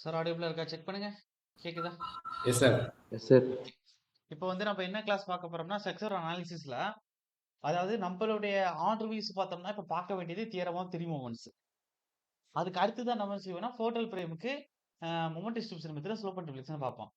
Sir ஆடியோபிளா இருக்கா? Check பண்ணுங்க. கேக்குதா? S sir. Yes sir. இப்போ வந்து நம்ம என்ன கிளாஸ் பார்க்க போறோம்னா, ஸ்ட்ரக்சர் அனாலிசிஸ்ல அதாவது நம்மளுடைய ஆர்டர் வைஸ் பார்த்தோம்னா, இப்ப பார்க்க வேண்டியது தியரம் ஆஃப் த்ரீ மொமெண்ட்ஸ். அதுக்கு அடுத்து தான் நம்ம என்ன செய்வோம்னா, ஃபோட்டல் பிரேமுக்கு மொமெண்ட் டிஸ்ட்ரிபியூஷன் மெத்தட்ல ஸ்லோப் அண்ட் ரிஃப்ளெக்ஷன் பார்ப்போம்.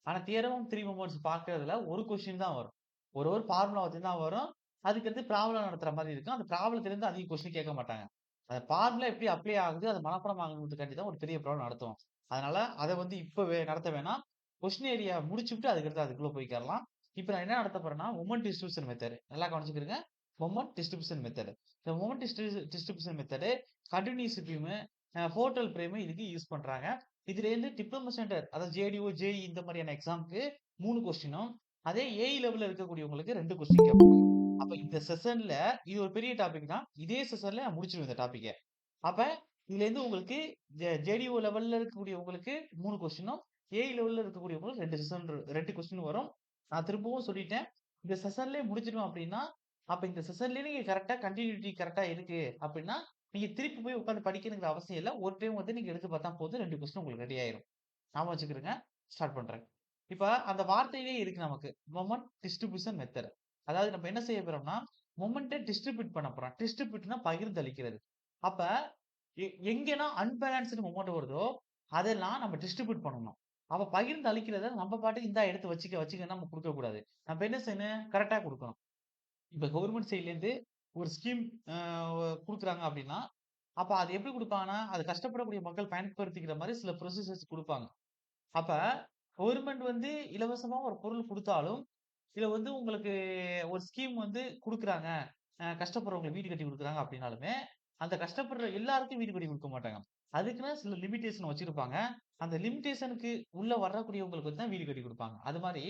ஆனா தியரம் ஆஃப் த்ரீ மொமெண்ட்ஸ் பார்க்கறதுல ஒரு கொஸ்டின் தான் வரும். ஒரு ஃபார்முலா வச்சு தான் வரும். அதுக்கடுத்து ப்ராப்ளம் நடத்துற மாரி இருக்கும். அந்த ப்ராப்ளத்திலிருந்து அதிக கொஸ்டின் கேட்க மாட்டாங்க. அந்த ஃபார்முலா எப்படி அப்ளை ஆகுது, அது மனப்பாடம் ஆகணுன்றதுக்காண்டி தான் ஒரு பெரிய ப்ராப்ளம் நடத்துவோம். அதனால அத வந்து இப்ப நடத்த வேணாம். கொஸ்டின் ஏரியா முடிச்சுட்டு அதுக்கடுத்து அதுக்குள்ள போய்க்கிறலாம். இப்ப நான் என்ன நடத்த போறேன்னா, மொமெண்ட் டிஸ்ட்ரிபியூஷன் மெத்தட். நல்லா கவனிச்சுக்கிருங்க. Moment distribution method. இந்த moment distribution method continuous beam, portal frame இதுக்கு யூஸ் பண்றாங்க. இதுலேருந்து டிப்ளமோ சென்டர் அதாவது ஜேடிஓ, ஜேஇ இந்த மாதிரியான எக்ஸாம்க்கு 3 கொஸ்டினும், அதே ஏஇ லெவல்ல இருக்கக்கூடியவங்களுக்கு 2 கொஸ்டின் கேட்பாங்க. அப்ப இந்த செஷன்ல இது ஒரு பெரிய டாபிக் தான். இதே செஷன்ல நான் முடிச்சிருவேன் இந்த டாபிக்க. அப்ப இதுலேருந்து உங்களுக்கு ஜேடிஓ லெவல்ல இருக்கக்கூடியவங்களுக்கு 3 கொஸ்டினும், ஏஇ லெவல்ல இருக்கக்கூடியவங்களுக்கு 2 கொஸ்டின் வரும். நான் திரும்பவும் சொல்லிட்டேன். இந்த செஷன்லயே முடிச்சிருவேன் அப்படின்னா, அப்ப இந்த செஷன்லயே நீங்க கரெக்ட்டா கன்டினியூட்டி கரெக்ட்டா இருக்கு அப்படின்னா, நீங்க திருப்பி போய் உட்கார்ந்து படிக்கணுங்கிற அவசியம் இல்ல. ஒரு டைம் வந்து நீங்க எடுத்து பார்த்தா போதும் 2 கொஸ்டின் உங்களுக்கு ரெடி ஆயிரும். ஞாபகம் வச்சுக்கிருங்க. ஸ்டார்ட் பண்றேன். இப்ப அந்த வார்த்தையிலேயே இருக்கு நமக்கு. Moment distribution method. அதாவது நம்ம என்ன செய்ய போறோம்னா, மொமெண்ட்ட டிஸ்ட்ரிபியூட் பண்ண போறோம். டிஸ்ட்ரிபியூட்னா பகிர்ந்தளிக்கிறது. அப்ப எங்கெல்லாம் அன்பேலன்ஸ்டு மொமெண்ட் வருதோ, அதெல்லாம் நம்ம டிஸ்ட்ரிபியூட் பண்ணணும். அப்ப பகிர்ந்து அளிக்கிறத நம்ம பாட்டுக்கு இந்தா எடுத்து வச்சுக்கன்னு நம்ம குடுக்கக்கூடாது. நம்ம என்ன செய்யணும்? கரெக்ட்டா குடுக்கணும். இப்ப கவர்ன்மென்ட் சைட்லேருந்து ஒரு ஸ்கீம் அ குடுக்குறாங்க அப்டின்னா, அப்ப அது எப்படி குடுப்பாங்கன்னா, அது கஷ்டப்படக்கூடிய மக்கள் பயன்படுத்திக்கிற மாரி சில ப்ரொசீஜர்ஸ் குடுப்பாங்க. அப்ப கவர்ன்மென்ட் வந்து இலவசமா ஒரு பொருள் குடுத்தாலும், இதுல வந்து உங்களுக்கு ஒரு ஸ்கீம் வந்து குடுக்குறாங்க. கஷ்டப்படுறவங்களுக்கு வீடு கட்டி குடுக்குறாங்க அப்டின்னாலுமே, அந்த கஷ்டப்படுற எல்லாருக்கும் வீடு கட்டி குடுக்க மாட்டாங்க. அதுக்குன்னு சில லிமிட்டேஷன் வச்சிருப்பாங்க. அந்த லிமிட்டேஷனுக்கு உள்ள வரக்கூடியவங்களுக்கு வந்து தான் வீடு கட்டி குடுப்பாங்க. அது மாரி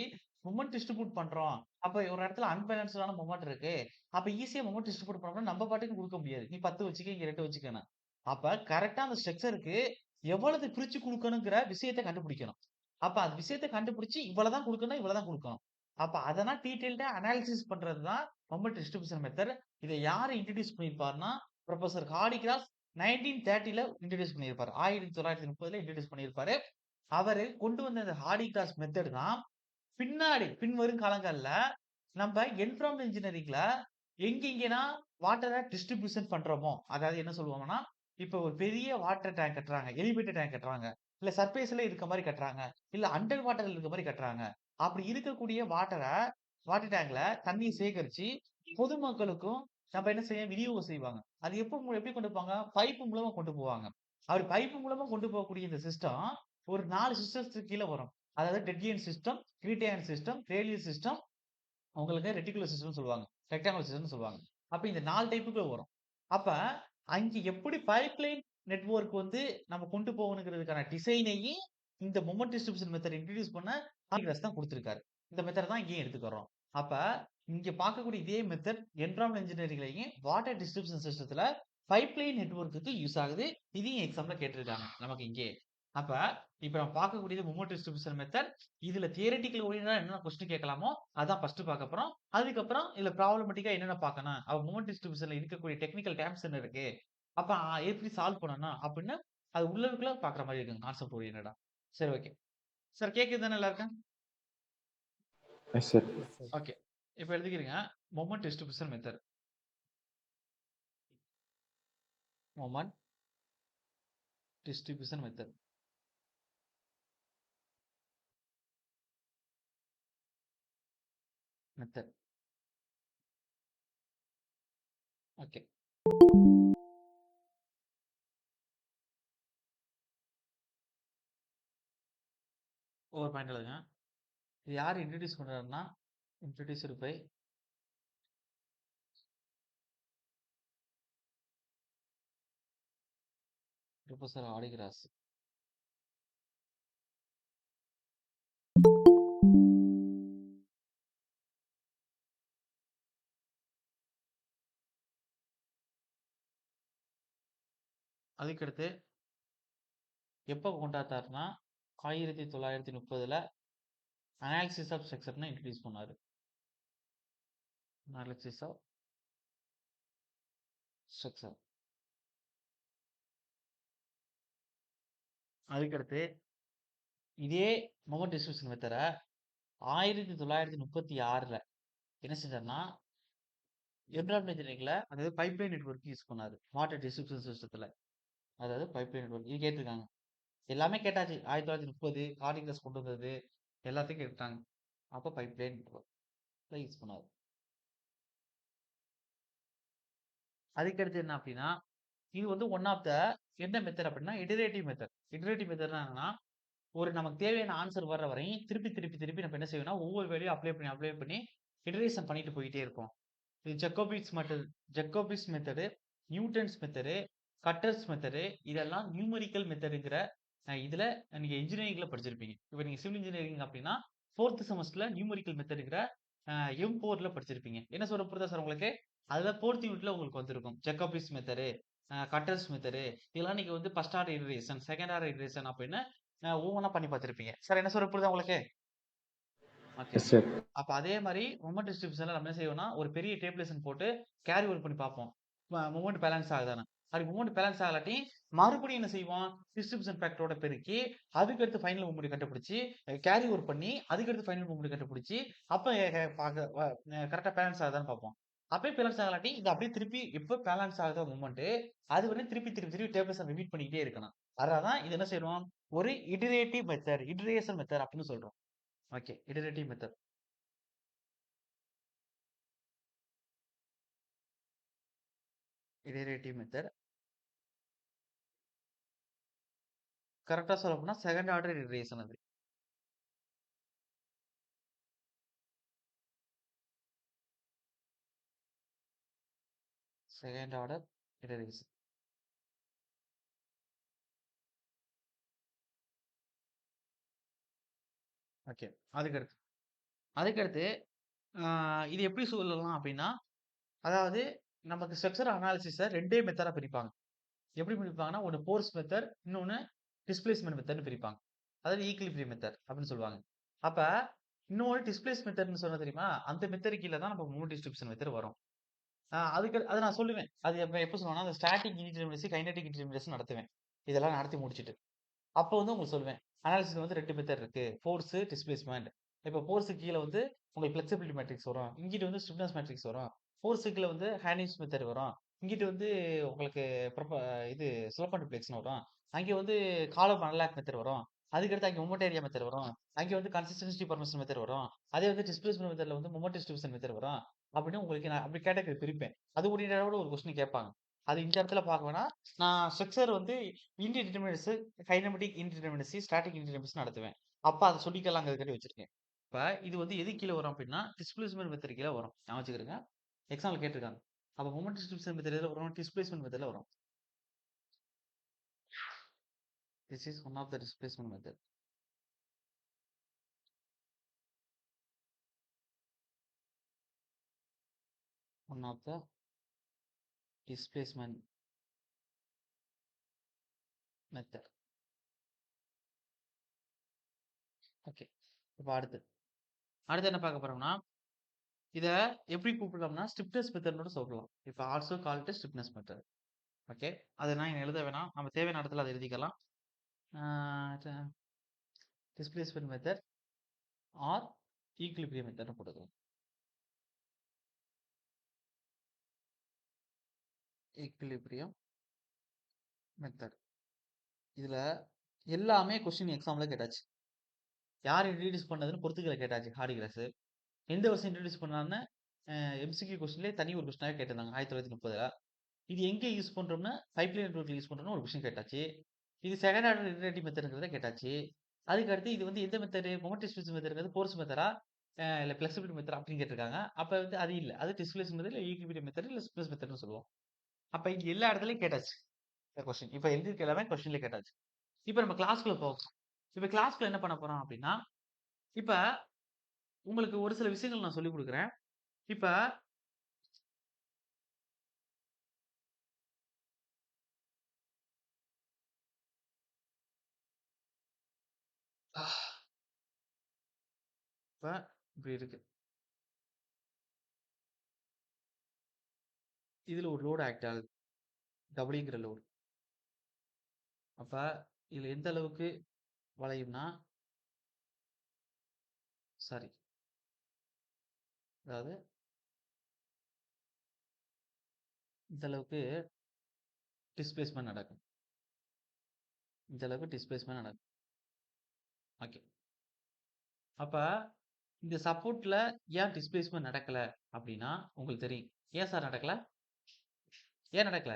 மொமெண்ட் டிஸ்ட்ரிபியூட் பண்றோம். அப்ப ஒரு இடத்துல அன்பேலன்ஸ்டான மொமெண்ட் இருக்கு. அப்ப ஈஸியா மொமெண்ட் டிஸ்ட்ரிபியூட் பண்ணோம்னா நம்ம பாட்டுக்கு குடுக்க முடியாது. நீ 10 வச்சுக்க, இங்க 2 வச்சுக்கன்னு. அப்ப கரெக்ட்டா அந்த ஸ்ட்ரக்சருக்கு எவ்வளவு பிரிச்சு குடுக்கணுங்கிற விஷயத்த கண்டுபிடிக்கணும். அப்ப அந்த விஷயத்த கண்டுபிடிச்சு இவ்வளவு தான் குடுக்கணும், இவ்வளவு தான் குடுக்கணும். அப்ப அதெல்லாம் டீட்டெயில்டா அனாலிசிஸ் பண்றது தான் மொமெண்ட் டிஸ்ட்ரிபியூஷன் மெத்தட். இத யாரு இன்ட்ரோடியூஸ் பண்ணியிருப்பாருன்னா, புரொஃபசர் ஹார்டிகிராஸ் 1930ல இன்ட்ரோடியூஸ் பண்ணியிருப்பாரு. 1930ல இன்ட்ரோடியூஸ் பண்ணியிருப்பாரு. அவரு கொண்டு வந்த இந்த ஹார்டிகிராஸ் மெத்தட் தான் பின்னாடி பின்வரும் காலங்கள்ல நம்ப என்விரான்மென்ட் இன்ஜினியரிங்ல எங்கெங்கேனா வாட்டர டிஸ்ட்ரிபியூஷன் பண்றோமோ, அதாவது என்ன சொல்லுவாங்கன்னா, இப்ப ஒரு பெரிய வாட்டர் டேங்க் கட்டுறாங்க. எலிவேட்டர் டேங்க் கட்டுறாங்க. இல்ல சர்ஃபேஸ்ல இருக்க மாரி கட்டுறாங்க. இல்ல அண்டர் வாட்டர்ல இருக்க மாரி கட்டுறாங்க. அப்படி இருக்கக்கூடிய வாட்டர் டேங்க்ல தண்ணீய சேகரிச்சு பொதுமக்களுக்கும் நம்ம என்ன செய்ய விநியோகம் செய்வாங்க. அது எப்படி கொண்டு போவாங்க? பைப் மூலமா கொண்டு போவாங்க. அப்படி பைப் மூலமா கொண்டு போகக்கூடிய இந்த சிஸ்டம் ஒரு 4 சிஸ்டம்ஸ்க்கு கீழ வரும். அதாவது டெட்லியன் சிஸ்டம், கிரீட்டியன் சிஸ்டம், ரேலியஸ் சிஸ்டம், உங்களுக்கு ரெட்டிகுலர் சிஸ்டம்னு சொல்லுவாங்க. ரெக்டாங்குலர் சிஸ்டம்னு சொல்லுவாங்க. அப்ப இந்த 4 டைப்புக்குள்ள வரும். அப்ப அங்க எப்படி பைப்லைன் நெட்வொர்க் வந்து நம்ம கொண்டு போகணுங்கிறதுக்கான டிசைனையும் இந்த மொமெண்ட் டிஸ்ட்ரிபியூஷன் மெத்தட் இன்ட்ரோடியூஸ் பண்ண ஹார்டிகிராஸ் தான் குடுத்திருக்காரு. இந்த மெத்தட் தான் இங்கேயும் எடுத்துக்கிறோம். அப்ப இங்க பார்க்கக்கூடிய இதே மெத்தட் என்விரான்மென்ட் இன்ஜினியரிங்லயும் வாட்டர் டிஸ்ட்ரிபியூஷன் சிஸ்டத்துல பைப்லைன் நெட்வொர்க்குக்கு யூஸ் ஆகுது. இதையும் எக்ஸாம்ல கேட்டிருக்காங்க நமக்கு இங்கே. அப்ப இப்ப நம்ம பார்க்கக்கூடியது மொமெண்ட் டிஸ்ட்ரிபியூஷன் மெத்தட். இதுல தியரட்டிக்கல் ஓரியன்டா என்னென்ன கொஸ்டின் கேட்கலாமோ, அதான் ஃபர்ஸ்ட் பார்க்க போறோம். அதுக்கப்புறம் இதுல ப்ராப்ளமேட்டிக்கா என்னென்ன பார்க்கணும்? அப்ப மொமெண்ட் டிஸ்ட்ரிபியூஷன்ல இருக்கக்கூடிய டெக்னிக்கல் டெர்ம்ஸ் என்ன இருக்கு? அப்ப எப்படி சால்வ் பண்ணணும்? அப்படின்னு அது உள்ளுக்குள்ள பார்க்குற மாரி இருக்குங்க. கான்செப்ட் ஓரியன்டடா. சரி ஓகே. சார் கேக்குது தானே எல்லாருக்கும்? Yes sir. ஓகே. இப்ப எழுதிக்கிறீங்க. Moment distribution method. Moment distribution method. Method. Okay. ஒரு பாயிண்ட் எழுதுங்க. இது யார் இன்ட்ரோடியூஸ் பண்றாருன்னா, இன்ட்ரோடியூஸ்டு பை புரொஃபசர் ஹார்டிகிராஸ். அதுக்கடுத்து எப்போ கொண்டாந்தாருன்னா 1930ல அனாலிசிஸ் ஆஃப் ஸ்ட்ரக்சர்னு இன்ட்ரோடியூஸ் பண்ணாரு. Analysis of structure. அதுக்கடுத்து இதே மொமெண்ட் டிஸ்ட்ரிபியூஷன் மெத்தட 1936ல என்ன செஞ்சாருன்னா, எப்ராஹிம் இன்ஜினியரிங்ல அதாவது பைப்லைன் நெட்வொர்க் யூஸ் பண்ணாரு. வாட்டர் டிஸ்ட்ரிபியூஷன் சிஸ்டத்துல. அதாவது பைப்லைன் நெட்வொர்க். இது கேட்டிருக்காங்க. எல்லாமே கேட்டாச்சு. 1930 கார்டினஸ் கொண்டு வந்தது. எல்லாத்தையும் கேட்டாங்க. அப்ப பைப்லைன் நெட்வொர்க் யூஸ் பண்ணாரு. அதுக்கடுத்து என்ன அப்டின்னா, இது வந்து ஒன் ஆஃப் த என்ன மெத்தட் அப்டின்னா, இட்டரேட்டிவ் மெத்தட். இட்டரேட்டிவ் மெத்தட்னா என்னன்னா, ஒரு நமக்கு தேவையான ஆன்சர் வர்ற வரையும் திருப்பி நம்ம என்ன செய்வோம்னா, ஒவ்வொரு வேலையும் அப்ளை பண்ணி இட்டரேஷன் பண்ணிட்டு போயிட்டே இருப்போம். இது Jacobi's method, Newton's method, Crout's method இதெல்லாம் நியூமெரிக்கல் மெத்தடுங்கிற இதுல நீங்க இன்ஜினியரிங்ல படிச்சிருப்பீங்க. இப்ப நீங்க சிவில் இன்ஜினியரிங் அப்டின்னா, 4த் செமஸ்டர்ல நியூமெரிக்கல் மெத்தடுங்கிற எம்4ல படிச்சிருப்பீங்க. என்ன சொல்ல புரியுதா சார் உங்களுக்கு? அதுல 4த் யூனிட்ல உங்களுக்கு வந்திருக்கும். ஜக்கோபிஸ் மெத்தடு, கட்டர்ஸ் மெத்தடு இதெல்லாம் நீங்க வந்து first order iteration, second order iteration அப்படின்னு ஒவ்வொன்னா பண்ணி பார்த்திருப்பீங்க. சார் என்ன சொல்ல புரியுதா உங்களுக்கு? ஓகே. Yes sir. அப்ப அதே மாரி மொமெண்ட் டிஸ்ட்ரிபியூஷன்ல நம்ம என்ன செய்வோம்னா, ஒரு பெரிய டேபிளேஷன் போட்டு கேரி ஓவர் பண்ணி பார்ப்போம். மொமெண்ட் பேலன்ஸ் ஆகுதான்னு. அப்படி மொமெண்ட் பேலன்ஸ் ஆகலாட்டி, மறுபடியும் என்ன செய்வோம்? டிஸ்ட்ரிபியூஷன் ஃபேக்டரோட பெருக்கி, அதுக்கடுத்து ஃபைனல் மொமெண்ட் கண்டுபிடிச்சு, கேரி ஓவர் பண்ணி, அதுக்கடுத்து ஃபைனல் மொமெண்ட் கண்டுபிடிச்சு, அப்ப பாக்க கரெக்ட்டா பேலன்ஸ் ஆகுதான்னு பார்ப்போம். அப்பயும் பேலன்ஸ் ஆகலாட்டி, இது அப்படியே திருப்பி எப்ப பேலன்ஸ் ஆகுதோ மொமெண்ட், அது வரையும் திருப்பி டேபிளேஷன் ரிப்பீட் பண்ணிக்கிட்டே இருக்கணும். அதனால தான் இது என்ன செய்றோம்? ஒரு இட்டரேட்டிவ் மெத்தட், இட்டரேஷன் மெத்தட் அப்படின்னு சொல்றோம். Okay. Iterative method. Iterative method. கரெக்ட்டா சொல்லப்போனா செகண்ட் ஆர்டர் இட்டரேஷன் அது. Second order iteration. ஓகே. அதுக்கடுத்து அதுக்கடுத்து ஆ இது எப்படி சொல்லலாம் அப்படின்னா, அதாவது நமக்கு ஸ்ட்ரக்சர் அனாலிசிஸ 2டே மெத்தடா பிரிப்பாங்க. எப்படி பிரிப்பாங்கன்னா, ஒண்ணு ஃபோர்ஸ் மெத்தட், இன்னொன்னு டிஸ்பிளேஸ்மென்ட் மெத்தட்ன்னு பிரிப்பாங்க. அதாவது ஈக்விலிபிரியம் மெத்தட் அப்படின்னு சொல்லுவாங்க. அப்ப இன்னொன்னு டிஸ்பிளேஸ் மெத்தட்ன்னு சொன்னேன் தெரியுமா? அந்த மெத்தட் கீழ தான் நம்ம மொமெண்ட் டிஸ்ட்ரிபியூஷன் மெத்தட் வரும். அதுக்கு அத நான் சொல்லுவேன். அது எப்ப சொல்லுவேன்னா, அந்த ஸ்டாட்டிக் இன்டிடெர்மினசி, கைனடிக் இன்டிடெர்மினசி நடத்துவேன். இதெல்லாம் நடத்தி முடிச்சுட்டு. அப்போ வந்து உங்களுக்கு சொல்லுவேன். அனாலிசிஸ்ல வந்து 2 மெத்தட் இருக்கு. Force, displacement. இப்ப ஃபோர்ஸ்க்கு கீழ வந்து உங்களுக்கு பிளெக்ஸிபிலிட்டி மேட்ரிக்ஸ் வரும். இங்கிட்டு வந்து ஸ்டிப்னஸ் மேட்ரிக்ஸ் வரும். ஃபோர்ஸ்க்கு கீழ வந்து ஹேண்டிங்ஸ் மெத்தட் வரும். இங்கிட்டு வந்து உங்களுக்கு இது ஸ்லோப் டிப்ளெக்ஸ்ன்னு வரும். அங்க வந்து காலம் அனலாக் மெத்தட் வரும். அதுக்கடுத்து அங்க மொமெண்ட் ஏரியா மெத்தட் வரும். அங்க வந்து கன்சிஸ்டன்சி டிஃபார்மேஷன் மெத்தட் வரும். அதே வந்து டிஸ்பிளேஸ்மென்ட் மெத்தட்ல வந்து மொமெண்ட் டிஸ்ட்ரிபியூஷன் மெத்தட் வரும். அப்படின்னு உங்களுக்கு நான் அப்படி கேட்டகரி பிரிப்பேன். அது ஓரியன்டடா ஒரு கொஸ்டின் கேட்பாங்க. அது இந்த இடத்துல பார்க்க வேணாம். நான் ஸ்ட்ரக்சர் வந்து இன்டிடெர்மினஸ், கைனமேட்டிக் இன்டிடெர்மினசி, ஸ்டாட்டிக் இன்டிடெர்மினசி நடத்துவேன். அப்ப அத சொல்லிக்கலாங்கிறதுக்காண்டி வச்சிருக்கேன். இப்ப இது வந்து எது கீழ வரும் அப்டின்னா, டிஸ்பிளேஸ்மென்ட் மெத்தட் கீழ வரும். ஞாபகம் வச்சுக்கிருங்க. எக்ஸாம்ல கேட்டுருக்காங்க. அப்ப மொமெண்ட் டிஸ்ட்ரிபியூஷன் மெத்தட் எதுல வரும்? டிஸ்பிளேஸ்மென்ட் மெத்தட்ல வரும். This is one of the displacement method. One of the displacement method. Okay. இப்ப அடுத்து என்ன பார்க்க போறோம்னா, இத எப்படி கூப்பிடலாம்னா, ஸ்டிப்னஸ் மெத்தட்ன்னு சொல்லலாம். இப்ப also called stiffness method. Okay. அத நான் இங்க எழுத வேணாம். நம்ம தேவையான இடத்துல அத எழுதிக்கலாம். ஆ டிஸ்பிளேஸ்மென்ட் மெத்தட் ஆர் ஈக்விலிபிரியம் மெத்தட்ன்னு போட்டுக்கலாம். Equilibrium method. இதுல எல்லாமே கொஸ்டின் எக்ஸாம்ல கேட்டாச்சு. யார் இன்ட்ரோடியூஸ் பண்ணதுன்னு பொறுத்துக்கல கேட்டாச்சு ஹார்டிகிராஸ். எந்த வருஷம் இன்ட்ரோடியூஸ் பண்ணான்னு எம்சிக்யூ கொஸ்டின்லயே தனி ஒரு கொஸ்டினாவே கேட்டிருந்தாங்க 1930ல. இது எங்க யூஸ் பண்றோம்னா, பைப்லைன் நெட்வொர்க்ல யூஸ் பண்றோம்னு ஒரு கொஸ்டின் கேட்டாச்சு. இது செகண்ட் ஆர்டர் இட்டரேட்டிவ் மெத்தட்ங்கிறத கேட்டாச்சு. அதுக்கு அடுத்து இது வந்து எந்த மெத்தட் மொமெண்ட் டிஸ்ட்ரிபியூஷன் மெத்தட்ங்கிறது ஃபோர்ஸ் மெத்தடா? இல்ல ஃப்ளெக்ஸிபிலிட்டி மெத்தட் அப்படின்னு கேட்டிருக்காங்க. அப்ப வந்து அது இல்ல. அது டிஸ்பிளேஸ்மென்ட் மெத்தட், இல்ல ஈக்விலிபிரியம் மெத்தட், இல்ல ஸ்டிப்னஸ் மெத்தட்ன்னு சொல்லுவோம். அப்ப இங்க எல்லா இடத்துலயும் கேட்டாச்சு. இந்த கொஸ்டின். இப்ப எழுதியிருக்க எல்லாமே கொஸ்டின்ல கேட்டாச்சு. இப்ப நம்ம கிளாஸ்க்குள்ள போவோம். இப்ப கிளாஸ்க்குள்ள என்ன பண்ண போறோம் அப்டின்னா, இப்ப உங்களுக்கு ஒரு சில விஷயங்கள் நான் சொல்லிக் குடுக்குறேன். இப்ப இப்ப இப்டி இருக்கு. இதுல ஒரு லோட் ஆக்ட் ஆகுது. டபிள்யூங்கிற லோட். அப்ப இதுல எந்த அளவுக்கு வளையும்னா சாரி அதாவது இந்த அளவுக்கு டிஸ்பிளேஸ்மெண்ட் நடக்கும். இந்த அளவுக்கு டிஸ்பிளேஸ்மெண்ட் நடக்கும். ஓகே. அப்ப இந்த சப்போர்ட்ல ஏன் டிஸ்பிளேஸ்மெண்ட் நடக்கல அப்படின்னா உங்களுக்கு தெரியும். ஏன் சார் நடக்கல? ஏன் நடக்கல?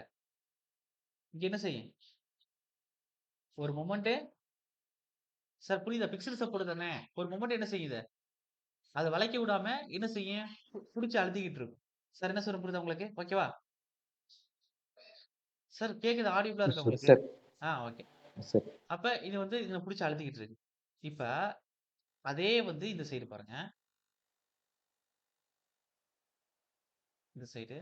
இங்க என்ன செய்யும்? ஒரு மொமெண்ட் சார் புரியுதா? பிக்ஸ்டு சப்போர்ட் தானே. ஒரு மொமெண்ட் என்ன செய்யுது? அதை வளைக்க விடாம என்ன செய்யும்? புடிச்சு அழுத்திக்கிட்டு இருக்கும். சார் என்ன சொல்ற புரியுதா உங்களுக்கு? ஓகேவா? சார் கேக்குது ஆடியபிளா Yes, இருக்கா sir. உங்களுக்கு? Sir. ஓகே. Yes, sir. அப்ப இது வந்து இத புடிச்சு அழுத்திக்கிட்டு இருக்கு. இப்ப அதே வந்து இந்த சைடு பாருங்க. இந்த சைடு.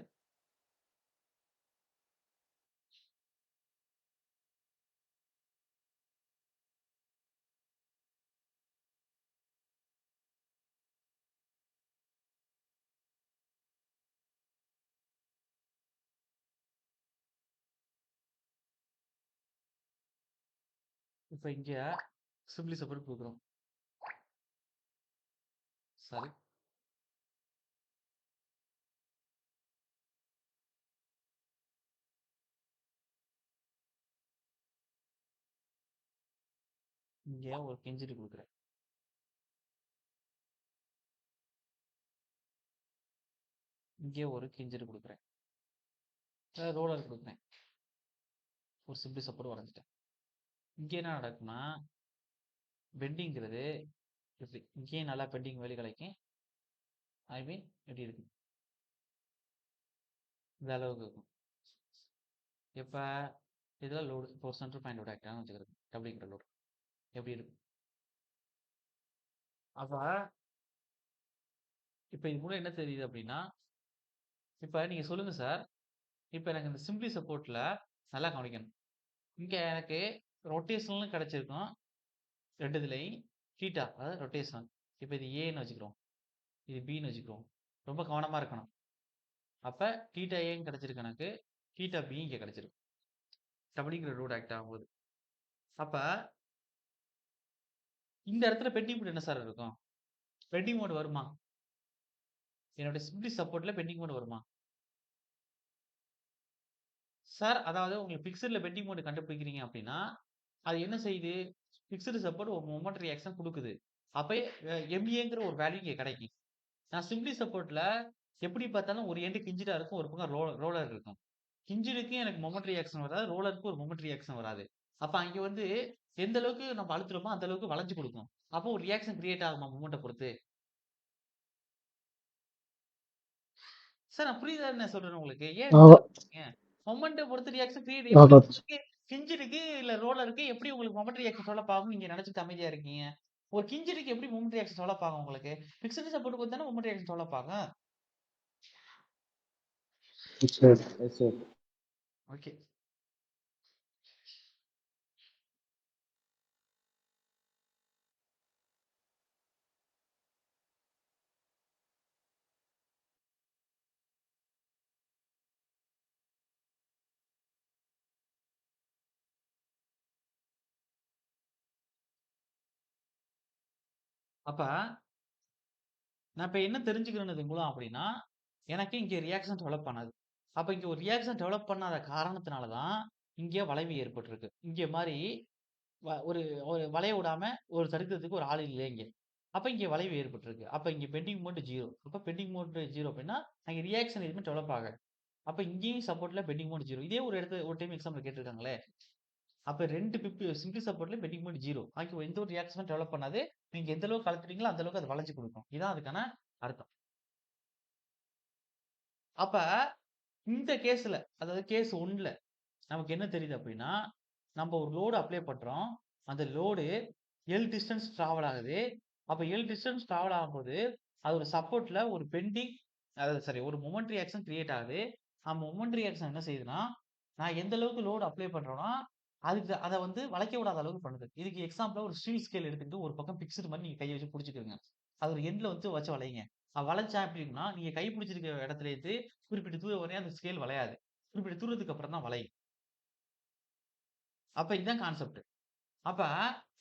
இப்ப இங்க சிம்பிளி சப்போர்ட் குடுக்குறோம். சாரி. இங்க ஒரு கிஞ்சிட்டு குடுக்குறேன். இங்க ஒரு கிஞ்சிட்டு குடுக்குறேன். ரோலர் குடுக்குறேன். ஒரு சிம்பிளி சப்போர்ட் வரைஞ்சுட்டேன். இங்க என்ன நடக்கும்னா பெண்டிங்கிறது இப்படி இங்கேயும் நல்லா பெண்டிங் வெளி கிடைக்கும். ஐ மீன் எப்படி இருக்கு? இந்த அளவுக்கு இருக்கும். எப்ப இதுல லோடு இப்போ ஒரு சென்டர் பாயிண்ட் ஆக்டான்னு வச்சுக்கிறது. அப்படிங்கிற லோடு எப்படி இருக்கும்? அப்ப இப்ப இது மூலம் என்ன தெரியுது அப்படின்னா இப்ப நீங்க சொல்லுங்க சார். இப்ப எனக்கு இந்த சிம்பிளி சப்போர்ட்ல நல்லா கவனிக்கணும். இங்க எனக்கு ரொட்டேஷனல்னு கிடைச்சிருக்கும். 2 இதுலயும் தீட்டா அதாவது ரொட்டேஷனல். இப்ப இது ஏன்னு வச்சுக்கிறோம். இது பின்னு வச்சுக்கிறோம். ரொம்ப கவனமா இருக்கணும். அப்ப தீட்டா ஏன்னு கிடைச்சிருக்கு எனக்கு. தீட்டா பி இங்க கிடைச்சிருக்கு. அப்படிங்கிற லோடு ஆக்ட் ஆகும்போது. அப்ப இந்த இடத்துல பெண்டிங் மோட் என்ன சார் இருக்கும்? பெண்டிங் மோட் வருமா? என்னோட சிம்பிளி சப்போர்ட்ல பெண்டிங் மோட் வருமா? சார் அதாவது உங்களுக்கு பிக்சர்ல பெண்டிங் மோட் கண்டுபிடிக்கிறீங்க அப்படின்னா அது என்ன செய்யுது? பிக்ஸ்டு சப்போர்ட் ஒரு மொமெண்ட் ரியாக்ஷன் குடுக்குது. அப்ப எம்ஏங்கிற ஒரு வேல்யூ இங்க கிடைக்கும். நான் சிம்பிளி சப்போர்ட்ல எப்படி பார்த்தாலும் ஒரு எண்ட் ஹிஞ்ச்டா இருக்கும். ஒரு பக்கம் ரோலர் இருக்கும். ஹிஞ்சுக்கு எனக்கு மொமெண்ட் ரியாக்ஷன் வராது. ரோலருக்கு ஒரு மொமெண்ட் ரியாக்ஷன் வராது. அப்ப அங்க வந்து எந்த அளவுக்கு நம்ம அழுத்துறோமோ அந்த அளவுக்கு வளைஞ்சு கொடுக்கும். அப்போ ஒரு ரியாக்ஷன் கிரியேட் ஆகுமா மொமெண்ட்ட பொறுத்து? சார் நான் புரியுதா என்ன சொல்றேன் உங்களுக்கு? ஏன் இந்த ஆமா. மொமெண்ட்ட பொறுத்து ரியாக்ஷன் கிரியேட் எப்படி ஆமா. உங்களுக்கு ஹிஞ்சுக்கு இல்ல ரோலருக்கு எப்படி உங்களுக்கு மொமெண்ட் ரியாக்ஷன் டெவலப் ஆகும்னு நீங்க நினைச்சிட்டு அமைதியா இருக்கீங்க? ஒரு ஹிஞ்சுக்கு எப்படி மொமெண்ட் ரியாக்ஷன் டெவலப் ஆகும் உங்களுக்கு? பிக்ஸ்டு சப்போர்ட் பொறுத்து தானே மொமெண்ட் ரியாக்ஷன் டெவலப் ஆகும். Yes, sir. Yes, sir. Okay. அப்ப நான் இப்ப என்ன தெரிஞ்சுக்கிறேன் இது மூலம் அப்படின்னா, எனக்கு இங்க ரியாக்ஷன் டெவலப் பண்ணாது. அப்ப இங்க ஒரு ரியாக்ஷன் டெவலப் பண்ணாத காரணத்தினால தான், இங்க வளைவு ஏற்பட்டிருக்கு. இங்க மாரி ஒரு ஒரு வளைய விடாம ஒரு தடுக்கிறதுக்கு ஒரு ஆள் இல்ல இங்க. அப்ப இங்க வளைவு ஏற்பட்டிருக்கு. அப்ப இங்க பெண்டிங் மோட் 0. அப்ப பெண்டிங் மோட் 0 அப்படின்னா, அங்க ரியாக்ஷன் எதுவுமே டெவலப் ஆகாது. அப்ப இங்கேயும் சப்போர்ட்ல பெண்டிங் மோட் 0. இதே ஒரு ஒரு டைம் எக்ஸாம்பிள் கேட்டிருக்காங்களே. அப்ப 2 சிம்பிளி சப்போர்ட்ல பெண்டிங் மோட் 0. ஆக எந்த ஒரு ரியாக்ஷனும் டெவலப் பண்ணாது. நீங்க எந்த அளவுக்கு அழுத்துறீங்களோ அந்த அளவுக்கு அது வளைஞ்சு கொடுக்கும். இதான் அதுக்கான அர்த்தம். அப்ப இந்த கேஸ்ல அதாவது கேஸ் 1ல நமக்கு என்ன தெரியுது அப்படின்னா, நம்ம ஒரு லோடு அப்ளை பண்றோம். அந்த லோடு எல் டிஸ்டன்ஸ் டிராவல் ஆகுது. அப்ப எல் டிஸ்டன்ஸ் டிராவல் ஆகும்போது, அது ஒரு சப்போர்ட்ல ஒரு பெண்டிங் அதாவது சாரி ஒரு மொமெண்ட் ரியாக்ஷன் கிரியேட் ஆகுது. அந்த மொமெண்ட் ரியாக்ஷன் என்ன செய்யுதுன்னா, நான் எந்த அளவுக்கு லோடு அப்ளை பண்றேனோ, அதுக்கு அத வந்து வளைக்க விடாத அளவுக்கு பண்ணுது. இதுக்கு எக்ஸாம்பிளா ஒரு ஸ்டீல் ஸ்கேல் எடுத்துக்கிட்டு ஒரு பக்கம் பிக்ஸ்டு மாரி நீங்க கைய வச்சு புடிச்சுக்கங்க. அது ஒரு எண்ட்ல வந்து வச்சு வளையுங்க. வளைச்சா எப்படி இருக்கும்னா, நீங்க கை பிடிச்சிருக்கிற இடத்துல இருந்து குறிப்பிட்ட தூரம் வரையும் அந்த ஸ்கேல் வளையாது. குறிப்பிட்ட தூரத்துக்கு அப்புறம் தான் வளையும். அப்ப இதான் கான்செப்ட். அப்ப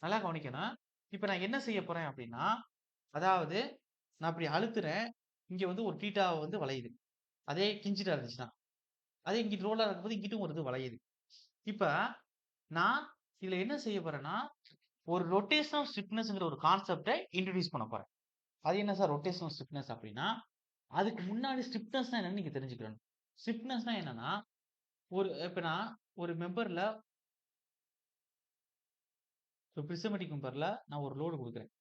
நல்லா கவனிக்கணும். இப்ப நான் என்ன செய்ய போறேன் அப்படின்னா, அதாவது நான் இப்படி அழுத்துறேன். இங்க வந்து ஒரு தீட்டா வந்து வளையுது. அதே கிஞ்சிட்டா இருந்துச்சுன்னா. அதே இங்கிட்டு ரோலா இருக்கும்போது இங்கிட்டும் ஒரு இது வளையுது. இப்ப நான் இதுல என்ன செய்ய போறேன்னா, ஒரு ரொட்டேஷனல் ஸ்டிஃப்னஸ்ங்கிற ஒரு கான்செப்ட்ட இன்ட்ரோடியூஸ் பண்ண போறேன். அது என்ன சார் ரொட்டேஷனல் ஸ்டிஃப்னஸ் அப்படின்னா, அதுக்கு முன்னாடி ஸ்டிஃப்னஸ்னா என்னன்னு நீங்க தெரிஞ்சுக்கணும். ஸ்டிஃப்னஸ்னா என்னன்னா, இப்ப நான் ஒரு மெம்பர்ல ஒரு பிரிஸ்மேட்டிக் மெம்பர்ல நான் ஒரு லோடு குடுக்குறேன்.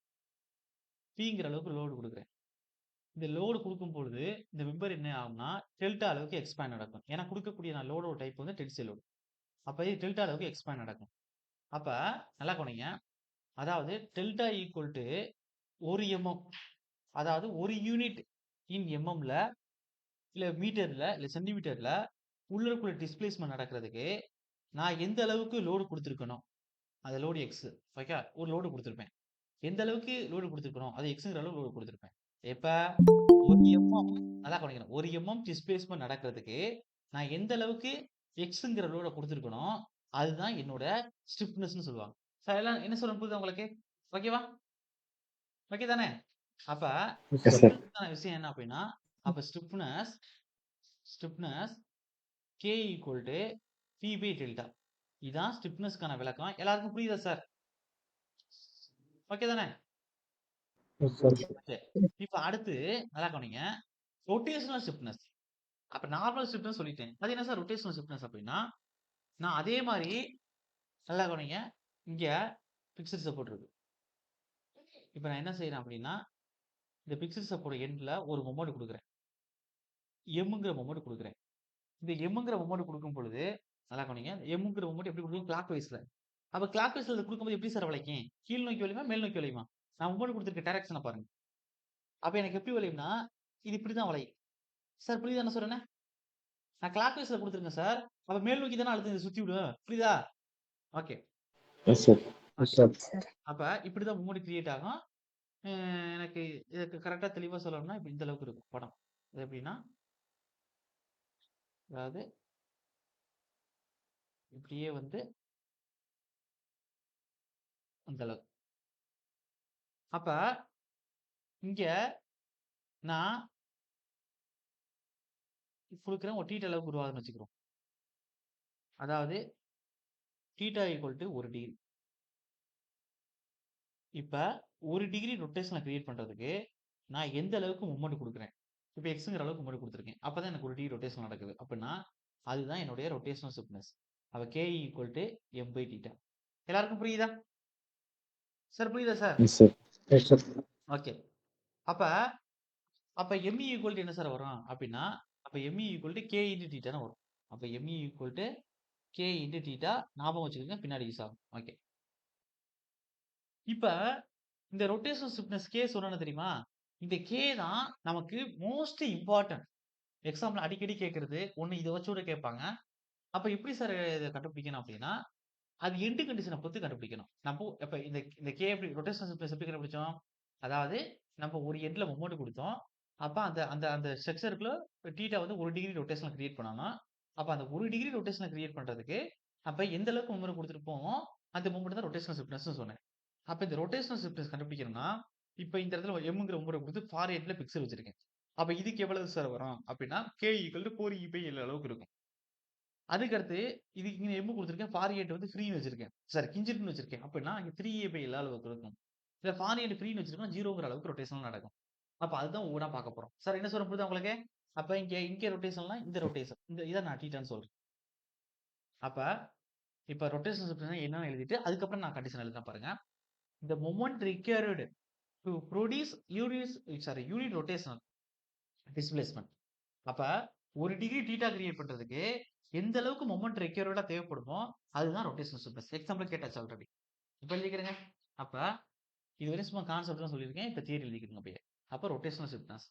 Pங்கிற அளவுக்கு லோடு குடுக்குறேன். இந்த லோடு குடுக்கும் பொழுது, இந்த மெம்பர் என்ன ஆகும்னா, டெல்டா அளவுக்கு எக்ஸ்பேண்ட் நடக்கும். ஏன்னா குடுக்கக்கூடிய நான் லோடோட டைப் வந்து டென்சைல் லோடு. அப்ப இது டெல்டா அளவுக்கு எக்ஸ்பேண்ட் நடக்கும். அப்ப நல்லா கவனிங்க. அதாவது டெல்டா ஈக்குவல் டூ 1 mm. அதாவது 1 யூனிட் இன் mmல, இல்ல மீட்டர்ல, இல்ல சென்டிமீட்டர்ல உள்ளுக்குள்ள டிஸ்பிளேஸ்மென்ட் நடக்கிறதுக்கு, நான் எந்த அளவுக்கு லோடு குடுத்திருக்கனோ, அந்த லோடு எக்ஸ். ஓகே. ஒரு லோடு குடுத்திருப்பேன். எந்த அளவுக்கு லோடு குடுத்திருக்கனோ, அது எக்ஸ்ங்கிற அளவு லோடு குடுத்திருப்பேன். எப்ப 1 mm நல்லா கவனிக்கணும். 1 mm டிஸ்பிளேஸ்மென்ட் நடக்கிறதுக்கு, நான் எந்த அளவுக்கு எக்ஸ்ங்கிற லோட குடுத்திருக்கனோ, அதுதான் என்னோட ஸ்டிஃப்னஸ்ன்னு சொல்லுவாங்க. சார் எல்லாம் என்ன சொல்றேன் புரியுதா உங்களுக்கு? ஓகேவா? ஓகே தானே? அப்ப ஓகே சார். ஸ்டிஃப்னஸ்க்கான விஷயம் என்ன அப்படின்னா, அப்ப stiffness K equal to P by delta. இதான் ஸ்டிஃப்னஸ்க்கான விளக்கம். எல்லாருக்கும் புரியுதா சார்? ஓகே தானே? Yes sir. ஓகே. இப்ப அடுத்து நல்லா கவனிங்க. Rotational stiffness. அப்ப நார்மல் ஸ்டிஃப்னஸ் சொல்லிட்டேன். அது என்ன சார் ரொட்டேஷனல் ஸ்டிஃப்னஸ் அப்படின்னா, நான் அதே மாரி நல்லா கவனிங்க. இங்க பிக்ஸ்டு சப்போர்ட் இருக்கு. இப்ப நான் என்ன செய்றேன் அப்படின்னா, இந்த பிக்ஸ்டு சப்போர்ட் எண்ட்ல ஒரு மொமெண்ட் குடுக்குறேன். Mங்கிற மொமெண்ட் குடுக்குறேன். இந்த Mங்கிற மொமெண்ட் குடுக்கும் பொழுது, நல்லா கவனிங்க. Mங்கிற மொமெண்ட் எப்படி குடுக்கும்? கிளாக் வைஸ்ல. அப்ப கிளாக் வைஸ்ல இத குடுக்கும்போது எப்படி சார் வளைக்கும்? கீழ் நோக்கி வளையுமா? மேல் நோக்கி வளையுமா? நான் மொமெண்ட் குடுத்திருக்க டைரக்ஷன பாருங்க. அப்ப எனக்கு எப்படி வளையும்னா, இது இப்படிதான் வளையும். சார் புரியுதா என்ன சொல்றேன்னு? நான் கிளாக் வைஸ்ல குடுத்துருக்கேன் சார். அப்ப மேல் நோக்கி தானே அழுத்தம் இத சுத்தி விடும். புரியுதா? Okay. Yes sir. S okay. Sir. அப்ப இப்படிதான் மொமெண்ட் கிரியேட் ஆகும். அ எனக்கு இதுக்கு கரெக்ட்டா தெளிவா சொல்லணும்னா, இப்ப இந்த அளவுக்கு இருக்கும் படம். அது எப்படின்னா, அதாவது இப்படியே வந்து அந்த அளவு. அப்ப இங்க நான் குடுக்குறேன் ஒரு தீட்டா அளவுக்கு உருவாகுதுன்னு வச்சுக்கிறோம். அதாவது தீட்டா ஈக்குவல் டூ 1 டிகிரி. இப்ப 1 டிகிரி ரொட்டேஷன கிரியேட் பண்றதுக்கு, நான் எந்த அளவுக்கு மொமெண்ட் குடுக்குறேன். இப்ப எக்ஸ்ங்கிற அளவுக்கு மொமெண்ட் குடுத்துருக்கேன். அப்பதான் எனக்கு 1 டிகிரி ரொட்டேஷன் நடக்குது. அப்படின்னா, அதுதான் என்னுடைய ரொட்டேஷனல் ஸ்டிஃப்னஸ். அப்ப K equal to M by theta. எல்லாருக்கும் புரியுதா? சார் புரியுதா sir? Yes sir. Yes sir. Okay. அப்ப அப்ப ME ஈக்குவல் டூ என்ன சார் வரும்? அப்படின்னா, அப்ப ME equal to K into தீட்டான்னு வரும். அப்ப ME equal to K into theta ஞாபகம் வச்சுக்கோங்க. பின்னாடி யூஸ் ஆகும். ஓகே. இப்ப இந்த ரொட்டேஷனல் ஸ்டிஃப்னஸ் K சொன்னேன்னு தெரியுமா? இந்த K தான் நமக்கு மோஸ்ட் இம்பார்ட்டன்ட். எக்ஸாம்ல அடிக்கடி கேட்கிறது, ஒண்ணு இத வச்சு கூட கேட்பாங்க. அப்ப எப்படி சார் இத கண்டுபிடிக்கணும் அப்படின்னா, அது எண்ட் கண்டிஷன பொறுத்து கண்டுபிடிக்கணும். நம்ம இப்ப இந்த இந்த K எப்படி ரொட்டேஷனல் ஸ்டிஃப்னஸ் எப்படி கண்டுபிடிச்சோம்? அதாவது நம்ம ஒரு எண்ட்ல மொமெண்ட் குடுத்தோம். அப்ப அந்த அந்த அந்த ஸ்ட்ரக்சர்க்குள்ள தீட்டா வந்து 1 டிகிரி ரொட்டேஷன கிரியேட் பண்ணணும். அப்ப அந்த 1 டிகிரி ரொட்டேஷன கிரியேட் பண்றதுக்கு, அப்ப எந்த அளவுக்கு மொமெண்ட் குடுத்திருப்போமோ, அந்த மொமெண்ட் தான் ரொட்டேஷனல் ஸ்டிஃப்னஸ்ன்னு சொன்னேன். அப்ப இந்த ரொட்டேஷனல் ஸ்டிஃப்னஸ் கண்டுபிடிக்கணும்னா, இப்ப இந்த இடத்துல Mங்கிற மொமெண்ட்ட குடுத்து ஃபார்வர்ட்ல பிக்சல் வச்சிருக்கேன். அப்ப இதுக்கு எவ்வளவு சார் வரும்? அப்படின்னா, K equal to 4 E by L அளவுக்கு இருக்கும். அதுக்கடுத்து இதுக்கு இங்க M குடுத்திருக்கேன். ஃபார்வர்ட் வந்து ஃப்ரீன்னு வச்சிருக்கேன். சாரி கிஞ்சிட்ன்னு வச்சிருக்கேன். அப்படின்னா, இங்க 3A பை L அளவுக்கு இருக்கும். இல்ல ஃபார்வர்ட் ஃப்ரீன்னு வச்சிருக்கோம்னா 0ங்கிற அளவுக்கு ரொட்டேஷனல் நடக்கும். அப்ப அதுதான் ஒவ்வொன்னா பார்க்க போறோம். சார் என்ன சொல்றேன் புரியுதா உங்களுக்கு? அப்ப இங்க இங்க ரொட்டேஷன்னா இந்த ரொட்டேஷன். இத நான் தீட்டான்னு சொல்றேன். அப்ப இப்ப ரொட்டேஷனல் ஸ்டிஃப்னஸ் என்னன்னு எழுதிட்டு, அதுக்கப்புறம் நான் கண்டிஷன் எழுதுறேன் பாருங்க. The moment required to produce unit rotational displacement. அப்ப 1 டிகிரி தீட்டா கிரியேட் பண்றதுக்கு எந்த அளவுக்கு மொமெண்ட் ரெக்யர்டா தேவைப்படுமோ, அதுதான் ரொட்டேஷனல் ஸ்டிஃப்னஸ். எக்ஸாம்பிள் கேட்டாச்சு ஆல்ரெடி. இப்ப எழுதிக்கிறேங்க. அப்ப இதுவரையும் சும்மா கான்செப்ட் தான் சொல்லியிருக்கேன். இப்ப தியரி எழுதிக்கிறேங்க அப்படியே. அப்ப ரொட்டேஷனல் ஸ்டிஃப்னஸ்.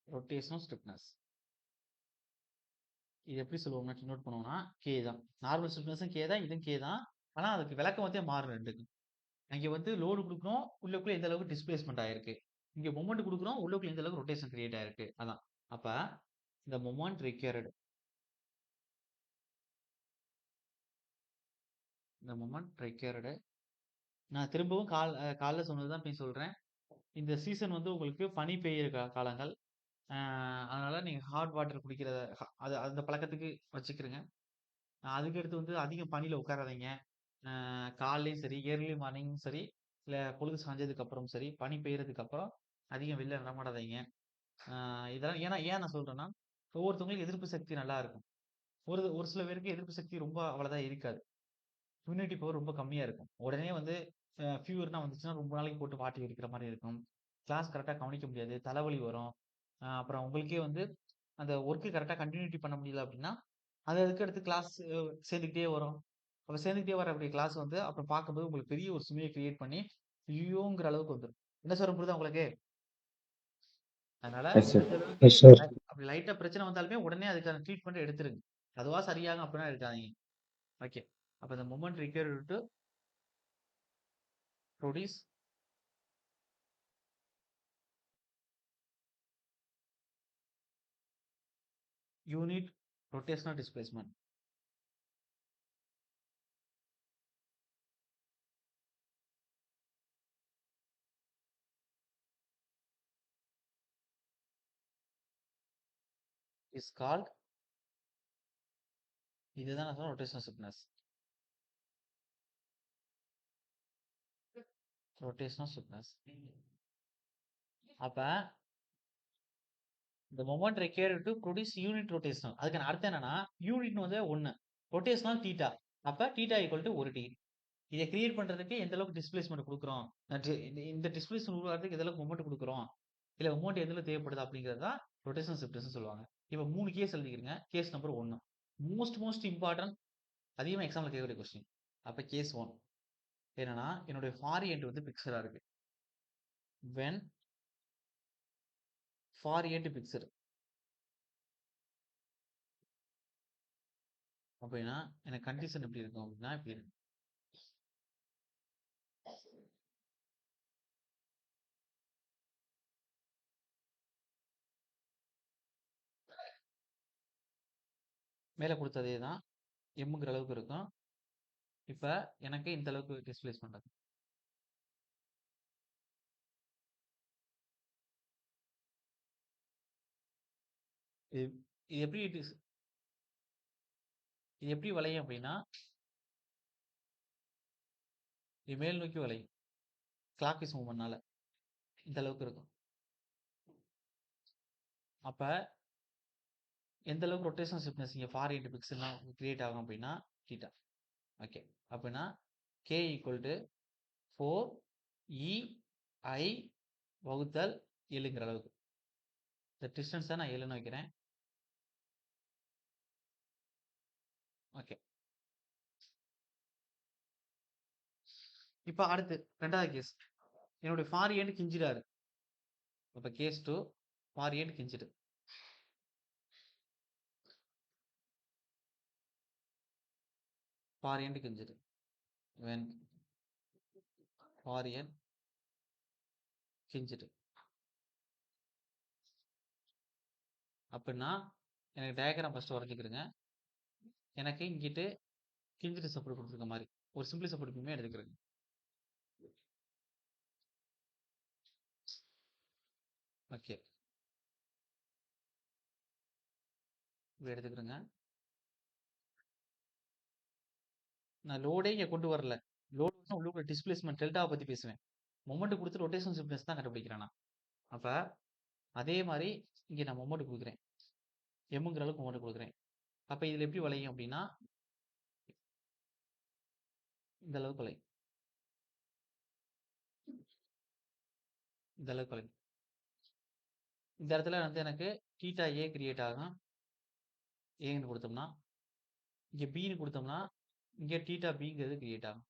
Rotational stiffness. இது எப்படி சொல்லுவோம்னா நோட் பண்ணுவோம்னா, K தான். நார்மல் ஸ்டிஃப்னஸும் K தான். இதுவும் K தான். ஆனா அதுக்கு விளக்கம் வந்து மாறும் 2க்கும். அங்க வந்து லோடு குடுக்குறோம். உள்ளுக்குள்ள எந்த அளவுக்கு டிஸ்பிளேஸ்மென்ட் ஆயிருக்கு. இங்க மொமெண்ட் குடுக்குறோம். உள்ளுக்குள்ள எந்த அளவுக்கு ரொட்டேஷன் கிரியேட் ஆயிருக்கு. அதான். அப்ப இந்த moment required the moment required. நான் திரும்பவும் காலைல சொன்னது தான் இப்பயும் சொல்றேன். இந்த சீசன் வந்து உங்களுக்கு பனி பெய்யுற காலங்கள். அதனால நீங்க ஹாட் வாட்டர் குடிக்கிறத அது அந்த பழக்கத்துக்கு வச்சுக்கிருங்க. அதுக்கடுத்து வந்து அதிகம் பனியில உட்காராதீங்க. காலைலயும் சரி, ஏர்லி மார்னிங்கும் சரி, இல்ல பொழுது சாஞ்சதுக்கு அப்புறம் சரி, பனி பெய்யறதுக்கு அப்புறம் அதிகம் வெளில நடமாடாதீங்க. இதெல்லாம் ஏன் நான் சொல்றேன்னா, ஒவ்வொருத்தவங்களுக்கு எதிர்ப்பு சக்தி நல்லா இருக்கும். ஒரு ஒரு சில பேருக்கு எதிர்ப்பு சக்தி ரொம்ப அவ்வளோதான் இருக்காது. இம்யூனிட்டி பவர் ரொம்ப கம்மியா இருக்கும். உடனே வந்து ஃபீவர்னா வந்துச்சுன்னா ரொம்ப நாளைக்கு போட்டு வாட்டி எடுக்கிற மாரி இருக்கும். கிளாஸ் கரெக்ட்டா கவனிக்க முடியாது. தலைவலி வரும். அப்புறம் உங்களுக்கே வந்து அந்த ஒர்க் கரெக்ட்டா கன்டினியூட்டி பண்ண முடியல அப்படின்னா, அதுக்கு அடுத்து கிளாஸ் சேர்ந்துக்கிட்டே வரும். அப்ப சேர்ந்துக்கிட்டே வரக்கூடிய கிளாஸ் வந்து அப்புறம் பார்க்கும்போது உங்களுக்கு பெரிய ஒரு சுமைய கிரியேட் பண்ணி, ஐய்யயோங்கிற அளவுக்கு வந்துரும். என்ன சொல்றேன் புரியுதா உங்களுக்கு? அதனால Yes, sir. முடிஞ்ச அளவுக்கு Yes, sir. அப்படி லைட்டா பிரச்சனை வந்தாலுமே உடனே அதுக்கான ட்ரீட்மெண்ட் எடுத்துருங்க. அதுவா சரியாகும் அப்படின்னா எடுக்காதீங்க. ஓகே. அப்ப the moment required to produce unit rotational displacement is called, இதுதான் நான் சொன்ன rotational stiffness. rotational stiffness. அப்ப the moment required to produce unit rotational, அதுக்கான அர்த்தம் என்னன்னா யூனிட் வந்து 1, rotational theta. அப்ப theta equal to 1 degree. இதை கிரியேட் பண்றதுக்கு எந்த அளவுக்கு டிஸ்பிளேஸ்மெண்ட் கொடுக்குறோம், இந்த டிஸ்பிளேஸ்மெண்ட் உருவாக்குறதுக்கு எந்த அளவுக்கு மொமெண்ட் கொடுக்குறோம், இல்ல மொமெண்ட் எந்த அளவுக்கு தேவைப்படுது அப்படிங்கிறது தான் ரொட்டேஷனல் ஸ்டிஃப்னஸ் சொல்லுவாங்க. இப்போ 3 கேஸ் எழுதிக்கிறங்க. கேஸ் நம்பர் 1 மோஸ்ட் இம்பார்ட்டன்ட், அதிகமாக எக்ஸாம்ல கேட்கக்கூடிய கொஸ்டின். அப்ப கேஸ் 1 என்னன்னா, என்னுடைய ஃபார் எண்ட் வந்து பிக்சரா இருக்கு. when ஃபார் எண்ட் பிக்சர் அப்படின்னா எனக்கு கண்டிஷன் எப்படி இருக்கும் அப்படின்னா இப்படி இருக்கு. மேல கொடுத்ததே தான் எம்ங்கிற அளவுக்கு இருக்கும். இப்ப எனக்கு இந்த அளவுக்கு டிஸ்பிளேஸ்மெண்ட் ஆகும். இது இது எப்படி இது எப்படி வளையும் அப்படின்னா, இது மேல் நோக்கி வளையும். கிளாக் வைஸ் மூவ்மெண்ட்னால இந்த அளவுக்கு இருக்கும். அப்ப எந்த அளவுக்கு ரொட்டேஷனல் ஸ்டிஃப்னஸ் இங்க ஃபார் எண்ட் பிக்சல்னா கிரியேட் ஆகும் அப்படின்னா தீட்டா. ஓகே. அப்படின்னா k ஈக்குவல் டு 4 EI வகுத்தல் 7ங்கிற அளவுக்கு. இந்த டிஸ்டன்ஸ் தான் நான் 7ன்னு வைக்கிறேன். ஓகே. இப்போ அடுத்து ரெண்டாவது கேஸ். என்னுடைய ஃபார் எண்ட் கிஞ்சிடாரு. அப்ப case 2 far end hinged. Far end hinged. when far end hinged. அப்படின்னா எனக்கு டயக்ராம் ஃபர்ஸ்ட் வரைஞ்சிக்கிறேங்க. எனக்கு இங்கிட்டு கிஞ்சிட்டு சப்போர்ட் கொடுத்துருக்க மாதிரி ஒரு சிம்பிளி சப்போர்ட் பீமே எடுத்துக்கிறேங்க. ஓகே. இப்படி எடுத்துக்கிறேங்க. நான் லோடே இங்க கொண்டு வரல. லோடு உள்ளுக்குள்ள டிஸ்பிளேஸ்மெண்ட் டெல்டாவை பத்தி பேசுவேன். மொமெண்ட் கொடுத்து ரொட்டேஷன் ஸ்டிஃப்னஸ் தான் கண்டுபிடிக்கிறேன் நான். அப்ப அதே மாதிரி இங்க நான் மொமெண்ட் கொடுக்குறேன். எம்ங்கிற அளவுக்கு மொமெண்ட் கொடுக்குறேன். அப்ப இதுல எப்படி வளையும் அப்படின்னா இந்த அளவுக்கு வளையும். இந்த அளவுக்கு வளையும். இந்த இடத்துல வந்து எனக்கு தீட்டா ஏ கிரியேட் ஆகும். ஏன்னு கொடுத்தோம்னா இங்க பின்னு கொடுத்தோம்னா இங்க தீட்டா பிங்கிறது கிரியேட் ஆகும்.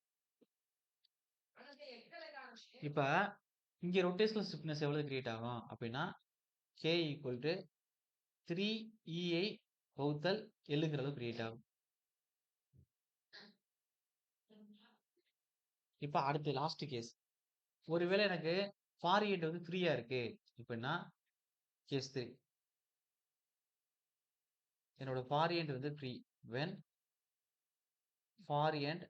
இப்ப இங்க ரொட்டேஷனல் ஸ்டிஃப்னஸ் எவ்வளவு கிரியேட் ஆகும் அப்படின்னா k ஈக்குவல் டு 3EI வகுத்தல் எல்லுங்கிற அளவு கிரியேட் ஆகும். இப்ப அடுத்து லாஸ்ட் கேஸ். ஒருவேளை எனக்கு ஃபார் எண்ட் வந்து ஃப்ரீயா இருக்கு அப்படின்னா கேஸ் 3 என்னோட ஃபார் எண்ட் வந்து ஃப்ரீ when ஃபார் எண்ட்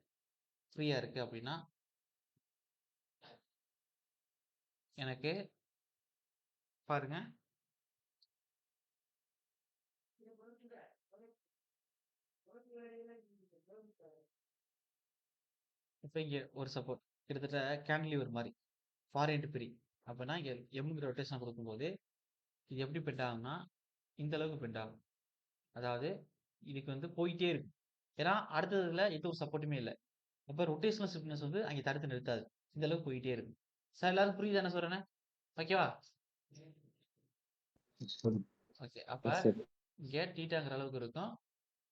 ஃப்ரீயா இருக்கு அப்படின்னா எனக்கு பாருங்க இப்ப இங்க ஒரு சப்போர்ட் கிட்டத்தட்ட கேன்டிலீவர் மாதிரி ஃபாரின் பிரி அப்படின்னா இங்க எம்ங்கிற ரொட்டேஷன் கொடுக்கும்போது இது எப்படி பெண்ட் ஆகும்னா இந்த அளவுக்கு பெண்ட் ஆகும். அதாவது இதுக்கு வந்து போயிட்டே இருக்கு. ஏன்னா அடுத்ததுல எந்த ஒரு சப்போர்ட்டுமே இல்லை. அப்ப ரொட்டேஷனல் ஸ்டிஃப்னஸ் வந்து அங்க தடுத்து நிறுத்தாது. இந்த அளவுக்கு போயிட்டே இருக்கும். சார் எல்லாரும் புரியுது என்ன சொல்றேன்னு? ஓகேவா? Yes, sir. ஓகே. அப்ப Yes, sir. இங்க தீட்டாங்கிற அளவுக்கு இருக்கும்.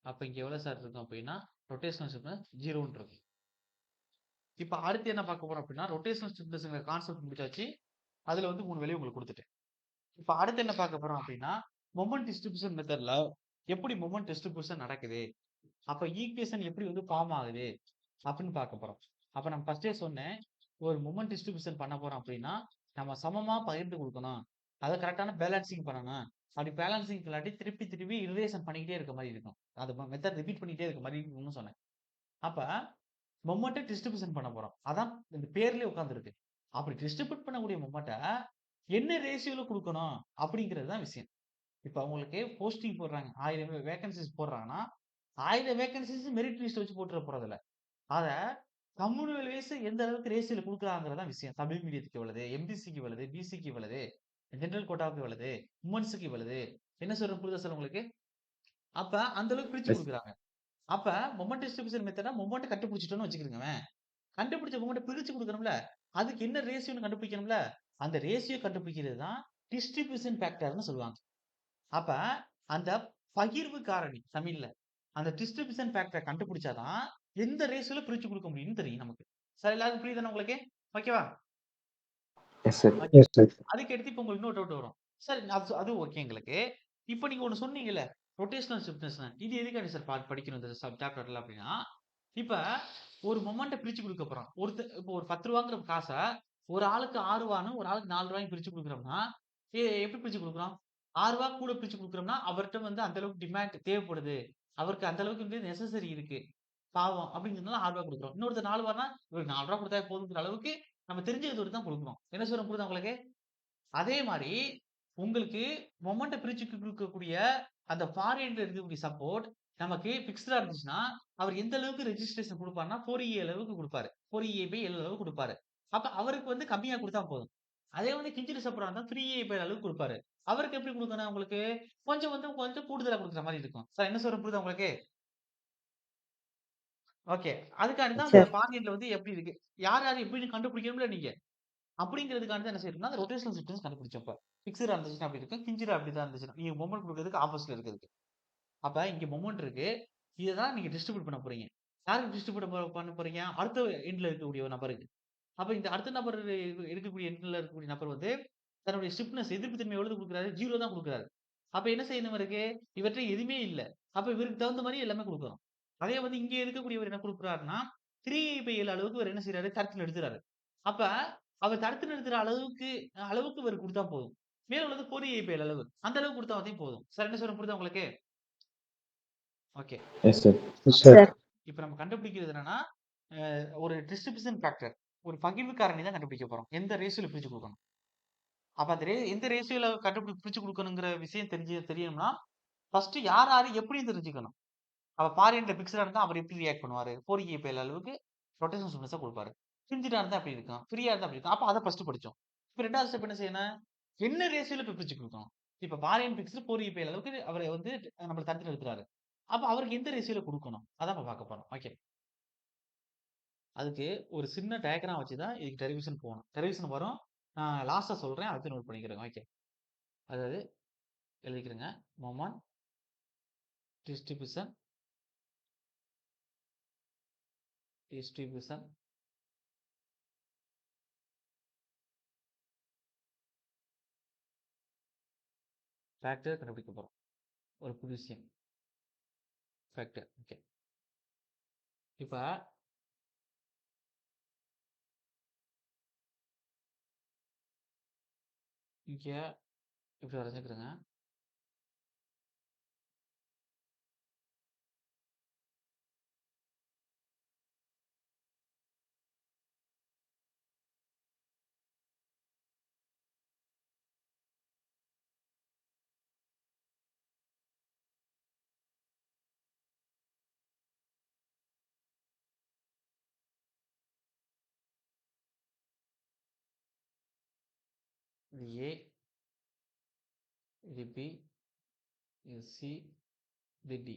அப்ப இங்க எவ்வளவு சார் இருக்கும் அப்படின்னா ரொட்டேஷனல் ஸ்டிஃப்னஸ் 0ன்னு இருக்கும். இப்ப அடுத்து என்ன பார்க்க போறோம் அப்படின்னா ரொட்டேஷனல் ஸ்டிஃப்னஸ்ங்கிற கான்செப்ட் முடிச்சாச்சு. அதுல வந்து 3 வேலையை உங்களுக்கு கொடுத்துட்டேன். இப்ப அடுத்து என்ன பார்க்க போறோம் அப்படின்னா மொமெண்ட் டிஸ்ட்ரிபியூஷன் மெத்தட்ல எப்படி மொமெண்ட் டிஸ்ட்ரிபியூஷன் நடக்குது, அப்ப ஈக்குவேஷன் எப்படி வந்து ஃபார்ம் ஆகுது அப்படின்னு பார்க்க போறோம். அப்ப நான் ஃபர்ஸ்டே சொன்னேன், ஒரு மொமெண்ட் டிஸ்ட்ரிபியூஷன் பண்ண போறோம் அப்படின்னா நம்ம சமமா பகிர்ந்து கொடுக்கணும். அதை கரெக்டான பேலன்சிங் பண்ணணும். அப்படி பேலன்சிங் இல்லாட்டி திருப்பி திருப்பி இரிலேஷன் பண்ணிக்கிட்டே இருக்க மாதிரி இருக்கும். அது மெத்தட் ரிப்பீட் பண்ணிக்கிட்டே இருக்க மாதிரி இருக்கும்னு சொன்னேன். அப்ப மொமெண்ட்டை டிஸ்ட்ரிபியூஷன் பண்ண போறோம். அதான் இந்த பேர்லயே உட்கார்ந்துருக்கு. அப்படி டிஸ்ட்ரிபியூட் பண்ணக்கூடிய மொமெண்ட்டை என்ன ரேஷியோல கொடுக்கணும் அப்படிங்கிறது தான் விஷயம். இப்ப உங்களுக்கு போஸ்டிங் போடுறாங்க. 1000 வேகன்சிஸ் போடுறாங்கன்னா 1000 வேகன்சிஸ் மெரிட் லிஸ்ட் வச்சு போட்டுற போறதில்ல. அத கம்யூனல் வைஸ் எந்த அளவுக்கு ரேஷியோல குடுக்குறாங்கிறது தான் விஷயம். தமிழ் மீடியத்துக்கு இவ்வளவு, எம்பிசிக்கு இவ்வளவு, பிசிக்கு இவ்வளவு, ஜெனரல் கோட்டாவுக்கு இவ்வளவு, உமன்ஸ்க்கு இவ்வளவு. என்ன சொல்றேன் புரியுதா சார் உங்களுக்கு? அப்ப அந்த அளவுக்கு பிரிச்சு Yes, குடுக்குறாங்க. அப்ப மொமெண்ட் டிஸ்ட்ரிபியூஷன் மெத்தட்னா மொமெண்ட் கண்டுபிடிச்சிட்டோம்னு வச்சுக்கிருங்கவேன். கண்டுபிடிச்ச மொமெண்ட்ட பிரிச்சு குடுக்கணும்ல. அதுக்கு என்ன ரேஷியோன்னு கண்டுபிடிக்கணும்ல. அந்த ரேஷியோ கண்டுபிடிக்கிறது தான் டிஸ்ட்ரிபியூஷன் ஃபேக்டர்ன்னு சொல்லுவாங்க. அப்ப அந்த பகிர்வு காரணி தமிழ்ல. அந்த டிஸ்ட்ரிபியூஷன் ஃபேக்டர கண்டுபிடிச்சா தான் எந்த ரேஷியோல பிரிச்சு குடுக்க முடியும்னு தெரியும் நமக்கு. சார் எல்லாருக்கும் புரியுதானே உங்களுக்கு? ஓகேவா? yes, sir. Okay. Yes, sir. அதுக்கு அடுத்து இப்ப உங்களுக்கு இன்னொரு டவுட் வரும். சார் அது ஓகே எங்களுக்கு. இப்ப நீங்க ஒண்ணு சொன்னீங்கல்ல, ரொட்டேஷனல் ஸ்டிஃப்னஸ்ன்னு. இது எதுக்காண்டி சார் படிக்கணும் இந்த சாப்டர்ல அப்படின்னா, இப்ப ஒரு மொமெண்ட்ட பிரிச்சு குடுக்க போறோம். இப்ப ஒரு ரூ. 10ங்கிற காச ஒரு ஆளுக்கு ரூ. 6 ஒரு ஆளுக்கு ரூ. 4 பிரிச்சு குடுக்குறோம்னா, எப்படி பிரிச்சு குடுக்குறோம்? ரூ. 6 கூட பிரிச்சு குடுக்குறோம்னா, அவர்ட்ட வந்து அந்த அளவுக்கு டிமாண்ட் தேவைப்படுது. அவருக்கு அந்த அளவுக்கு வந்து நெசசரி இருக்கு. பாவம் அப்படிங்கிறதுனால ரூ. 6 குடுக்குறோம். இன்னொருத்தர் ரூ. 4னா இவருக்கு ரூ. 4 குடுத்தா போதுங்கிற அளவுக்கு நம்ம தெரிஞ்சது தான் குடுக்குறோம். என்ன சொல்றேன் புரியுதா உங்களுக்கு? அதே மாரி, உங்களுக்கு மொமெண்ட்ட பிரிச்சு குடுக்கக்கூடிய அந்த ஃபாரின்ல இருக்கக்கூடிய சப்போர்ட் நமக்கு பிக்ஸ்டா இருந்துச்சுன்னா, அவர் எந்த அளவுக்கு ரெஜிஸ்ட்ரேஷன் குடுப்பார்ன்னா, 4EA அளவுக்கு குடுப்பாரு. 4EA/L அளவுக்கு குடுப்பாரு. அப்ப அவருக்கு வந்து கம்மியா குடுத்தா போதும். அதே வந்து கிஞ்சிட் சப்போர்ட்டா இருந்தா 3EA/L அளவுக்கு குடுப்பாரு. அவருக்கு எப்படி குடுக்கணும் உங்களுக்கு? கொஞ்சம் கூடுதலா குடுக்குற மாரி இருக்கும். சார் என்ன சொல்றேன் புரியுதா உங்களுக்கு? ஓகே. அதுக்காண்டி தான் அந்த Sir. ஃபாரின்ல வந்து எப்படி இருக்கு? யார் யார் எப்படின்னு கண்டுபிடிக்கணும்ல நீங்க. அப்படிங்கிறதுக்காண்டி தான் என்ன செய்யணும்னா, அந்த ரொட்டேஷனல் டிஸ்டன்ஸ் கண்டுபிடிச்சோம் இப்ப. ஃபிக்ஸ்டா இருந்துச்சுன்னா அப்படி இருக்கும். கிஞ்சிடா அப்படிதான் இருந்துச்சுன்னா, நீங்க மொமெண்ட் குடுக்குறதுக்கு ஆப்போசிட்ல இருக்கிறதுக்கு. அப்ப இங்க மொமெண்ட் இருக்கு. இத தான் நீங்க டிஸ்ட்ரிபியூட் பண்ண போறீங்க. யாருக்கு டிஸ்ட்ரிபியூட் பண்ண போறீங்க? அடுத்த எண்ட்ல இருக்கக்கூடிய ஒரு நபருக்கு. அப்ப இந்த அடுத்த நபர் இருக்கக்கூடிய எண்ட்ல இருக்கக்கூடிய நபர் வந்து தன்னுடைய ஸ்டிஃப்னஸ் எதிர்ப்பு தன்மை எவ்வளவு குடுக்குறாரு? 0 தான் குடுக்குறாரு. அப்ப என்ன செய்யணும் இவருக்கு? இவர்ட்ட எதுவுமே இல்ல. அப்ப இவருக்கு தகுந்த மாரி எல்லாமே குடுக்கணும். அதே வந்து இங்க இருக்கக்கூடியவர் என்ன குடுக்குறாருன்னா, 3/7 அளவுக்கு இவரு என்ன செய்றாரு? தடுத்து நிறுத்துறாரு. அப்ப அவர் தடுத்து நிறுத்துற அளவுக்கு அளவுக்கு இவரு குடுத்தா போதும். மேல உள்ளது 4/7 அளவு. அந்த அளவுக்கு குடுத்தா மட்டும் போதும். சார் என்ன சொல்றேன் புரியுதா உங்களுக்கு? ஓகே. Yes, sir. Yes, அப்ப sir. இப்ப நம்ம கண்டுபிடிக்கிறது என்னன்னா, ஒரு டிஸ்ட்ரிபியூஷன் ஃபேக்டர். ஒரு பகிர்வு காரணி தான் கண்டுபிடிக்க போறோம். எந்த ரேஷியோல பிரிச்சு குடுக்கணும். அப்ப அந்த எந்த ரேஷியோல பிரிச்சு குடுக்கணுங்கிற விஷயம் தெரியணும்னா, ஃபர்ஸ்ட் யார் யாரு எப்படின்னு தெரிஞ்சுக்கணும். அப்ப ஃபாரின்ல பிக்ஸ்டா இருந்தா அவர் எப்படி ரியாக்ட் பண்ணுவாரு? 4EA/L அளவுக்கு ரொட்டேஷனல் ஸ்டிஃப்னஸா குடுப்பாரு. ஹிஞ்சுடா இருந்தா எப்படி இருக்கும்? ஃப்ரீயா இருந்தா எப்படி இருக்கும்? அப்ப அத ஃபர்ஸ்ட் படிச்சோம். இப்ப 2வது ஸ்டெப் என்ன செய்யணும்? என்ன ரேஷியோல பிரிச்சு குடுக்கணும்? இப்ப ஃபாரின் பிக்ஸ்டு 4EA/L அளவுக்கு அவர வந்து நம்மள தடுத்து நிறுத்துறாரு. அப்ப அவருக்கு எந்த ரேஷியோல குடுக்கணும்? அதான் இப்ப பார்க்க போறோம். ஓகே. அதுக்கு ஒரு சின்ன டயகிராம் வச்சு தான் இதுக்கு டெரிவேஷன் போணும். டெரிவேஷன் வரும். நான் லாஸ்ட்டா சொல்றேன். அடுத்து நோட் பண்ணிக்கிறேங்க. ஓகே. அதாவது எழுதிக்கிறேங்க. மொமெண்ட் டிஸ்ட்ரிபியூஷன் டிஸ்ட்ரிபியூஷன் ஃபேக்டர் கண்டுபிடிக்க போறோம். ஒரு புது விஷயம். ஃபேக்டர். ஓகே. இப்ப இங்க இப்படி வரைஞ்சுக்கிறேங்க. இது ஏ, இது பி, இது சி, இது டி.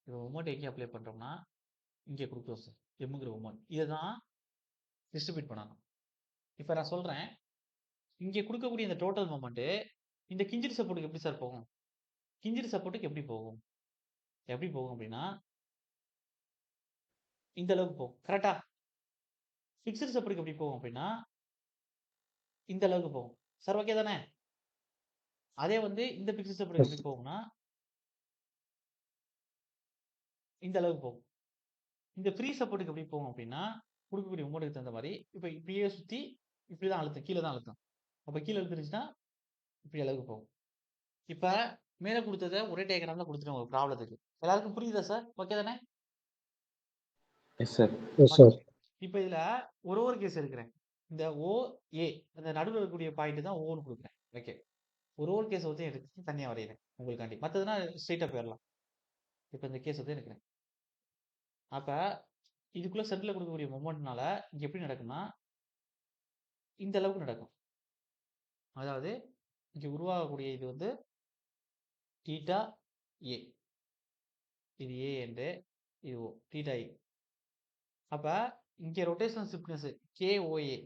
இப்போ மொமெண்ட் எங்கே அப்ளை பண்ணுறோம்னா இங்கே கொடுக்குறோம் சார், எம்முங்கிற மொமெண்ட். இதை தான் டிஸ்ட்ரிபியூட் பண்ணணும். இப்போ நான் சொல்கிறேன், இங்கே கொடுக்கக்கூடிய இந்த டோட்டல் மொமெண்ட்டு இந்த கிஞ்சிட் சப்போர்ட்டுக்கு எப்படி சார் போகும்? கிஞ்சிட் சப்போர்ட்டுக்கு எப்படி போகும்? எப்படி போகும் அப்படின்னா இந்த அளவுக்கு போகும். கரெக்டா? ஃபிக்ஸ்டு சப்போர்ட்டுக்கு எப்படி போகும் அப்படின்னா இந்த அளவுக்கு போகும். சார் ஓகே தானே? அதே வந்து இந்த ஃபிக்ஸ்டு சப்போர்ட்டுக்கு Yes, எப்படி போகும்னா இந்த அளவுக்கு போகும். இந்த ஃப்ரீ சப்போர்ட்டுக்கு எப்படி போகும் அப்படின்னா கொடுக்கக்கூடிய மொமெண்ட்டுக்கு தகுந்த மாதிரி இப்போ இப்படியே சுற்றி இப்படி தான் அழுத்தம், கீழே தான் அழுத்தம். அப்போ கீழே அழுத்துருச்சுன்னா இப்படி அளவுக்கு போகும். இப்போ மேலே கொடுத்ததை ஒரே டயக்ராமில் கொடுத்துட்டோம் ஒரு ப்ராப்ளத்துக்கு. எல்லாருக்கும் புரியுதா சார்? ஓகே தானே? yes, sir. Yes, okay. sir. இப்போ இதில் ஒரு கேஸ் இருக்கிறேன். இந்த ஓஏ அந்த நடுவில் இருக்கக்கூடிய பாயிண்ட் தான் ஓன்னு கொடுக்குறேன். ஓகே, ஒரு கேஸ் வந்து எடுத்து தனியாக வரைகிறேன் உங்களுக்காண்டி. மற்றதுனா ஸ்ட்ரெயிட்டாக போயிடலாம். இப்போ இந்த கேஸ் வந்து எடுக்கிறேன். அப்போ இதுக்குள்ளே சென்டரில் கொடுக்கக்கூடிய மொமெண்ட்னால இங்கே எப்படி நடக்கும்னா இந்த அளவுக்கு நடக்கும். அதாவது இங்கே உருவாகக்கூடிய இது வந்து தீட்டா ஏ, இது ஏ என்று இது ஓ, தீட்டா ஏ. அப்போ இங்கே ரொட்டேஷனல் ஸ்டிஃப்னஸ் கேஓஏ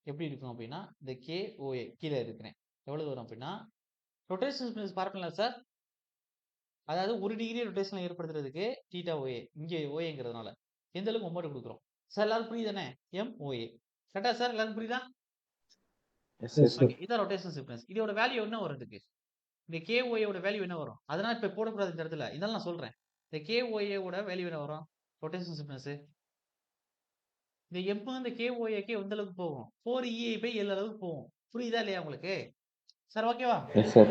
எப்படி இருக்கும் அப்படின்னா இந்த கேஓஏ கீழே இருக்கிறேன். எவ்வளோ தூரம் அப்படின்னா ரொட்டேஷனல் ஸ்டிஃப்னஸ் பார்ப்பீங்களா சார்? அதாவது 1 டிகிரி ரொட்டேஷன் ஏற்படுத்துறதுக்கு தீட்டா ஓஏ, இங்கே ஓஏங்கிறதுனால எந்த அளவுக்கு மொமெண்ட் கொடுக்குறோம் சார்? எல்லாரும் புரியுதானே? எம்ஓஏ. கரெக்டா சார்? எல்லாரும் புரியுதா? Yes, Yes, sir. sir. Okay, இதான் ரொட்டேஷனல் ஸ்டிஃப்னஸ். இதோட வேல்யூ என்ன வரும்? இதுக்கு இந்த கேஓஏ வேல்யூ என்ன வரும்? அதனால இப்போ போடக்கூடாது இந்த இடத்துல. இதெல்லாம் நான் சொல்றேன். இந்த கேஓஏ வேல்யூ என்ன வரும்? Rotational stiffness. இந்த எம் இந்த கேஓஏக்கு எந்த அளவுக்கு போகும்? 4EA/L அளவுக்கு போகும். புரியுதா இல்லையா உங்களுக்கு சார்? ஓகேவா? Yes, sir.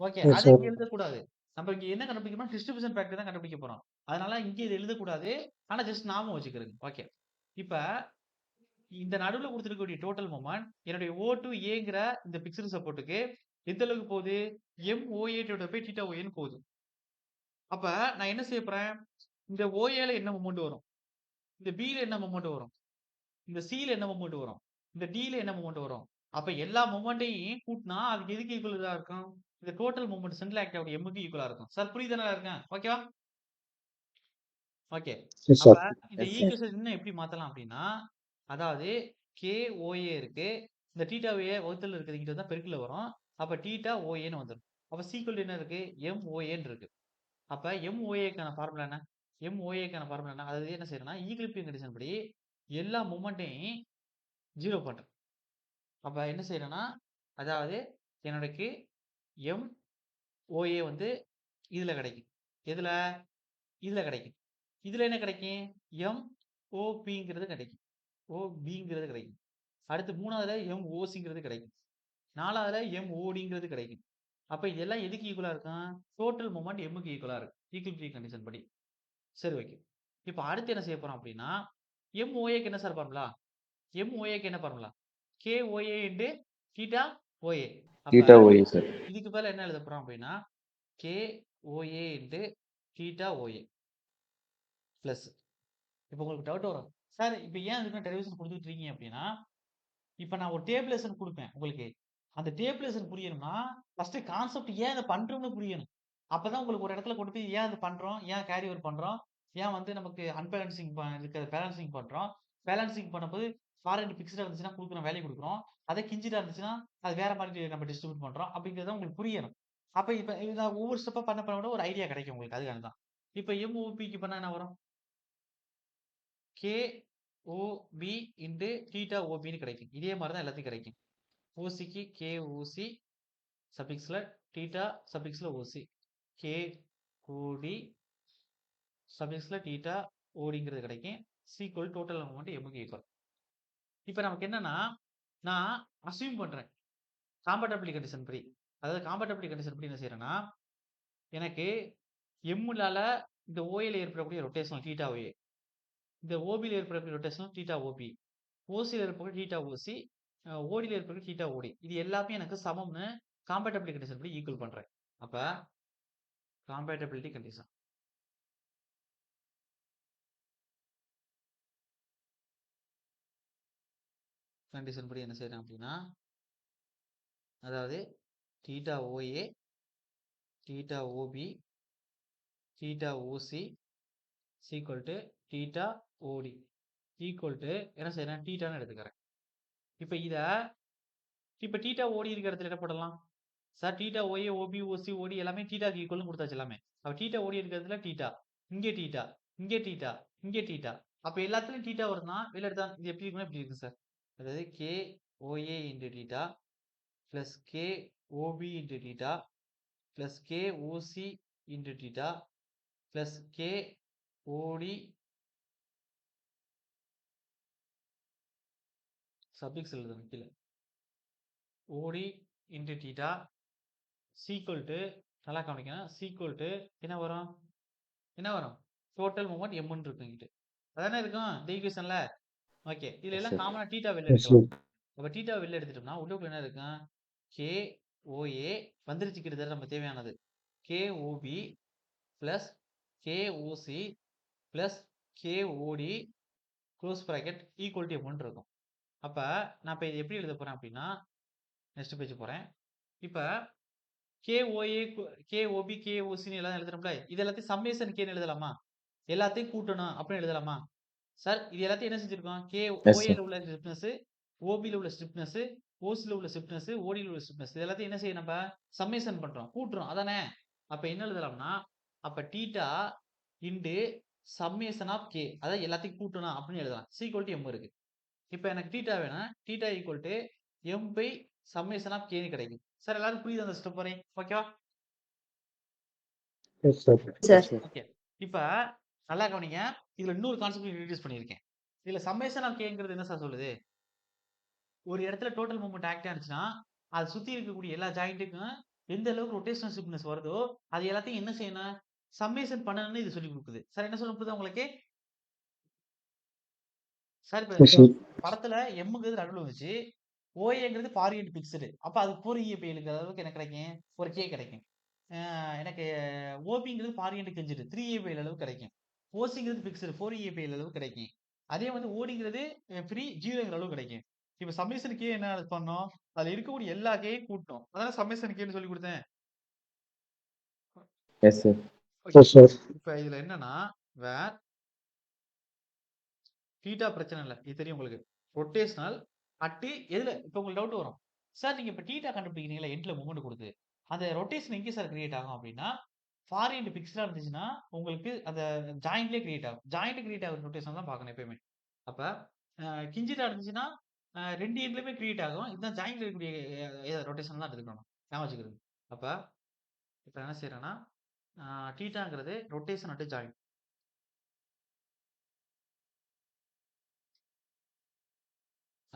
ஓகே, Yes, அதை sir. இங்க எழுதக்கூடாது. நம்ம இங்க என்ன கண்டுபிடிக்கணும்? டிஸ்ட்ரிபியூஷன் ஃபேக்டர் தான் கண்டுபிடிக்க போறோம். அதனால இங்க இது எழுதக்கூடாது. ஆனா ஜஸ்ட் ஞாபகம் வச்சுக்கிறேங்க. ஓகே, இப்ப இந்த நடுவுல கொடுத்துருக்கக்கூடிய டோட்டல் மொமெண்ட் என்னுடைய O2Aங்கிற இந்த பிக்சர் சப்போர்ட்டுக்கு எந்த அளவுக்கு போகுது? MOA போய் தீட்டா OAன்னு போகுது. அப்ப நான் என்ன செய்ய போறேன்? இந்த OAல என்ன மொமெண்ட் வரும்? இந்த Bல என்ன மொமெண்ட் வரும்? இந்த Cல என்ன மொமெண்ட் வரும்? இந்த Dல என்ன மொமெண்ட் வரும்? அப்ப எல்லா மொமெண்ட்டையும் கூட்டினா அதுக்கு எதுக்கு ஈக்குவலா இருக்கும்? இந்த டோட்டல் மொமெண்ட் சென்ட்ரல் ஆக்டிவிட்டி எம்முக்கு ஈக்குவலா இருக்கும். சார் புரியுதானே இருக்கேன்? ஓகேவா? ஓகே. Yes, அப்ப sir. இந்த Yes, sir. ஈக்குவேஷன் இன்னும் எப்படி மாத்தலாம் அப்படின்னா அதாவது KOA இருக்கு. இந்த தீட்டா OA வகுத்தல் இருக்குது இங்க தான் பெருக்கல வரும். அப்ப தீட்டா OAன்னு வந்துடும். அப்ப சீக்வல் என்ன இருக்கு? MOAன்னு இருக்கு. அப்ப MOAக்கான ஃபார்முலா என்ன? MOAக்கான ஃபார்முலா என்ன? அதாவது என்ன செய்யறேன்னா ஈக்லிபிரியம் கண்டிஷன் படி எல்லா மொமெண்ட்டையும் 0 பண்றேன். அப்ப என்ன செய்யறேன்னா அதாவது என்னோடக்கு MOA வந்து இதுல கிடைக்கும். எதுல? இதுல கிடைக்கும். இதுல என்ன கிடைக்கும்? MOPங்கிறது கிடைக்கும். OBங்கிறது கிடைக்கும். அடுத்து 3வதுல MOCங்கிறது கிடைக்கும். 4வதுல MODங்கிறது கிடைக்கும். அப்ப இதெல்லாம் எதுக்கு ஈக்குவலா இருக்கும்? டோட்டல் மொமெண்ட் எம்முக்கு ஈக்குவலா இருக்கு. ஈக்லிபிரியம் கண்டிஷன் படி. சரி ஓகே. இப்ப அடுத்து என்ன செய்ய போறோம் அப்படின்னா MOAக்கு என்ன சார் ஃபார்முலா? MOAக்கு என்ன formula? KOA into theta OA. அப்ப Theta OA, sir. இதுக்கு பதிலா என்ன எழுத போறோம் அப்படின்னா KOA into theta OA plus. இப்போ உங்களுக்கு டவுட் வரும் சார், இப்போ ஏன் அதுக்கு டெரிவேஷன் கொடுத்துட்டு இருக்கீங்க அப்படின்னா இப்போ நான் ஒரு டேபிளேஷன் கொடுப்பேன் உங்களுக்கு. அந்த டேபிளேஷன் புரியணும்னா ஃபர்ஸ்ட் கான்செப்ட் ஏன் அதை பண்றோம்னு புரியணும். அப்பதான் உங்களுக்கு ஒரு இடத்துல கொண்டு போய் ஏன் அது பண்றோம், ஏன் கேரி ஓவர் பண்றோம், ஏன் வந்து நமக்கு அன்பேலன்சிங் இருக்கிற பேலன்சிங் பண்றோம். பேலன்சிங் பண்ணும்போது ஃபாரின் பிக்ஸ்டா இருந்துச்சுன்னா கொடுக்குறோம், வேல்யூ கொடுக்குறோம். அதே கிஞ்சிட்டா இருந்துச்சுன்னா அது வேற மாதிரி நம்ம டிஸ்ட்ரிபியூட் பண்றோம். அப்படிங்கிறத உங்களுக்கு புரியணும். அப்ப இப்ப நான் ஒவ்வொரு ஸ்டெப்பா பண்ண பண்ண ஒரு ஐடியா கிடைக்கும் உங்களுக்கு. அதுக்காக தான் இப்போ எம்ஓபிக்கு பண்ணா என்ன வரும்? KOB இன்டு தீட்டா OBன்னு கிடைக்கும். இதே மாதிரி தான் எல்லாத்தையும் கிடைக்கும். ஓசிக்கு KOC சபிக்ஸ்ல தீட்டா சபிக்ஸ்ல OC, KOD சபிக்ஸ்ல தீட்டா ODங்கிறது கிடைக்கும். சீக்வல் டோட்டல் மொமெண்ட் எம்முக்கு ஈக்குவல். இப்போ நமக்கு என்னன்னா நான் அஸ்யூம் பண்றேன் காம்பேட்டபிலிட்டி கண்டிஷன் படி. அதாவது காம்பேட்டபிலிட்டி கண்டிஷன் படி என்ன செய்யறேன்னா எனக்கு எம்முலால இந்த ஓஏல ஏற்படக்கூடிய ரொட்டேஷனல் தீட்டா OA, இந்த ஓபியில் ஏற்படக்கூடிய ரொட்டேஷனல் தீட்டா OB, ஓசியில் ஏற்படக்கூடிய தீட்டா OC, ஓடியில் ஏற்படக்கூடிய தீட்டா OD, இது எல்லாமே எனக்கு சமம்னு காம்பேட்டபிலிட்டி கண்டிஷன் படி ஈக்குவல் பண்றேன். அப்ப காம்பேட்டபிலிட்டி கண்டிஷன் படி என்ன செய்யறேன் அப்படின்னா அதாவது theta OA, theta OB, theta OC equal to theta OD equal to என்ன செய்யறேன், தீட்டான்னு எடுத்துக்கிறேன். இப்போ இப்போ தீட்டா ஓடி இருக்கிற இடத்துல என்ன போடலாம் சார்? தீட்டா ஓஏ ஓபி ஓசி ஓடி எல்லாமே தீட்டாக்கு ஈக்குவல்னு கொடுத்தாச்சு எல்லாமே. அப்போ தீட்டா ஓடி இருக்கிறதுல தீட்டா, இங்கே தீட்டா, இங்கே தீட்டா, இங்கே தீட்டா, அப்போ எல்லாத்துலயும் தீட்டா வருதுன்னா வெளில எடுத்தா இது எப்படி இருக்குன்னா இப்படி இருக்கு சார். அதாவது K OA into theta plus K OB into theta plus K OC into theta plus K OD subjects எழுதுறேன் கீழே, ஓடி இன்டு தீட்டா சீக்குவல் டு, நல்லா கவனிக்கணும், சீக்குவல் டு என்ன வரும், என்ன வரும், டோட்டல் மூமெண்ட் எம்னு இருக்கும் இங்கிட்டு. அதானே இருக்கும் இந்த ஈக்குவேஷன்ல. ஓகே, இதுல Yes, எல்லாம் sir. காமனா தீட்டா வெளில Yes, எடுக்கலாம். sir. அப்ப தீட்டா வெளில எடுத்துட்டோம்னா உள்ளுக்குள்ள என்ன இருக்கும், கே ஓஏ வந்துருச்சு கிட்டத்தட்ட நம்ம தேவையானது, கே ஓபி பிளஸ் கே ஓசி பிளஸ் கே ஓடி க்ளோஸ் ப்ராக்கெட் ஈக்குவல் டு எம்னு இருக்கும். அப்ப நான் இப்போ இது எப்படி எழுத போறேன் அப்படின்னா, நெக்ஸ்ட் பேஜ் போறேன். இப்போ கேஓஏ கேஓபி கேஓசின்னு எல்லாம் எழுதுறோம்ல, இது எல்லாத்தையும் சம்மேஷன் கேன்னு எழுதலாமா, எல்லாத்தையும் கூட்டணும் அப்படின்னு எழுதலாமா சார்? இது எல்லாத்தையும் என்ன செஞ்சிருக்கோம், கே Yes, ஓஏல sir. உள்ள ஸ்டிப்னஸ், ஓபில உள்ள ஸ்டிப்னஸ், ஓசில உள்ள ஸ்டிப்னஸ், ஓடியில் உள்ள ஸ்டிப்னஸ், இது எல்லாத்தையும் என்ன செய்யணும், நம்ம சம்மேஷன் பண்றோம், கூட்டுறோம் அதானே. அப்ப என்ன எழுதலாம்னா, அப்ப theta into summation of K, அதாவது எல்லாத்தையும் கூட்டணும் அப்படின்னு எழுதலாம். சீக்வல் டு எம் இருக்கு. இப்போ எனக்கு தீட்டா வேணும், theta equal to M by summation of கேன்னு கிடைக்கும். சார் எல்லாரும் புரியுது அந்த ஸ்டெப் வரை, ஓகேவா? Yes, sir. Yes, sir. Okay, இப்போ நல்லா கவனிங்க, இதுல இன்னொரு கான்செப்ட் இன்ட்ரோடியூஸ் பண்ணியிருக்கேன். இதுல சம்மேஷன் ஆஃப் கேங்கிறது என்ன சார் சொல்லுது, ஒரு இடத்துல டோட்டல் மூவ்மெண்ட் ஆக்டிவா இருந்துச்சுன்னா அது சுத்தி இருக்கக்கூடிய எல்லா ஜாயிண்ட்டுக்கும் எந்த அளவுக்கு ரொட்டேஷனல் ஸ்டிப்னஸ் வருதோ அது எல்லாத்தையும் என்ன செய்யணும், சம்மேஷன் பண்ணணும்னு இது சொல்லி கொடுக்குது. சார் என்ன சொல்ல புரியுதா உங்களுக்கு சார்? இப்போ Yes, sir. படத்துல எம்ங்கிறது நடுவில் வச்சு ஓஏங்கிறது ஃபாரியன்ட் பிக்சடு, அப்போ அது 4 எழுதுற அளவுக்கு எனக்கு கிடைக்கும், ஒரு கே கிடைக்கும். எனக்கு ஓபிங்கிறது ஃபாரியன்ட் கெஞ்சிடு 3 அளவுக்கு கிடைக்கும். ஓசிங்கிறது பிக்சடு 4 அளவுக்கு கிடைக்கும். அதே வந்து ஓடிங்கிறது ஃப்ரீ 0ங்கிற அளவு கிடைக்கும். இப்போ சம்மேஷன் கே என்ன பண்ணோம், அதுல இருக்கக்கூடிய எல்லா கேயும் கூட்டணும், அதான் சம்மேஷன் கேன்னு சொல்லி கொடுத்தேன். Yes, sir. Yes, sir. இப்போ இதுல என்னன்னா, வேர் தீட்டா பிரச்சனை இல்லை, இது தெரியும் உங்களுக்கு, ரொட்டேஷனல் அட்டு எதுல, இப்போ உங்களுக்கு டவுட் வரும் சார், நீங்க இப்போ தீட்டா கண்டுபிடிக்கிறீங்களா எண்ட்ல மூமெண்ட் கொடுத்து, அந்த ரொட்டேஷன் எங்கே சார் கிரியேட் ஆகும் அப்படின்னா, ஃபாரியன்ட் பிக்ஸ்டா இருந்துச்சுன்னா உங்களுக்கு அந்த ஜாயிண்ட்லேயே கிரியேட் ஆகும், ஜாயிண்ட் கிரியேட் ஆகும் ரொட்டேஷன் தான் பார்க்கணும் எப்பயுமே. அப்ப கிஞ்சிட்டா இருந்துச்சுன்னா ரெண்டு எண்ட்லயுமே கிரியேட் ஆகும், இதுதான் ஜாயிண்ட்ல இருக்கக்கூடிய ரொட்டேஷன் தான் எடுத்துக்கணும் ஞாபகம் வச்சுக்கிறது. அப்ப இப்போ என்ன செய்யறேன்னா, தீட்டாங்கிறது rotation at joint,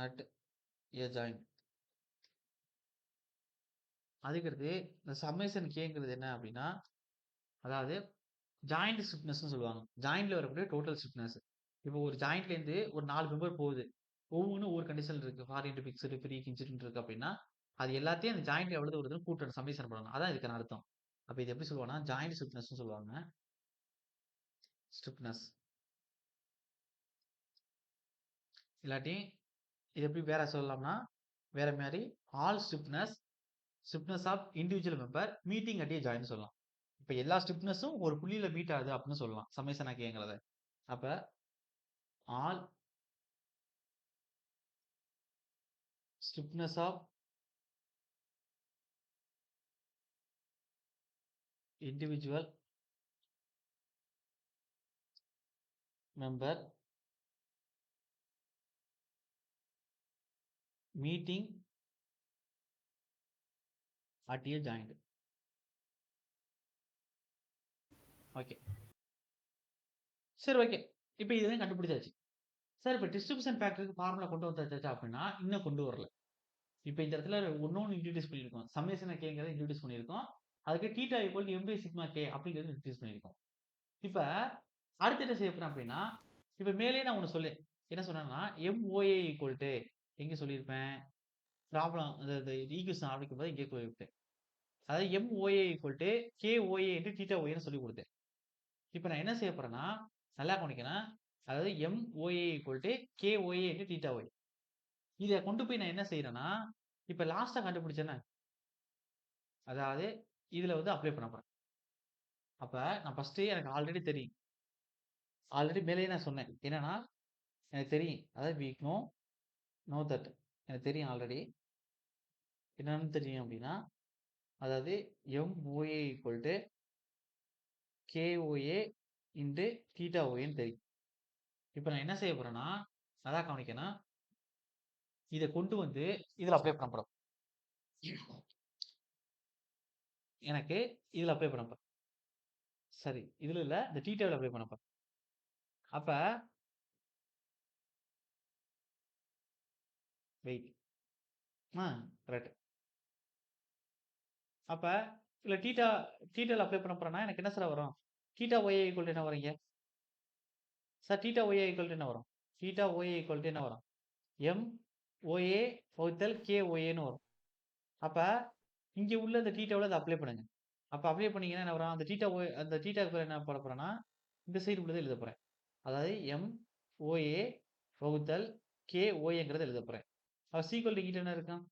at A joint. அதுக்கிறது இந்த சம்மேஷன் கேங்கிறது என்ன அப்படின்னா, அதாவது ஜாயிண்ட் ஸ்டிப்னஸ்னு சொல்லுவாங்க, ஜாயிண்ட்ல வரக்கூடிய டோட்டல் ஸ்டிப்னஸ். இப்போ ஒரு ஜாயிண்ட்ல இருந்து ஒரு 4 மெம்பர் போகுது, ஒவ்வொன்றும் ஒரு கண்டிஷன் இருக்கு, ஃபாரியன்ட் பிக்ஸ்டு ஃப்ரீ கிஞ்சிட்டு இருக்கு அப்படின்னா அது எல்லாத்தையும் அந்த ஜாயிண்ட்ல எவ்வளவு வருதுன்னு கூட்டணும், சம்மேஷன் பண்ணணும், அதான் இதுக்கான அர்த்தம். அப்ப இது எப்படி சொல்லுவாங்கன்னா ஜாயிண்ட் ஸ்டிப்னஸ் சொல்லுவாங்க, ஸ்டிப்னஸ். இல்லாட்டி இது எப்படி வேற சொல்லலாம்னா, வேற மாதிரி all stiffness, stiffness of individual member meeting at A joint சொல்லலாம். இப்போ எல்லா ஸ்டிப்னஸும் ஒரு புள்ளியில மீட் ஆகுது அப்படின்னு சொல்லலாம் சம்மேஷன் கேங்கிறத. அப்ப all stiffness of individual member meeting at A joint. Okay சரி, ஓகே, இப்போ இதுதான் கண்டுபிடிச்சாச்சு சார். இப்போ டிஸ்ட்ரிபியூஷன் ஃபேக்டருக்கு ஃபார்முலா கொண்டு வந்தாச்சா அப்படின்னா இன்னும் கொண்டு வரல. இப்போ இந்த இடத்துல ஒன்னொன்று இன்ட்ரடியூஸ் பண்ணியிருக்கோம், சம்மேஷன் கேங்கிறத இன்ட்ரடியூஸ் பண்ணியிருக்கோம், அதுக்கு theta equal M by sigma K அப்படிங்கிறது இன்ட்ரடியூஸ் பண்ணியிருக்கோம். இப்போ அடுத்து என்ன செய்ய போறேன் அப்படின்னா, இப்போ மேலே நான் ஒன்று சொல்லி என்ன சொன்னேன்னா எம்ஓஏ ஈக்குவல் டு எங்கே சொல்லியிருப்பேன், ப்ராப்ளம் அந்த ஈக்குவேஷன் ஆரம்பிக்கும் போது இங்கே சொல்லியிருப்பேன், அதாவது MOA equal to KOA into theta ஓஏன்னு சொல்லி கொடுத்தேன். இப்போ நான் என்ன செய்ய போறேன்னா நல்லா கவனிக்கணும், அதாவது MOA equal to KOA into theta OA, இதை கொண்டு போய் நான் என்ன செய்யறேன்னா, இப்போ லாஸ்டா கண்டுபிடிச்சேன்னா அதாவது இதுல வந்து அப்ளை பண்ண போறேன். அப்ப நான் ஃபர்ஸ்ட் எனக்கு ஆல்ரெடி தெரியும். ஆல்ரெடி மேலேயே நான் சொன்னேன். என்னன்னா எனக்கு தெரியும். அதாவது வி நோ தட் எனக்கு தெரியும் ஆல்ரெடி. என்னன்னு தெரியும் அப்படின்னா, அதாவது MOA equal to KOA into theta OAன்னு தெரியும். இப்போ நான் என்ன செய்ய போறேன்னா, நல்லா கவனிக்கணும். இதை கொண்டு வந்து இதுல அப்ளை பண்ண போறோம். எனக்கு இதுல அப்ளை பண்ண போறேன். சரி, இதுல இல்ல, இந்த தீட்டாவில் அப்ளை பண்ண போறேன். அப்ப வெயிட் கரெக்ட். அப்ப இல்ல தீட்டாவில் அப்ளை பண்ண போறேன்னா எனக்கு என்ன சார் வரும்? தீட்டா OA ஈக்குவல் என்ன வரீங்க சார்? தீட்டா OA ஈக்குவல் என்ன வரும்? தீட்டா OA ஈக்குவல் என்ன வரும்? MOA வகுத்தல் KOAன்னு வரும். அப்ப இங்க உள்ள இந்த தீட்டாவில் அதை அப்ளை பண்ணுங்க. அப்ப அப்ளை பண்ணீங்கன்னா என்ன வரும்? அந்த தீட்டாவுக்கு என்ன பண்ண போறேன்னா, இந்த சைடு உள்ளதை எழுத போறேன். அதாவது MOA வகுத்தல் KOAங்கிறத எழுத போறேன். அப்ப சீக்வல் இங்கிட்ட என்ன இருக்கும்?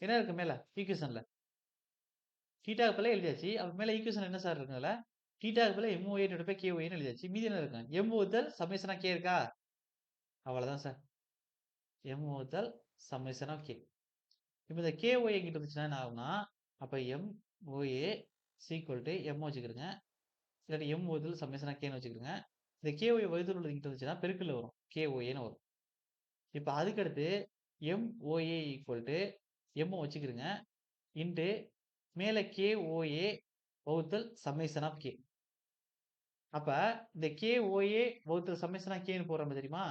என்ன இருக்கு மேல ஈக்குவேஷன்ல? தீட்டாவுக்கு பதிலா எழுதியாச்சு. அப்ப மேல ஈக்குவேஷன் என்ன சார் இருக்குதுல? தீட்டாவுக்கு பதிலா MOA டிவைட் பை KOAன்னு எழுதியாச்சு. மீதி என்ன இருக்கும்? M வகுத்தல் சம்மேஷன் ஆஃப் K இருக்கா? அவ்வளவுதான் சார். M வகுத்தல் சம்மேஷன் ஆஃப் K. இப்போ இந்த KOA எங்கிட்ட இருந்துச்சுன்னா என்ன ஆகும்னா, அப்ப MOA சீக்வல் டு M வச்சுக்கிறங்க. இல்லாட்டி M வகுத்தல் சம்மேஷன் ஆஃப் Kன்னு வச்சுக்கிறங்க. இந்த KOA வகுத்தல் உள்ளது இங்கிட்ட இருந்துச்சுன்னா பெருக்கல்ல வரும். KOAன்னு வரும். இப்போ அதுக்கடுத்து MOA ஈக்குவல் டு M வச்சுக்கிறங்க. இன்டு மேல KOA வகுத்தல் சம்மேஷன் ஆஃப் K. அப்ப இந்த KOA வகுத்தல் சம்மேஷன் ஆஃப் Kன்னு போடுறோம் தெரியுமா?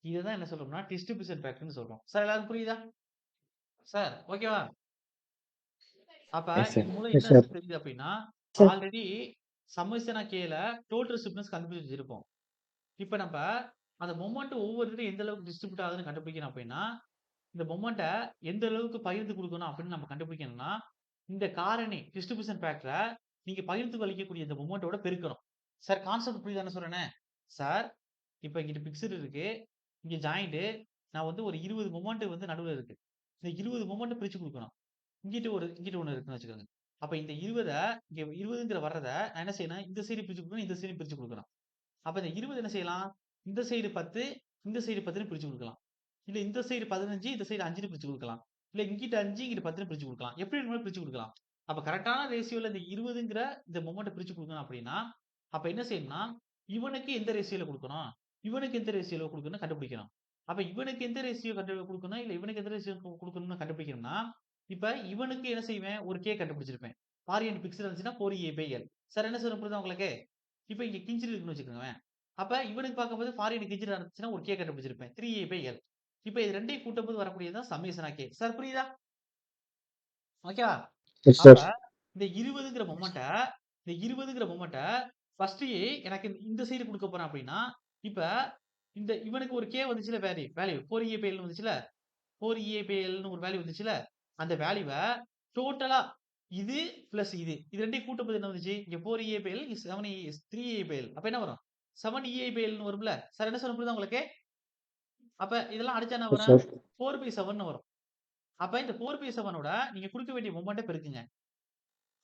இதுதான் என்ன சொல்றோம்னா டிஸ்ட்ரிபியூஷன் ஃபேக்டர்னு சொல்றோம். சார் எல்லாரும் புரியுதா? சார் ஓகேவா? அப்ப Yes, sir. இது மூலம் Yes, என்ன sir. தெரியுது அப்படின்னா, Sir. ஆல்ரெடி சம்மேஷன் ஆஃப் Kல டோட்டல் ஸ்டிஃப்னஸ் கண்டுபிடிச்சு வச்சிருப்போம். இப்போ நம்ம அந்த மொமெண்ட் ஒவ்வொரு தடவையும் எந்த அளவுக்கு டிஸ்ட்ரிபியூட் ஆகுதுன்னு கண்டுபிடிக்கணும் அப்படின்னா, இந்த மொமெண்ட்டை எந்த அளவுக்கு பகிர்ந்து கொடுக்கணும் அப்படின்னு நம்ம கண்டுபிடிக்கணும்னா, இந்த காரணி டிஸ்ட்ரிபியூஷன் ஃபேக்டரை நீங்க பகிர்ந்து அளிக்கக்கூடிய இந்த மொமெண்ட்டோட பெருக்கணும். சார் கான்செப்ட் புரியுதானே சொல்றேனே? சார் இப்போ இங்கிட்ட பிக்சர் இருக்கு, இங்க ஜாயிண்ட், நான் வந்து ஒரு 20 மொமெண்ட் வந்து நடுவில் இருக்கு. இந்த 20 மொமெண்ட் பிரிச்சு கொடுக்கணும். இங்கிட்ட ஒண்ணு இருக்குன்னு வச்சுக்கோங்க. அப்ப இந்த 20 இங்க 20ங்கிற வர்றத நான் என்ன செய்யணும்? இந்த சைடு பிரிச்சு கொடுக்கணும், இந்த சைடு பிரிச்சு கொடுக்கணும். அப்ப இந்த 20 என்ன செய்யலாம்? இந்த சைடு 10, இந்த சைடு 10ன்னு பிரிச்சு கொடுக்கலாம். இல்ல இந்த சைடு 15, இந்த சைடு 5ன்னு பிரிச்சு கொடுக்கலாம். இல்ல இங்கிட்ட 5, இங்கிட்ட 10ன்னு பிரிச்சு கொடுக்கலாம். எப்படி வேணுமாலும் பிரிச்சு கொடுக்கலாம். அப்ப கரெக்டான ரேஷியோல இந்த 20ங்கிற இந்த மொமெண்ட்ட பிரிச்சு கொடுக்கணும் அப்படின்னா, அப்ப என்ன செய்யணும்னா, இவனுக்கு எந்த ரேஷியோல கொடுக்கணும்? இவனுக்கு எந்த ரேஷியோல கொடுக்கணும்னு கண்டுபிடிக்கணும். அப்ப இவனுக்கு எந்த ரேஷியோ கொடுக்கணும், இல்ல இவனுக்கு எந்த ரேஷியோ கொடுக்கணும்னு கண்டுபிடிக்கணும்னா, இப்ப இவனுக்கு என்ன செய்வேன்? ஒரு K கண்டுபிடிச்சிருப்பேன். ஃபாரியன் பிக்சல் இருந்துச்சுன்னா 4A/L. சார் என்ன சொல்றேன் புரியுதா உங்களுக்கு? இப்ப இங்க கிஞ்சிரு இருக்குன்னு வச்சுக்கோங்களேன். அப்ப இவனுக்கு பார்க்கும்போது ஃபாரியன் கிஞ்சிரு இருந்துச்சுன்னா ஒரு K கண்டுபிடிச்சிருப்பேன். 3A/L. இப்ப இது ரெண்டையும் கூட்டும்போது வரக்கூடியது தான் சம்மேஷன் ஆஃப் K. சார் புரியுதா? ஓகேவா? Yes, sir. அப்ப இந்த 20ங்கிற மொமெண்ட்ட ஃபர்ஸ்ட் எனக்கு இந்த சைடு கொடுக்க போறேன் அப்படின்னா, இப்ப இந்த இவனுக்கு ஒரு K வந்துச்சுல வேல்யூ 4A/L வந்துச்சுல, 4A/Lன்னு ஒரு வேல்யூ வந்துச்சுல, அந்த வேல்யூவ டோட்டலா இது பிளஸ் இது ரெண்டையும் கூட்டும்போது என்ன வந்துச்சு? இங்க 4A/L is 7A is 3A/L. அப்ப என்ன வரும்? 7EA/Lன்னு வரும்ல. சார் என்ன சொல்ல புரியுதா உங்களுக்கு? அப்ப இதெல்லாம் அடிச்சா என்ன Yes, வரும்? sir. 4/7ன்னு வரும். அப்ப இந்த 4/7ஓட நீங்க கொடுக்க வேண்டிய மொமெண்ட்ட பெருக்குங்க.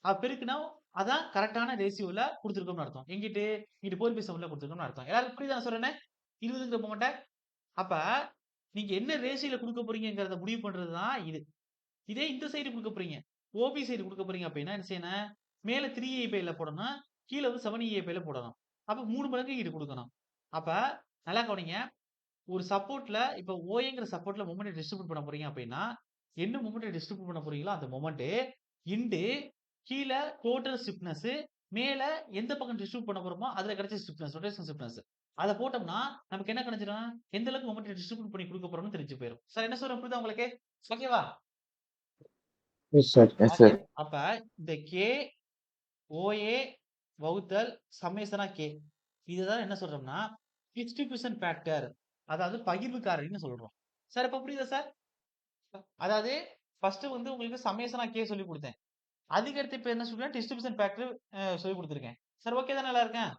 பெருக்குனா அதான் கரெக்டான ரேஷியோல கொடுத்துருக்கோம்னு அர்த்தம். இங்கிட்டு 4/7ல கொடுத்துருக்கோம்னு அர்த்தம். எல்லாருக்கும் புரியுதா நான் சொல்றேனே? 20ங்கிற மொமெண்ட்ட? அப்ப நீங்க என்ன ரேஷியோல கொடுக்க போறீங்கங்கிறத முடிவு பண்றது தான் இது. இதே இந்த சைடு கொடுக்க போறீங்க. OB சைடு கொடுக்க போறீங்க அப்படின்னா என்ன செய்யணும்? மேல 3A/L போடணும். கீழ வந்து 7EA/L போடணும். அப்ப 3 மடங்கு இங்கிட்டு கொடுக்கணும். அப்ப நல்லா கவனிங்க. ஒரு சப்போர்ட்ல இப்ப OAங்கிற சப்போர்ட்ல மொமெண்ட் டிஸ்ட்ரிபியூட் பண்ண போறீங்க அப்படின்னா, என்ன மொமெண்ட் டிஸ்ட்ரிபியூட் பண்ண போறீங்களோ அந்த மொமெண்ட் இன்டு கீழ டோட்டல் ஸ்டிஃப்னஸ், மேல எந்த பக்கம் டிஸ்ட்ரிபியூட் பண்ண போறோமோ அதுல கிடைச்ச ஸ்டிஃப்னஸ், ரொட்டேஷனல் ஸ்டிஃப்னஸ். அத போட்டோம்னா நமக்கு என்ன கிடைச்சிரும்? எந்த அளவுக்கு மொமெண்ட் டிஸ்ட்ரிபியூட் பண்ணி கொடுக்க போறோம்னு தெரிஞ்சு போயிரும். சார் என்ன சொல்றேன் புரியுதா உங்களுக்கு? ஓகேவா? Yes, sir. Yes, okay. sir. அப்ப இந்த K OA வகுத்தல் சம்மேஷன் ஆஃப் K. இதுதான் என்ன சொல்றோம்னா டிஸ்ட்ரிபியூஷன் ஃபேக்டர். அதாவது பகிர்வு காரணின்னு சொல்றோம். சார் இப்ப புரியுதா சார்? அதாவது ஃபர்ஸ்ட் வந்து உங்களுக்கு சம்மேஷன் ஆஃப் K சொல்லி கொடுத்தேன். அதுக்கடுத்து இப்ப என்ன சொல்றேன்? டிஸ்ட்ரிபியூஷன் ஃபேக்டர் சொல்லி கொடுத்துருக்கேன். சார் ஓகே தான் நல்லா இருக்கேன்?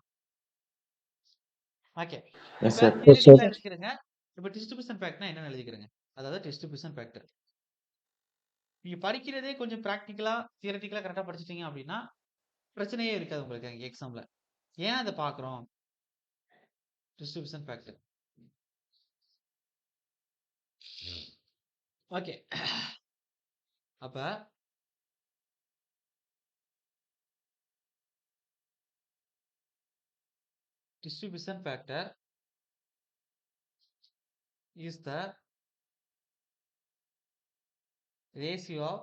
ஓகே. Yes, இப்ப sir. Yes, sir. தியரிட்டிக்கலா எழுதிக்கிறேங்க. இப்ப டிஸ்ட்ரிபியூஷன் ஃபேக்டர்னா என்னன்னு எழுதிக்கிறேங்க. அதாவது டிஸ்ட்ரிபியூஷன் ஃபேக்டர். நீங்க படிக்கிறதே கொஞ்சம் பிராக்டிக்கலா, தியரட்டிக்கலா கரெக்ட்டா படிச்சுட்டீங்க அப்படின்னா, பிரச்சனையே இருக்காது உங்களுக்கு அங்க எக்ஸாம்ல. ஏன் அத பார்க்குறோம்? Distribution factor. ஓகே. அப்ப distribution factor is the ratio of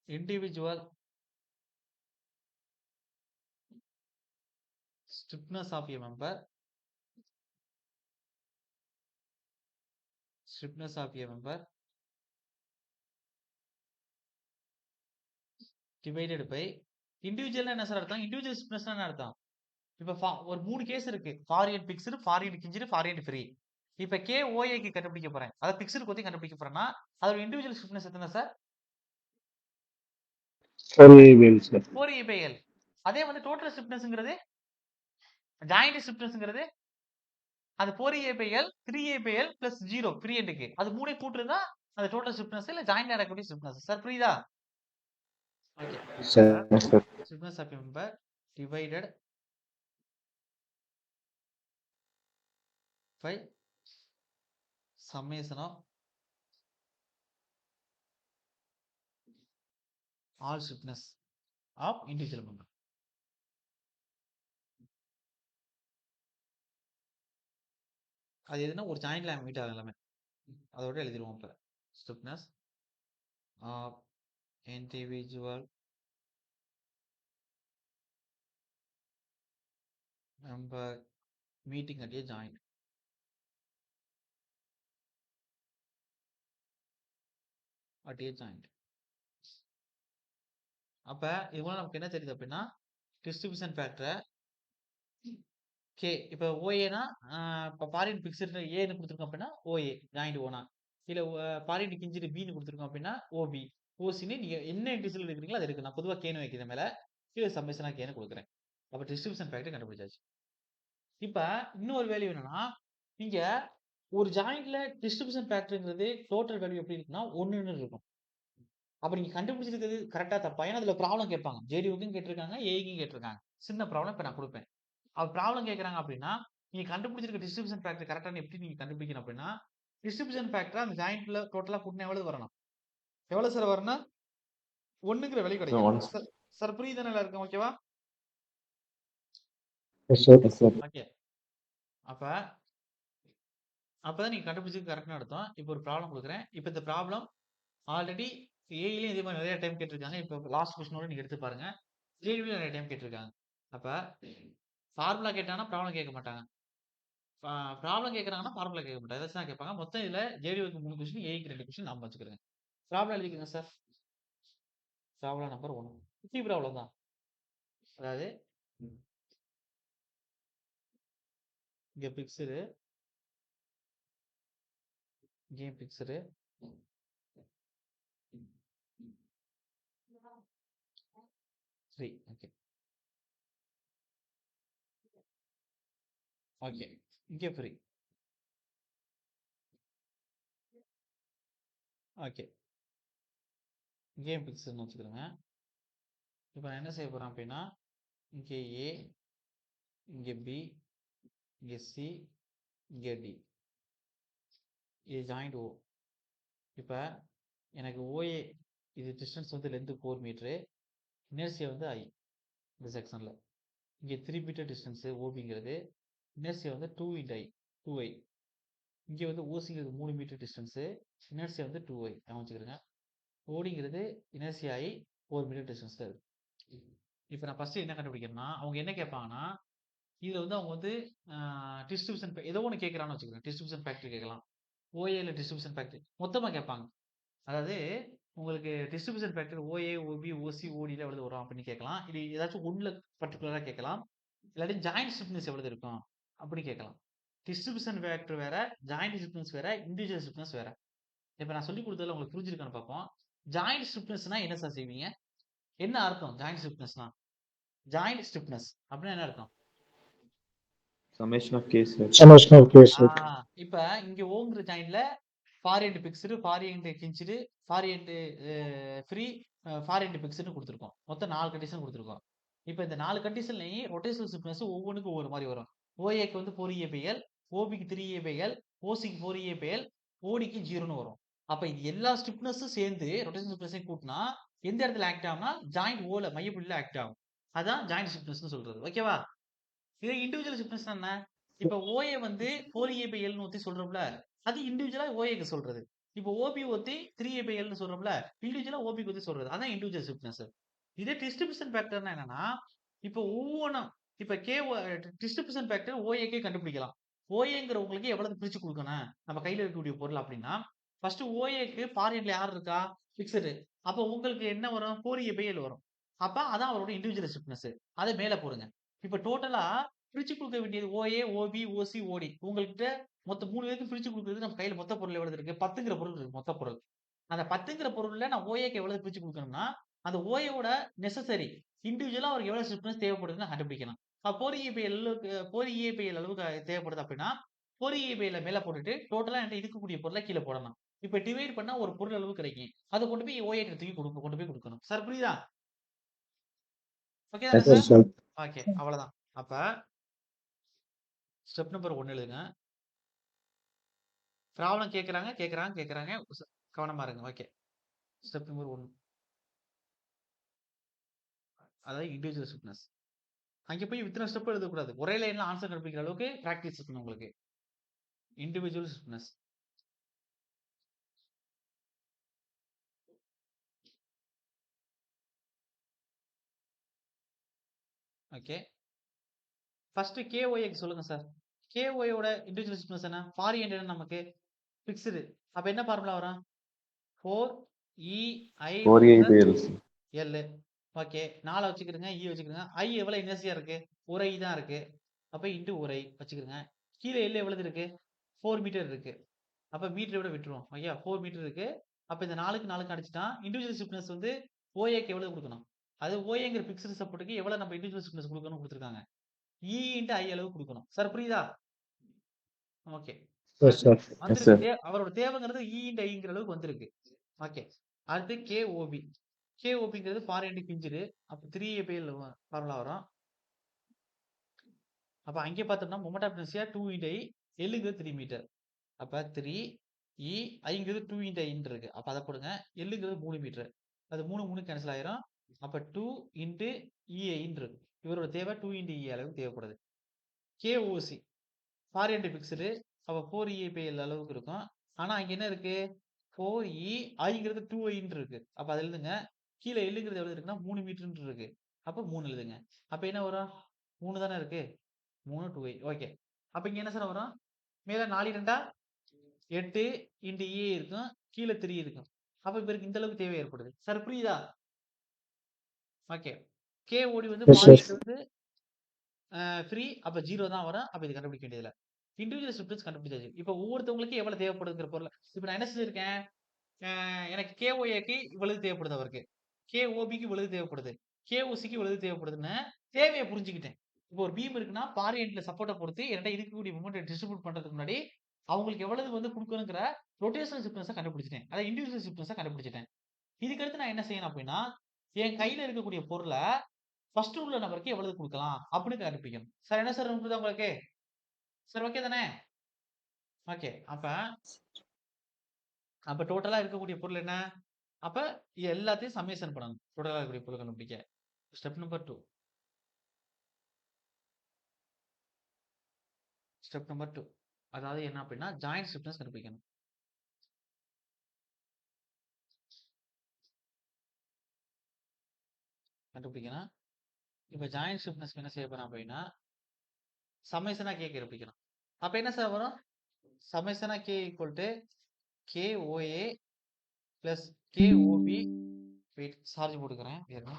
individual stiffness of a member divided by individual என்ன சார் அர்த்தம்? individual stiffness என்ன அர்த்தம்? இப்ப ஒரு 3 கேஸ் இருக்கு. ஃபாரியன் பிக்ஸ்டு, ஃபாரியன் கிஞ்சிடு, ஃபாரியன் ஃப்ரீ. இப்ப KOA க்கு கண்டுபிடிக்க போறேன். அத பிக்ஸ்டு கொத்தி கண்டுபிடிக்க போறேன்னா, அதோட இண்டிவிஜுவல் ஸ்டிஃப்னஸ் எத்தனை சார்? 4A sir. 4A/L. அதே வந்து டோட்டல் ஸ்டிஃப்னஸ்ங்கிறது ஜாயிண்ட் ஸ்டிஃப்னஸ்ங்கிறது அது 4A/L 3A/L plus 0 ஃப்ரீ எண்டுக்கு. அது மூணே கூட்டுறதா அது டோட்டல் ஸ்டிஃப்னஸ் இல்ல ஜாயிண்ட் நடக்கக்கூடிய ஸ்டிஃப்னஸ். சார் புரியுதா? Okay. Sir sir. Stiffness of member divided by summation of all stiffness of individual member. அது எதுனா ஒரு ஜாயிண்ட்ல மீட் ஆகும் எல்லாமே. அதோட எழுதிடுவோம் இப்ப. Stiffness of individual member meeting at a joint. At a joint. அப்ப இவ்வளவு நமக்கு என்ன தெரியுது அப்படின்னா டிஸ்ட்ரிபியூஷன் ஃபேக்டரை கே இப்போ ஓஏனா இப்போ ஃபாரின் பிக்சர் ஏன்னு கொடுத்துருக்கோம் அப்படின்னா ஓஏ ஜாயிண்ட் ஓனா இல்லை ஃபாரின் கிஞ்சிட்டு பின்னு கொடுத்துருக்கோம் அப்படின்னா ஓபி ஓசின்னு நீங்கள் என்ன இன்டிஜில் எடுக்கிறீங்களோ அது இருக்கு. நான் பொதுவாக கேன்னு வைக்கிறேன் மேலே கீழே சம்மேஷனாக கேன்னு கொடுக்குறேன். அப்போ டிஸ்ட்ரிபியூஷன் ஃபேக்டர் கண்டுபிடிச்சாச்சு. இப்போ இன்னொரு வேல்யூ என்னன்னா நீங்கள் ஒரு ஜாயிண்ட்ல டிஸ்ட்ரிபியூஷன் ஃபேக்டருங்கிறது டோட்டல் வேல்யூ எப்படி இருக்குன்னா 1ன்னு இருக்கும். அப்போ நீங்கள் கண்டுபிடிச்சிருக்கிறது கரெக்டாக தப்பா? ஏன்னா அதில் ப்ராப்ளம் கேட்பாங்க. ஜேடிஓக்கும் கேட்டிருக்காங்க, ஏஐக்கும் கேட்டிருக்காங்க. சின்ன ப்ராப்ளம் இப்போ நான் கொடுப்பேன். அவர் ப்ராப்ளம் கேட்குறாங்க அப்படின்னா நீங்க கண்டுபிடிச்சிருக்க டிஸ்ட்ரிபியூஷன் ஃபேக்டர் கரெக்டான எப்படி நீங்க கண்டுபிடிக்கணும் அப்படின்னா டிஸ்ட்ரிபியூஷன் ஃபேக்டர் அந்த ஜாயிண்ட்ல டோட்டலா கூட்டினா எவ்வளவு வரணும்? எவ்வளவு சார் வரணும்? 1ங்கிற விலை கிடைக்கும். சார் புரியுது நல்லா இருக்கும். ஓகேவா? ஓகே. அப்பதான் நீங்க கண்டுபிடிச்சது கரெக்டான அர்த்தம். இப்போ ஒரு ப்ராப்ளம் கொடுக்குறேன். இப்போ இந்த ப்ராப்ளம் ஆல்ரெடி ஏஐலயும் இதே மாதிரி நிறைய டைம் கேட்டிருக்காங்க. இப்போ லாஸ்ட் கொஸ்டினோட நீங்க எடுத்து பாருங்க. ஜேடிவில நிறைய டைம் கேட்டிருக்காங்க. அப்ப ஃபார்முலா கேட்டாங்கன்னா ப்ராப்ளம் கேட்க மாட்டாங்க. ப்ராப்ளம் கேட்கறாங்கன்னா ஃபார்முலா கேட்க மாட்டாங்க. ஏதாச்சும் தான் கேட்பாங்க. மொத்தம் இதுல ஜேடிவிக்கு 3 கொஸ்டின், ஏஐக்கு 2 கொஸ்டின் நாம வச்சுக்கிறேங்க. ப்ராப்ளம் எழுதிக்கங்க சார். Problem number 1. குட்டி ப்ராப்ளம் தான். அதாவது இங்க பிக்சரு, இங்கேயும் பிக்சரு, ஃப்ரீ. ஓகே ஓகே இங்கே ஃப்ரீ. ஓகே இங்கேயும் பிக்சர்னு வச்சுக்கிறேங்க. இப்போ நான் என்ன செய்ய போறேன் அப்படின்னா இங்கே ஏ, இங்கே பி, இங்கே சி, இங்கே டி. இது ஜாயிண்ட் ஓ. இப்போ எனக்கு ஓஏ இது டிஸ்டன்ஸ் வந்து லென்த் 4 மீட்டரு, இனர்சியா வந்து ஐ இந்த செக்ஷன்ல. இங்கே 3 மீட்டர் டிஸ்டன்ஸ் ஓபிங்கிறது, இனர்சியா வந்து 2 × I 2i. இங்கே வந்து ஓசிங்கிறது 3 மீட்டர் டிஸ்டன்ஸு, இனர்சியா வந்து 2i வச்சுக்கிறேங்க. ஓடிங்கிறது இனர்சியா ஐ 4 மீட்டர் டிஸ்டன்ஸ்ல இருக்கு. இப்போ நான் ஃபர்ஸ்ட் என்ன கண்டுபிடிக்கிறேன்னா அவங்க என்ன கேட்பாங்கன்னா இதுல வந்து அவங்க வந்து டிஸ்ட்ரிபியூஷன் ஏதோ ஒன்று கேட்கறான்னு வச்சுக்கிறேன். டிஸ்ட்ரிபியூஷன் ஃபேக்டர் கேட்கலாம், ஓஏல டிஸ்ட்ரிபியூஷன் ஃபேக்டர் மொத்தமாக கேட்பாங்க. அதாவது உங்களுக்கு டிஸ்ட்ரிபியூஷன் ஃபேக்டர் ஓஏ, ஓபி, ஓசி, ஓடியில் எவ்வளவு வரும் அப்படின்னு கேட்கலாம். இது ஏதாச்சும் ஒன்றில் பர்டிகுலராக கேட்கலாம். இல்லாட்டி ஜாயிண்ட் ஸ்டிஃப்னஸ் எவ்வளவு இருக்கும் அப்படி கேட்கலாம். டிஸ்ட்ரிபியூஷன் ஃபேக்டர் வேற, ஜாயிண்ட் ஸ்டிஃப்னஸ் வேற, இண்டிவிஜுவல் ஸ்டிஃப்னஸ் வேற. இப்போ நான் சொல்லி கொடுத்ததுல உங்களுக்கு புரிஞ்சிருக்கான்னு பார்ப்போம். ஜாயிண்ட் ஸ்டிஃப்னஸ்னா என்ன சார் செய்வீங்க? என்ன அர்த்தம் ஜாயிண்ட் ஸ்டிஃப்னஸ்னா? ஜாயிண்ட் ஸ்டிஃப்னஸ் அப்படின்னா என்ன அர்த்தம்? Summation of Ks. Summation of Ks. இப்போ இங்க ஓங்கிற ஜாயிண்ட்ல ஃபாரியன்ட் பிக்ஸ்டு, ஃபாரியன்ட் ஹிஞ்ச்டு, ஃபாரியன்ட் ஃப்ரீ, ஃபாரியன்ட் பிக்ஸ்டுன்னு குடுத்துருக்கோம். மொத்தம் 4 கண்டிஷன் குடுத்துருக்கோம். இப்ப இந்த 4 கண்டிஷன்லயும் ரொட்டேஷனல் ஸ்டிஃப்னஸ் ஒவ்வொன்னுக்கும் ஒவ்வொரு மாரி வரும். OAக்கு வந்து 4 EA/L, OBக்கு 3 EA/L, OCக்கு 4 EA/L, ODக்கு 0ன்னு வரும். அப்ப இது எல்லா ஸ்டிஃப்னஸும் சேர்ந்து ரொட்டேஷனல் ஸ்டிஃப்னஸையும் கூட்டுனா எந்த இடத்துல ஆக்ட் ஆகும்னா ஜாயிண்ட் ஓல மையப்புள்ளியில ஆக்ட் ஆகும். அதான் ஜாயிண்ட் ஸ்டிஃப்னஸ்ன்னு சொல்றது. ஓகேவா? இதே இண்டிவிஜுவல் ஸ்டிஃப்னஸ் என்ன? இப்ப OA வந்து 4 EA/Lன்னு ஒத்தி சொல்றோம்ல, அது இண்டிவிஜுவலா OAக்கு சொல்றது. இப்ப OB ஒத்தி 3 EA/Lன்னு சொல்றோம்ல, இண்டிவிஜுவலா OBக்கு ஒத்தி சொல்றது. அதான் இண்டிவிஜுவல் ஸ்டிஃப்னஸ். இதே டிஸ்ட்ரிபியூஷன் ஃபேக்டர்னா என்னன்னா, இப்ப ஒவ்வொன்னும் இப்ப டிஸ்ட்ரிபியூஷன் ஃபேக்டர் OAக்கே கண்டுபிடிக்கலாம். OAங்கிறவங்களுக்கு எவ்வளவு பிரிச்சு குடுக்கணும்? நம்ம கையில இருக்கக்கூடிய பொருள் அப்படின்னா, ஃபர்ஸ்ட் OAக்கு ஃபாரின்ல யார் இருக்கா? பிக்ஸ்டு. அப்ப உங்களுக்கு என்ன வரும்? 4 EA/L வரும். அப்ப அதான் அவரோட இண்டிவிஜுவல் ஸ்டிஃப்னஸ். அத மேல போடுங்க. இப்ப டோட்டலா பிரிச்சு குடுக்க வேண்டியது OA, OB, OC, OD. உங்கள்கிட்ட மொத்தம் 3 பேருக்கும் பிரிச்சு குடுக்குறது நம்ம கையில மொத்த பொருள் எவ்வளவு இருக்கு? 10ங்கிற பொருள் இருக்கு மொத்த பொருள். அந்த 10ங்கிற பொருள்ல நான் OAக்கு எவ்வளவு பிரிச்சு குடுக்கணும்னா, அந்த OAவோட நெசசரி இண்டிவிஜுவலா அவருக்கு எவ்வளவு ஸ்டிஃப்னஸ் தேவைப்படுதுன்னு நான் கண்டுபிடிக்கணும். 4 EA/L அளவுக்கு தேவைப்படுது அப்படின்னா, 4 EA/L மேல போட்டுட்டு டோட்டலா என்ட்ட இருக்கக்கூடிய பொருள கீழ போடணும். இப்ப டிவைட் பண்ணா ஒரு பொருள் அளவு கிடைக்கும். அத கொண்டு போய் OA கிட்ட தூக்கி கொண்டு போய் குடுக்கணும். சார் புரியுதா? ஓகே தானே எஸ் சார்? சார். ஓகே. அவ்வளவுதான். அப்ப ஸ்டெப் நம்பர் 1 எழுதுங்க. ப்ராப்ளம் கேட்கறாங்க. கவனமா இருங்க. ஓகே. Step number 1. அதாவது இண்டிவிஜுவல் ஸ்டிஃப்னஸ். அங்க போய் இத்தன ஸ்டெப் எழுதக்கூடாது. ஒரே லைன்ல ஆன்சர் கண்டுபிடிக்கிற அளவுக்கு பிராக்டிஸ் இருக்கணும் உங்களுக்கு. Individual stiffness. ஓகே. ஃபர்ஸ்ட் KOAக்கு சொல்லுங்க சார். KOA இண்டிவிஜுவல் ஸ்டிஃப்னஸ் என்ன? ஃபாரியன்ட் என்ன நமக்கு? பிக்ஸ்டு. அப்ப என்ன ஃபார்முலா வரும்? 4EI ஃபோர் வகுத்தல் ஏபிஎல். L. ஓகே. 4 வச்சுக்கிடுங்க. வச்சுக்கிடுங்க. I எவ்வளவு இனர்சியா இருக்கு? ஒரு I தான் இருக்கு. அப்ப இன்டு ஒரு I வச்சுக்கிடுங்க. கீழ L எவ்வளவு இருக்கு? 4 மீட்டர் இருக்கு. அப்ப மீட்டரை விட விட்டுருவோம். ஐயா 4 மீட்டர் இருக்கு. அப்ப இந்த 4க்கு 4 அடிச்சுட்டா இண்டிவிஜுவல் ஸ்டிஃப்னஸ் வந்து OAக்கு எவ்வளவு குடுக்கணும்? அது OAங்கிற பிக்ஸ்டு சப்போர்ட்டுக்கு எவ்வளவு நம்ம இண்டிவிஜுவல் ஸ்டிஃப்னஸ் குடுக்கணும்னு குடுத்துருக்காங்க. E இன்டு I அளவு குடுக்கணும். சார் புரியுதா? ஓகே. எஸ் அடுத்து சார். எஸ் வந்திருக்கு. சார். அவரோட தேவைங்கிறது E இன்டு Iங்கிற அளவுக்கு வந்திருக்கு. ஓகே. அடுத்து KOB. KOBங்கிறது ஃபாரின் ஹிஞ்ச்டு. அப்ப 3A/L ஃபார்முலா வரும். அப்ப அங்கே பார்த்தோம்னா moment of inertia 2 into I, Lங்கிறது 3 மீட்டர். அப்ப 3 E, Iங்கிறது 2 இன்டு Iன்னு இருக்கு. அப்ப அத போடுங்க. Lங்கிறது 3 மீட்டர். அது 3 கேன்சல் ஆயிரும். அப்ப 2 இன்டு EIன்னு இருக்கு. இவரோட தேவை 2 இன்டு E அளவுக்கு தேவைப்படுது. KOC far end fixed. அப்ப 4EA/L அளவுக்கு இருக்கும். ஆனா அங்க என்ன இருக்கு? 4E, Iங்கிறது 2Iன்னு இருக்கு. அப்ப அத எழுதுங்க. கீழ Lங்கிறது எவ்வளவு இருக்குன்னா 3 மீட்டர்ன்னு இருக்கு. அப்ப 3 எழுதுங்க. அப்ப என்ன வரும்? 3 தானே இருக்கு. 3 2I. ஓகே. அப்ப இங்க என்ன சார் வரும்? மேல 4 2 8 இன்டு EA இருக்கும். கீழ 3 இருக்கும். அப்ப இவருக்கு இந்த அளவுக்கு தேவை ஏற்படுது. சார் புரியுதா? ஓகே. KOD வந்து எஸ் சார். ஃபாரியன்ட் வந்து ஃப்ரீ. அப்ப 0 தான் வரும். அப்ப இது கண்டுபிடிக்க வேண்டியதில்ல. இண்டிவிஜுவல் ஸ்டிஃப்னஸ் கண்டுபிடிச்சாச்சு. இப்ப ஒவ்வொருத்தவங்களுக்கு எவ்வளவு தேவைப்படுதுங்கிற பொருள் இப்ப நான் என்ன செஞ்சிருக்கேன்? எனக்கு KOAக்கு இவ்வளவு தேவைப்படுது அவருக்கு. KOBக்கு இவ்வளவு தேவைப்படுது. KOCக்கு இவ்வளவு தேவைப்படுதுன்னு தேவைய புரிஞ்சுக்கிட்டேன். இப்போ ஒரு பீம் இருக்குன்னா, பாரியன்ட்ல சப்போர்ட்ட பொறுத்து என்கிட்ட இருக்கக்கூடிய மொமெண்ட்ட டிஸ்ட்ரிபியூட் பண்றதுக்கு முன்னாடி, அவங்களுக்கு எவ்வளவு வந்து குடுக்கணுங்கிற ரொட்டேஷனல் ஸ்டிஃப்னஸ கண்டுபிடிச்சுட்டேன். அதாவது இண்டிவிஜுவல் ஸ்டிஃப்னஸ கண்டுபிடிச்சுட்டேன். இதுக்கு அடுத்து நான் என்ன செய்யணும் அப்படின்னா, என் கையில இருக்கக்கூடிய பொருள ஃபர்ஸ்ட் உள்ள நபருக்கு எவ்வளவு குடுக்கலாம் அப்படின்னு கண்டுபிடிக்கணும். சார் என்ன சார் புரியுதா உங்களுக்கு? சார் ஓகே தானே? ஓகே. அப்ப டோட்டலா இருக்கக்கூடிய பொருள் என்ன? அப்ப எல்லாத்தையும் சம்மேஷன் பண்ணணும். டோட்டலா இருக்கக்கூடிய பொருள் கண்டுபிடிக்க. Step number 2. Step number 2. அதாவது என்ன அப்படின்னா, ஜாயிண்ட் ஸ்டிஃப்னஸ் கண்டுபிடிக்கணும். கண்டுபிடிக்கணும். இப்ப ஜாயிண்ட் ஸ்டிஃப்னஸ்க்கு என்ன செய்ய போறோம் அப்படின்னா, சம்மேஷனா K கண்டுபிடிக்கணும். அப்ப என்ன சார் வரும்? சம்மேஷனா K equal to KOA plus KOB. Wait charge போட்டுக்கிறேன். இருங்க.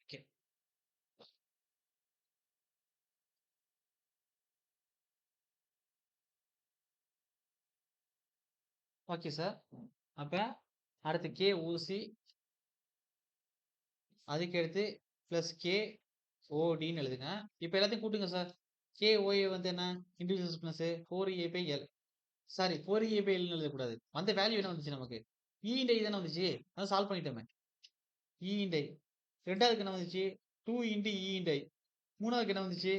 ஓகே. Okay sir. அப்ப அடுத்து KOC அதுக்கு அடுத்து பிளஸ் KODன்னு எழுதுங்க. இப்ப எல்லாத்தையும் கூட்டுங்க சார். KOA வந்து என்ன? Individual stiffness 4EA/L. சாரி 4EA/Lன்னு எழுதக்கூடாது. வந்த வேல்யூ என்ன வந்துச்சு நமக்கு? E இன்டு I தானே வந்துச்சு. அதான் சால்வ் பண்ணிட்டோமே. E into I. ரெண்டாவதுக்கு என்ன வந்துச்சு? 2 இன்டு E இன்டு I. மூணாவதுக்கு என்ன வந்துச்சு?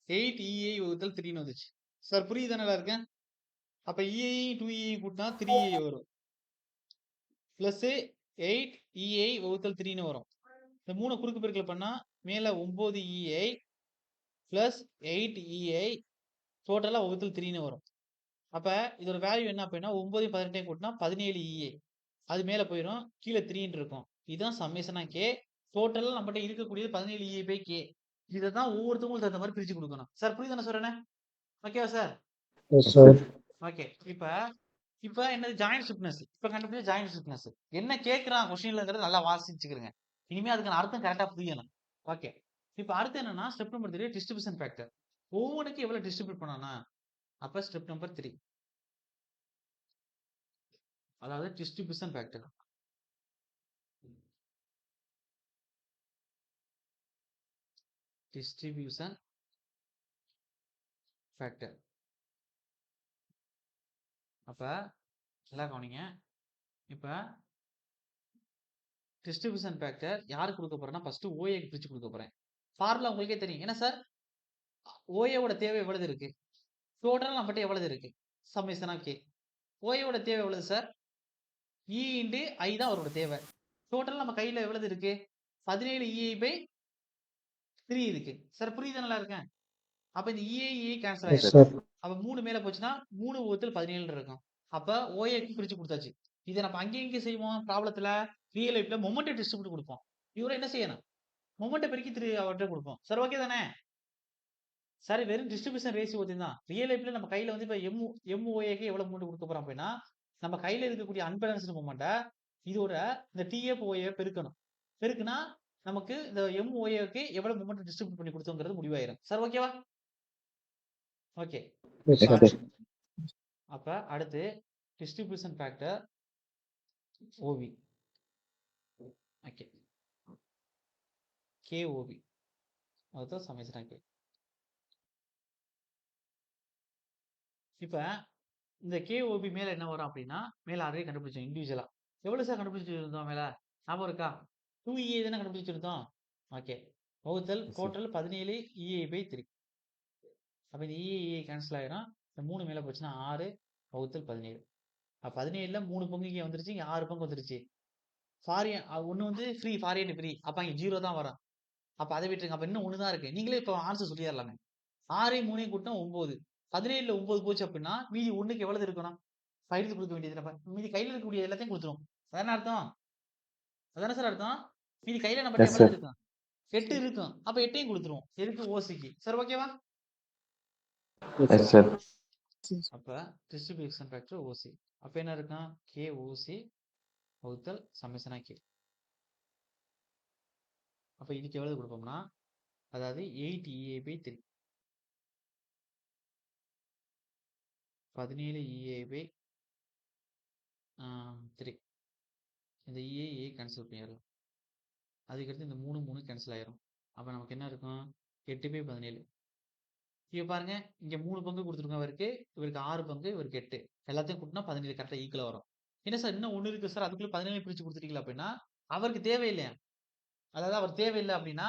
8EI வகுத்தல் 3ன்னு வந்துச்சு. சார் புரியுதானே எல்லாருக்கும்? அப்ப EI 2EI கூட்டினா 3EI வரும். பிளஸ் 8EI வகுத்தல் 3ன்னு வரும். இந்த 3 குறுக்கு பெருக்கல் பண்ணா மேல 9EI பிளஸ் 8EI டோட்டலா வகுத்தல் 3ன்னு வரும். அப்ப இதோட வேல்யூ என்ன அப்படின்னா 9 18 கூட்டினா 17EI. அது மேல போயிடும். கீழே 3ன்னு இருக்கும். இதுதான் சம்மேஷனா K. டோட்டலா நம்மகிட்ட இருக்கக்கூடியது 17EI/K. இதை தான் ஒவ்வொருத்தவங்களுக்கு தகுந்த மாதிரி பிரிச்சு கொடுக்கணும். சார் புரியுதானே சொல்றேனே? ஓகேவா சார்? Yes sir. ஓகே. இப்ப என்னது ஜாயிண்ட் ஸ்டிஃப்னஸ். இப்ப கண்டுபிடிச்ச ஜாயிண்ட் ஸ்டிஃப்னஸ். என்ன கேட்கறான் கொஸ்டின்லங்கிறது நல்லா வாசிச்சுக்கிறங்க. இனிமே அதுக்கான அர்த்தம் கரெக்டா புரியணும். ஓகே. இப்ப அடுத்து என்னன்னா ஸ்டெப் நம்பர் 3 டிஸ்ட்ரிபியூஷன் ஃபேக்டர். ஒவ்வொன்றுக்கும் எவ்வளவு டிஸ்ட்ரிபியூட் பண்ணானா அப்ப ஸ்டெப் நம்பர் 3 அதாவது டிஸ்ட்ரிபியூஷன் ஃபேக்டர். Distribution factor. அப்ப நல்லா கவனிங்க. இப்ப டிஸ்ட்ரிபியூஷன் ஃபேக்டர் யாருக்கு கொடுக்க போறேன்னா ஃபர்ஸ்ட் OAக்கு பிரிச்சு கொடுக்க போறேன். ஃபார்முலா உங்களுக்கே தெரியும். என்ன சார்? OAவோட தேவை எவ்வளவு இருக்கு? டோட்டல் நம்மகிட்ட எவ்வளவு இருக்கு? Summation of K. OAவோட தேவை எவ்வளவு சார்? E இன்டு I தான் அவரோட தேவை. டோட்டல் நம்ம கையில எவ்வளவு இருக்கு? 17EI/3 இருக்கு. சார் புரியுது நல்லா இருக்கேன். அப்ப இந்த EI கேன்சல் எஸ் ஆயிரும். சார். அப்ப 3 மேல போச்சுன்னா 3 வகுத்தல் 17 இருக்கும். அப்ப OAக்கு பிரிச்சு கொடுத்தாச்சு. இதை நம்ம அங்கேயும் இங்கே செய்வோம் ப்ராப்ளத்துல ரியல் லைஃப்ல மொமெண்ட் டிஸ்ட்ரிபியூட் கொடுப்போம். இவரை என்ன செய்யணும்? மொமெண்ட் பெருக்கி அவர்கிட்ட கொடுப்போம். சார் ஓகே தானே? சார் வெறும் டிஸ்ட்ரிபியூஷன் ரேஷியோ தான். ரியல் லைஃப்ல நம்ம கையில வந்து இப்ப MOAக்கு எவ்வளவு மொமெண்ட் கொடுக்க போறோம் அப்படின்னா நம்ம கையில இருக்கக்கூடிய அன்பேலன்ஸ்டு மொமெண்ட்டை இதோட இந்த TFOA பெருக்கணும். பெருக்குனா நமக்கு இந்த MOAக்கு எவ்வளவு மொமெண்ட் டிஸ்ட்ரிபியூட் பண்ணி கொடுத்தோங்கிறது முடிவாயிரும். சார் ஓகேவா? ஓகே. Yes sir. அப்ப அடுத்து distribution factor OV. Okay. KOV. அதுதான் சமேஷன் K. இப்ப இந்த KOB மேல என்ன வரும் அப்படின்னா மேல ஆல்ரெடி கண்டுபிடிச்சோம் இண்டிவிஜுவலா. எவ்வளவு சார் கண்டுபிடிச்சிருந்தோம் மேல? ஞாபகம் இருக்கா? 2EA தானே கண்டுபிடிச்சிருந்தோம். ஓகே. வகுத்தல் டோட்டல் 17EI/3. அப்ப இந்த EI கேன்சல் ஆயிரும். இந்த 3 மேல போச்சுன்னா 6 வகுத்தல் 17. அப்ப 17ல 3 பங்கு இங்க வந்துருச்சு. இங்க 6 பங்கு வந்துருச்சு. ஃபாரியன் ஒண்ணு வந்து ஃப்ரீ ஃபாரியன் ஃப்ரீ. அப்ப இங்க 0 தான் வரும். அப்ப அதை விட்டுருங்க. அப்ப இன்னும் 1 தான் இருக்கு. நீங்களே இப்ப ஆன்சர் சொல்லிடலாமே. 6 3 கூட்டினா 9. 17ல 9 போச்சு அப்படின்னா மீதி 1க்கு எவ்வளவு இருக்கணும்? எடுத்து கொடுக்க வேண்டியது. மீதி கையில இருக்கக்கூடிய எல்லாத்தையும் கொடுத்துரும். அதான அர்த்தம்? அதானே சார் அர்த்தம்? மீதி கையில நம்மகிட்ட எஸ் எவ்வளவு சார். இருக்கும்? 8 இருக்கும். அப்ப 8யும் கொடுத்துருவோம். எதுக்கு? OCக்கு. சார் ஓகேவா? Yes sir. அப்ப டிஸ்ட்ரிபியூஷன் ஃபேக்டர் OC. அப்ப என்ன இருக்கும்? KOC வகுத்தல் சம்மேஷனா K. அப்ப இதுக்கு எவ்வளவு கொடுப்போம்னா அதாவது 8EA/3. 17EA/3. இந்த EA கேன்சல் பண்ணிடலாம். அதுக்கடுத்து இந்த 3 3 கேன்சல் ஆயிரும். அப்ப நமக்கு என்ன இருக்கும்? 8/17. இப்ப பாருங்க இங்க 3 பங்கு கொடுத்துருக்கோம் இவருக்கு. இவருக்கு 6 பங்கு, இவருக்கு 8. எல்லாத்தையும் கூட்டினா 17 கரெக்டா ஈக்குவலா வரும். என்ன சார் இன்னும் 1 இருக்கு சார் அதுக்குள்ள 17 பிரிச்சு கொடுத்துட்டீங்களா அப்படின்னா அவருக்கு தேவையில்லையா? அதாவது அவர் தேவையில்லை அப்படின்னா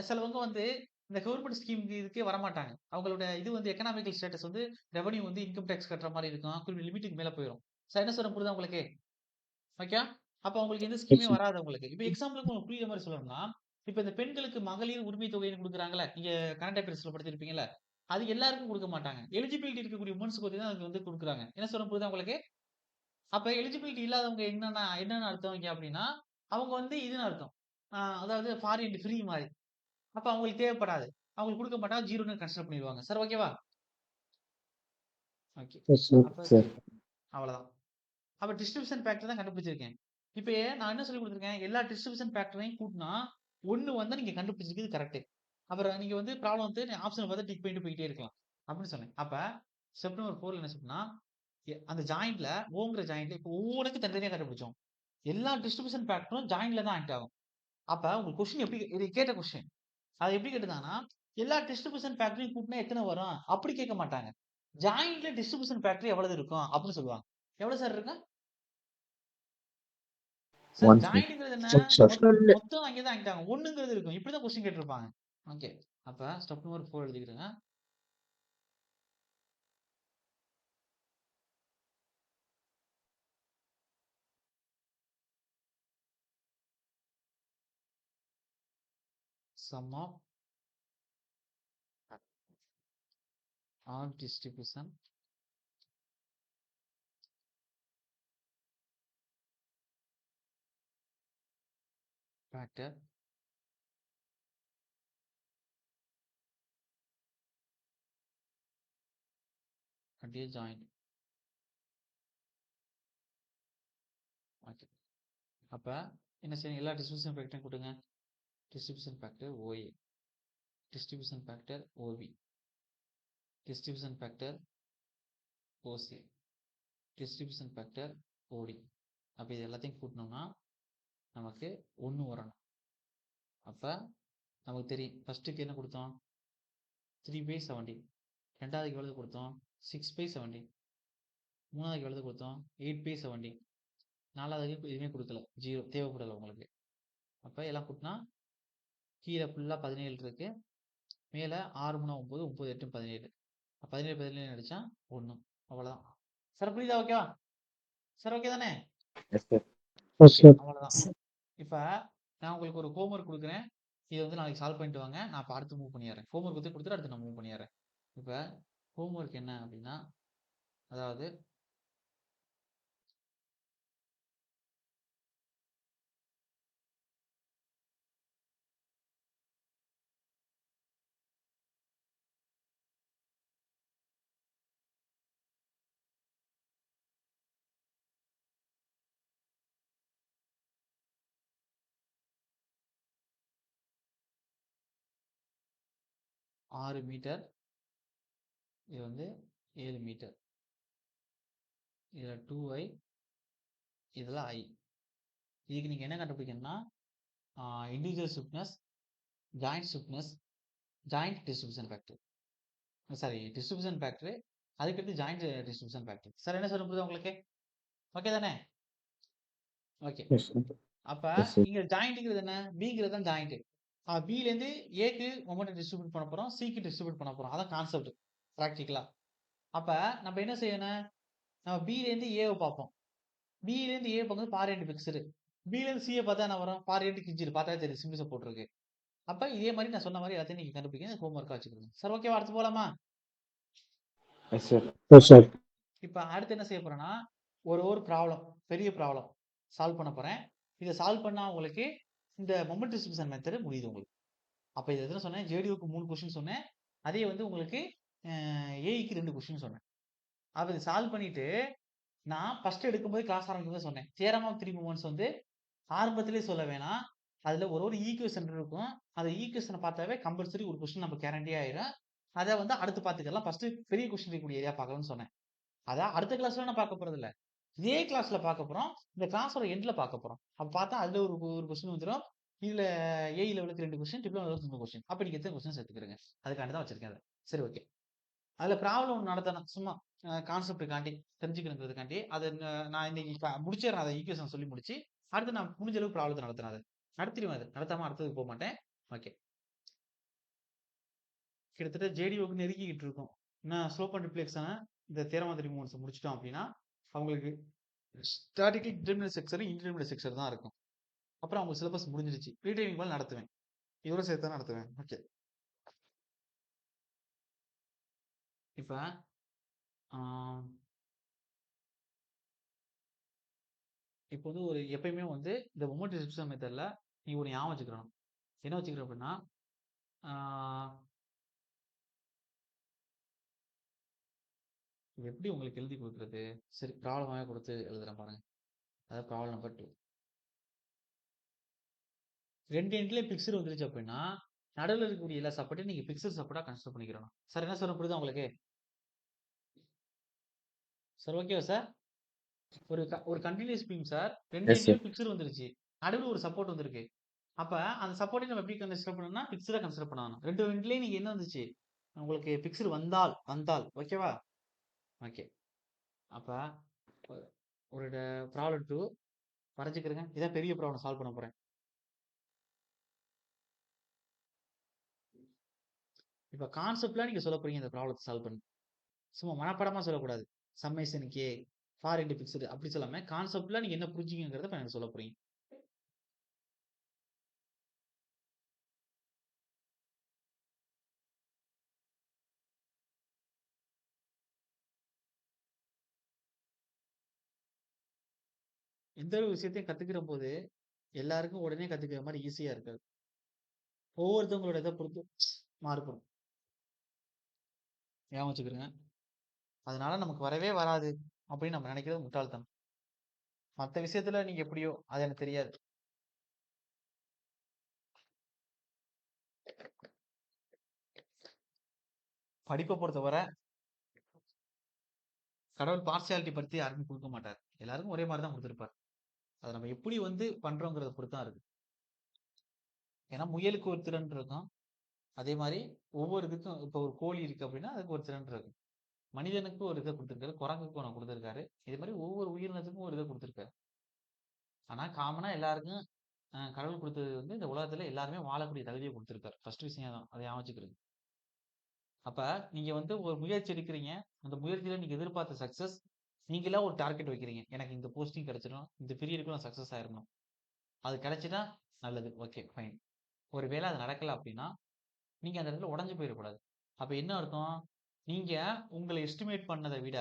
சிலவங்க வந்து இந்த கவர்மெண்ட் ஸ்கீமுக்கு இதுக்கே வரமாட்டாங்க. அவங்களோட இது வந்து எக்கனாமிக்கல் ஸ்டேட்டஸ் வந்து ரெவன்யூ வந்து இன்கம் டேக்ஸ் கட்டுற மாதிரி இருக்கும். குறிப்பிட்ட லிமிட்டுக்கு மேல போயிடும். சார் என்ன சொல்ல புரியுதா உங்களுக்கு? ஓகே. அப்ப அவங்களுக்கு எந்த ஸ்கீமே வராது உங்களுக்கு. இப்ப எக்ஸாம்பிளுக்கு உங்களுக்கு புரியுற மாதிரி சொல்லணும்னா இப்ப இந்த பெண்களுக்கு மகளிர் உரிமை தொகைன்னு கொடுக்குறாங்கல்ல. நீங்க கரண்ட் அஃபேர்ஸ்ல படிச்சிருப்பீங்கல்ல. அது எல்லாருக்கும் கொடுக்க மாட்டாங்க. எலிஜிபிலிட்டி இருக்கக்கூடிய உமன்ஸ்க்கு வந்து தான் அது வந்து கொடுக்குறாங்க. என்ன சொல்ல புரியுதா உங்களுக்கு? அப்ப எலிஜிபிலிட்டி இல்லாதவங்க என்னென்ன அர்த்தம் இங்க அப்படின்னா அவங்க வந்து இதுன்னு அர்த்தம். அதாவது ஃபாரின் ஃப்ரீ மாதிரி. அப்ப அவங்களுக்கு தேவைப்படாது. அவங்களுக்கு கொடுக்க மாட்டாங்க. 0ன்னு கன்சிடர் பண்ணிடுவாங்க. சார் ஓகேவா? ஓகே. Yes sir. அவ்வளவுதான். அப்ப டிஸ்ட்ரிபியூஷன் ஃபேக்டர் தான் கண்டுபிடிச்சிருக்கேன். இப்ப நான் என்ன சொல்லி கொடுத்துருக்கேன்? எல்லா டிஸ்ட்ரிபியூஷன் ஃபேக்டரையும் கூட்டினா 1 வந்தா நீங்க கண்டுபிடிச்சிருக்கிறது கரெக்ட். அப்புறம் நீங்க வந்து ப்ராப்ளம் வந்து ஆப்ஷன் பார்த்து டிக் பண்ணிட்டு போயிட்டே இருக்கலாம் அப்படின்னு சொன்னேன். அப்ப ஸ்டெப் நம்பர் 4ல என்ன சொன்னா அந்த ஜாயிண்ட்ல ஓங்கிற ஜாயிண்ட்ல இப்போ ஒவ்வொன்றுக்கும் தனித்தனியா கண்டுபிடிச்சோம். எல்லா டிஸ்ட்ரிபியூஷன் ஃபேக்டரும் ஜாயிண்ட்ல தான் ஆக்ட் ஆகும். அப்ப உங்களுக்கு கொஸ்டின் எப்படி இது கேட்ட கொஸ்டின். அது எப்படி கேட்டிருந்தாங்கன்னா, எல்லா டிஸ்ட்ரிபியூஷன் ஃபேக்டரையும் கூட்டினா எத்தனை வரும்? அப்படி கேட்க மாட்டாங்க. ஜாயிண்ட்ல டிஸ்ட்ரிபியூஷன் ஃபேக்டர் எவ்வளவு இருக்கும்? அப்படின்னு சொல்லுவாங்க. எவ்வளவு சார் இருக்கும்? Sir One, sir. ஜாயிண்ட்ங்கிறது என்ன? Sir. மொத்தம் அங்கே தான் ஆக்ட் ஆகும். ஒண்ணுங்கிறது இருக்கும். இப்படிதான் கொஸ்டின் கேட்டிருப்பாங்க. ஓகே. அப்ப ஸ்டெப் நம்பர் 4 எழுதிக்கிறேங்க. Sum of all distribution factor at a joint. Okay. அப்ப என்ன செய்யணும்? எல்லா டிஸ்ட்ரிபியூஷன் ஃபேக்டரையும் கூட்டுங்க. Distribution factor OA, distribution factor OB, distribution factor OC, distribution factor OD. அப்ப இது எல்லாத்தையும் கூட்டினோம்னா நமக்கு 1 வரணும். அப்ப நமக்கு தெரியும் ஃபர்ஸ்ட்டுக்கு என்ன கொடுத்தோம்? 3/70. ரெண்டாவதுக்கு எவ்வளவு கொடுத்தோம்? 6/70. மூணாவதுக்கு எவ்வளவு கொடுத்தோம்? 8/70. நாலாவதுக்கு எதுவுமே கொடுக்கல, 0 தேவைப்படலை உங்களுக்கு. அப்ப எல்லாம் கூட்டினா கீழே ஃபுல்லா 17 இருக்கு, மேல 6 3 9, 9 8 17. 17 17 அடிச்சா 1. அவ்வளவுதான் சார். புரியுதா? ஓகேவா சார்? ஓகே தானே? Yes, sir. ஓகே, அவ்வளவுதான். இப்ப நான் உங்களுக்கு ஒரு ஹோம்ஒர்க் கொடுக்குறேன். இதை வந்து நாளைக்கு சால்வ் பண்ணிட்டு வாங்க. நான் இப்போ அடுத்து மூவ் பண்ணிடுறேன். ஹோம்ஒர்க் வந்து கொடுத்துட்டு அடுத்து நான் மூவ் பண்ணிடுறேன். இப்போ ஹோம்ஒர்க் என்ன அப்படின்னா, அதாவது ஆறு மீட்டர், இது வந்து 7 மீட்டர், இதில் 2i, இதில் i. இதுக்கு நீங்கள் என்ன கண்டுபிடிக்கணும்னா individual stiffness, joint stiffness, joint distribution factor. Sorry, distribution factor, அதுக்கடுத்து ஜாயிண்ட் டிஸ்ட்ரிபியூஷன் ஃபேக்டர். சார் என்ன சொல்ல முடியுது உங்களுக்கு? ஓகே தானே? ஓகே. Yes, sir. அப்ப Yes, sir. இங்க ஜாயிண்ட்ங்கிறது என்ன? பிங்கிறது தான் ஜாயிண்ட். பில இருந்து ஏக்கு மொமெண்ட் டிஸ்ட்ரிபியூட் பண்ண போறோம், சிக்கு டிஸ்ட்ரிபியூட் பண்ண போறோம். அதான் கான்செப்ட் பிராக்டிகலா. அப்ப நம்ம என்ன செய்யணும்? நம்ம பில இருந்து ஏவை பார்ப்போம். பில இருந்து ஏ பார்க்கும்போது பார் ரெண்டு பிக்சரு. பில இருந்து சியை பார்த்தா என்ன வரும்? பார் ரெண்டு கிஞ்சிரு. பார்த்தா தெரியும், சிம்பிள்ஸை போட்டிருக்கு. அப்ப இதே மாதிரி நான் சொன்ன மாதிரி எல்லாத்தையும் நீங்க கண்டுபிடிக்க ஹோம்ஒர்க்கா வச்சுக்கோங்க சார். ஓகேவா? அடுத்து போலாமா? Yes, sir. Yes, sir. இப்ப அடுத்து என்ன செய்ய போறேன்னா, ஒரு ப்ராப்ளம், பெரிய ப்ராப்ளம் சால்வ் பண்ண போறேன். இதை சால்வ் பண்ணா உங்களுக்கு இந்த மொமெண்ட் டிஸ்ட்ரிபியூஷன் மெத்தட் முடியுது உங்களுக்கு. அப்ப இது எதுனா சொன்னேன்? ஜேடிஓக்கு 3 கொஸ்டின் சொன்னேன். அதே வந்து உங்களுக்கு ஏஇக்கு 2 கொஸ்டின் சொன்னேன். அப்ப இதை சால்வ் பண்ணிட்டு நான் ஃபர்ஸ்ட் எடுக்கும்போது கிளாஸ் ஆரம்பிக்கும்போது சொன்னேன், தியரம் ஆஃப் த்ரீ மூமெண்ட்ஸ் வந்து ஆரம்பத்திலே சொல்ல வேணாம். அதுல ஒரு ஈக்குவேஷன் இருக்கும். அந்த ஈக்குவேஷனை பார்த்தாவே கம்பல்சரி ஒரு கொஸ்டின் நம்ம கேரண்டி ஆயிரும். அதை வந்து அடுத்து பார்த்துக்கலாம். ஃபர்ஸ்ட் பெரிய கொஸ்டின் இருக்கக்கூடிய ஏரியா பார்க்கலாம்னு சொன்னேன். அதான் அடுத்த கிளாஸ்ல நான் பார்க்க போறது இல்ல, இதே கிளாஸ்ல பார்க்க போறோம். இந்த கிளாஸோட எண்ட்ல பார்க்க போறோம். அப்ப பார்த்தா அதுல ஒரு கொஸ்டின் வந்துடும். இதுல ஏஇ லெவலுக்கு 2 கொஸ்டின், டிப்ளமோ லெவலுக்கு 3 கொஸ்டின். அப்ப நீங்க எத்தனை கொஸ்டின் சேர்த்துக்கிறீங்க? அதுக்காண்டி தான் வச்சிருக்கேன் அதை. சரி, ஓகே. அதுல ப்ராப்ளம் ஒன்று நடத்தணும், சும்மா கான்செப்டுக்காண்டி தெரிஞ்சுக்கணுங்கிறதுக்காண்டி. அதை நான் இன்னைக்கு முடிச்சிடறேன். அதை ஈக்குவேஷன் சொல்லி முடிச்சு அடுத்து நான் முடிஞ்ச அளவுக்கு ப்ராப்ளத்தை நடத்தினேன். அதை நடத்திடுவேன். அது நடத்தாம அடுத்ததுக்கு போக மாட்டேன். ஓகே. கிட்டத்தட்ட ஜேடிஓக்கு நெருங்கிக்கிட்டு இருக்கும். நான் ஸ்லோப் அண்ட் ரிஃப்ளெக்ஷனை இந்த தியரம் ஆஃப் த்ரீ மூமெண்ட்ஸ் முடிச்சிட்டோம் அப்படின்னா அவங்களுக்கு static determinant section, indeterminate section தான் இருக்கும். அப்புறம் அவங்க சிலபஸ் முடிஞ்சிருச்சு. ரீடைனிங் மேலே நடத்துவேன், இதோட சேர்த்து தான் நடத்துவேன். ஓகே. இப்போ இப்போ வந்து ஒரு எப்பயுமே வந்து இந்த மொமெண்ட் டிஸ்ட்ரிபியூஷன் மெத்தட்ல நீ ஒரு ஞாபகம் வச்சுக்கணும். என்ன வச்சுக்கிறோம் அப்படின்னா, எப்படி உங்களுக்கு எழுதி கொடுக்குறது? சரி, ப்ராப்ளமாகவே கொடுத்து எழுதுறேன் பாருங்க. அதாவது ப்ராப்ளம் நம்பர் 2. 2 எண்ட்லேயே பிக்சர் வந்துருச்சு அப்படின்னா நடுவில் இருக்கக்கூடிய எல்லா சப்போர்ட்டையும் நீங்க பிக்சர் சப்போர்ட்டா கன்சிடர் பண்ணிக்கிறோம். சார் என்ன சொல்ல புரியுதா உங்களுக்கு? சார் ஓகேவா சார்? ஒரு continuous beam sir. 2 Yes, sir. எண்ட்லயும் ஃபிக்ஸ்டு வந்துருச்சு. நடுவுல ஒரு சப்போர்ட் வந்திருக்கு. அப்ப அந்த சப்போர்ட்டை நம்ம எப்படி கன்சிடர் பண்ணணும்னா, ஃபிக்ஸ்டா கன்சிடர் பண்ணணும். 2 எண்ட்லயும் நீங்க என்ன வந்துச்சு? உங்களுக்கு ஃபிக்ஸ்டு வந்தால் ஓகேவா? ஓகே. அப்ப ஒ- ஒரு ப்ராப்ளம் 2 வரைஞ்சுக்கிறேங்க. இதான் பெரிய ப்ராப்ளம் சால்வ் பண்ண போறேன். இப்ப கான்செப்ட்லாம் நீங்க சொல்ல போறீங்க இந்த ப்ராப்ளத்தை சால்வ் பண்ணி. சும்மா மனப்பாடமா சொல்லக்கூடாது. Summation K for into fixed அப்படி சொல்லாம கான்செப்ட்ல நீங்க என்ன புரிஞ்சுக்கங்கிறத இப்ப எனக்கு சொல்ல போறீங்க. எந்த ஒரு விஷயத்தையும் கத்துக்கிற போது எல்லாருக்கும் உடனே கத்துக்கிற மாதிரி ஈஸியா இருக்காது. ஒவ்வொருத்தவங்களோட இதை பொறுத்து மாறுபடும். ஞாபகம் வச்சுக்கிறேங்க. அதனால நமக்கு வரவே வராது அப்படின்னு நம்ம நினைக்கிறது முட்டாள்தனம். மற்ற விஷயத்துல நீங்க எப்படியோ அது எனக்கு தெரியாது. படிப்பை பொறுத்தவரை கடவுள் பார்சியாலிட்டி பத்தி யாருக்கும் கொடுக்க மாட்டார். எல்லாருக்கும் ஒரே மாதிரி தான் கொடுத்துருப்பார். அதை நம்ம எப்படி பண்றோங்கிறத பொறுத்து தான் இருக்கு. ஏன்னா முயலுக்கு ஒரு திறன் இருக்கும். அதே மாதிரி ஒவ்வொரு இதுக்கும் இப்போ ஒரு கோழி இருக்கு அப்படின்னா அதுக்கு ஒரு திறன் இருக்கும். மனிதனுக்கு ஒரு இதை கொடுத்துருக்காரு, குரங்குக்கு ஒன்று கொடுத்துருக்காரு. இது மாதிரி ஒவ்வொரு உயிரினத்துக்கும் ஒரு இதை கொடுத்துருக்காரு. ஆனா காமனா எல்லாருக்கும் கடவுள் கொடுத்தது இந்த உலகத்துல எல்லாருமே வாழக்கூடிய தகுதியை கொடுத்துருக்காரு. ஃபர்ஸ்ட் விஷயம் தான், அதை அமைச்சுக்கிறது. அப்ப நீங்க ஒரு முயற்சி எடுக்கிறீங்க. அந்த முயற்சியில நீங்க எதிர்பார்த்த சக்சஸ், நீங்களா ஒரு டார்கெட் வைக்கிறீங்க. எனக்கு இந்த போஸ்டிங் கிடைச்சிடும், இந்த பீரியடுக்கு நான் சக்சஸ் ஆயிரணும். அது கிடைச்சிட்டா நல்லது, ஓகே ஃபைன். ஒருவேளை அது நடக்கல அப்படின்னா நீங்க அந்த இடத்துல உடஞ்சு போயிடக்கூடாது. அப்ப என்ன அர்த்தம்? நீங்க உங்களை எஸ்டிமேட் பண்ணதை விட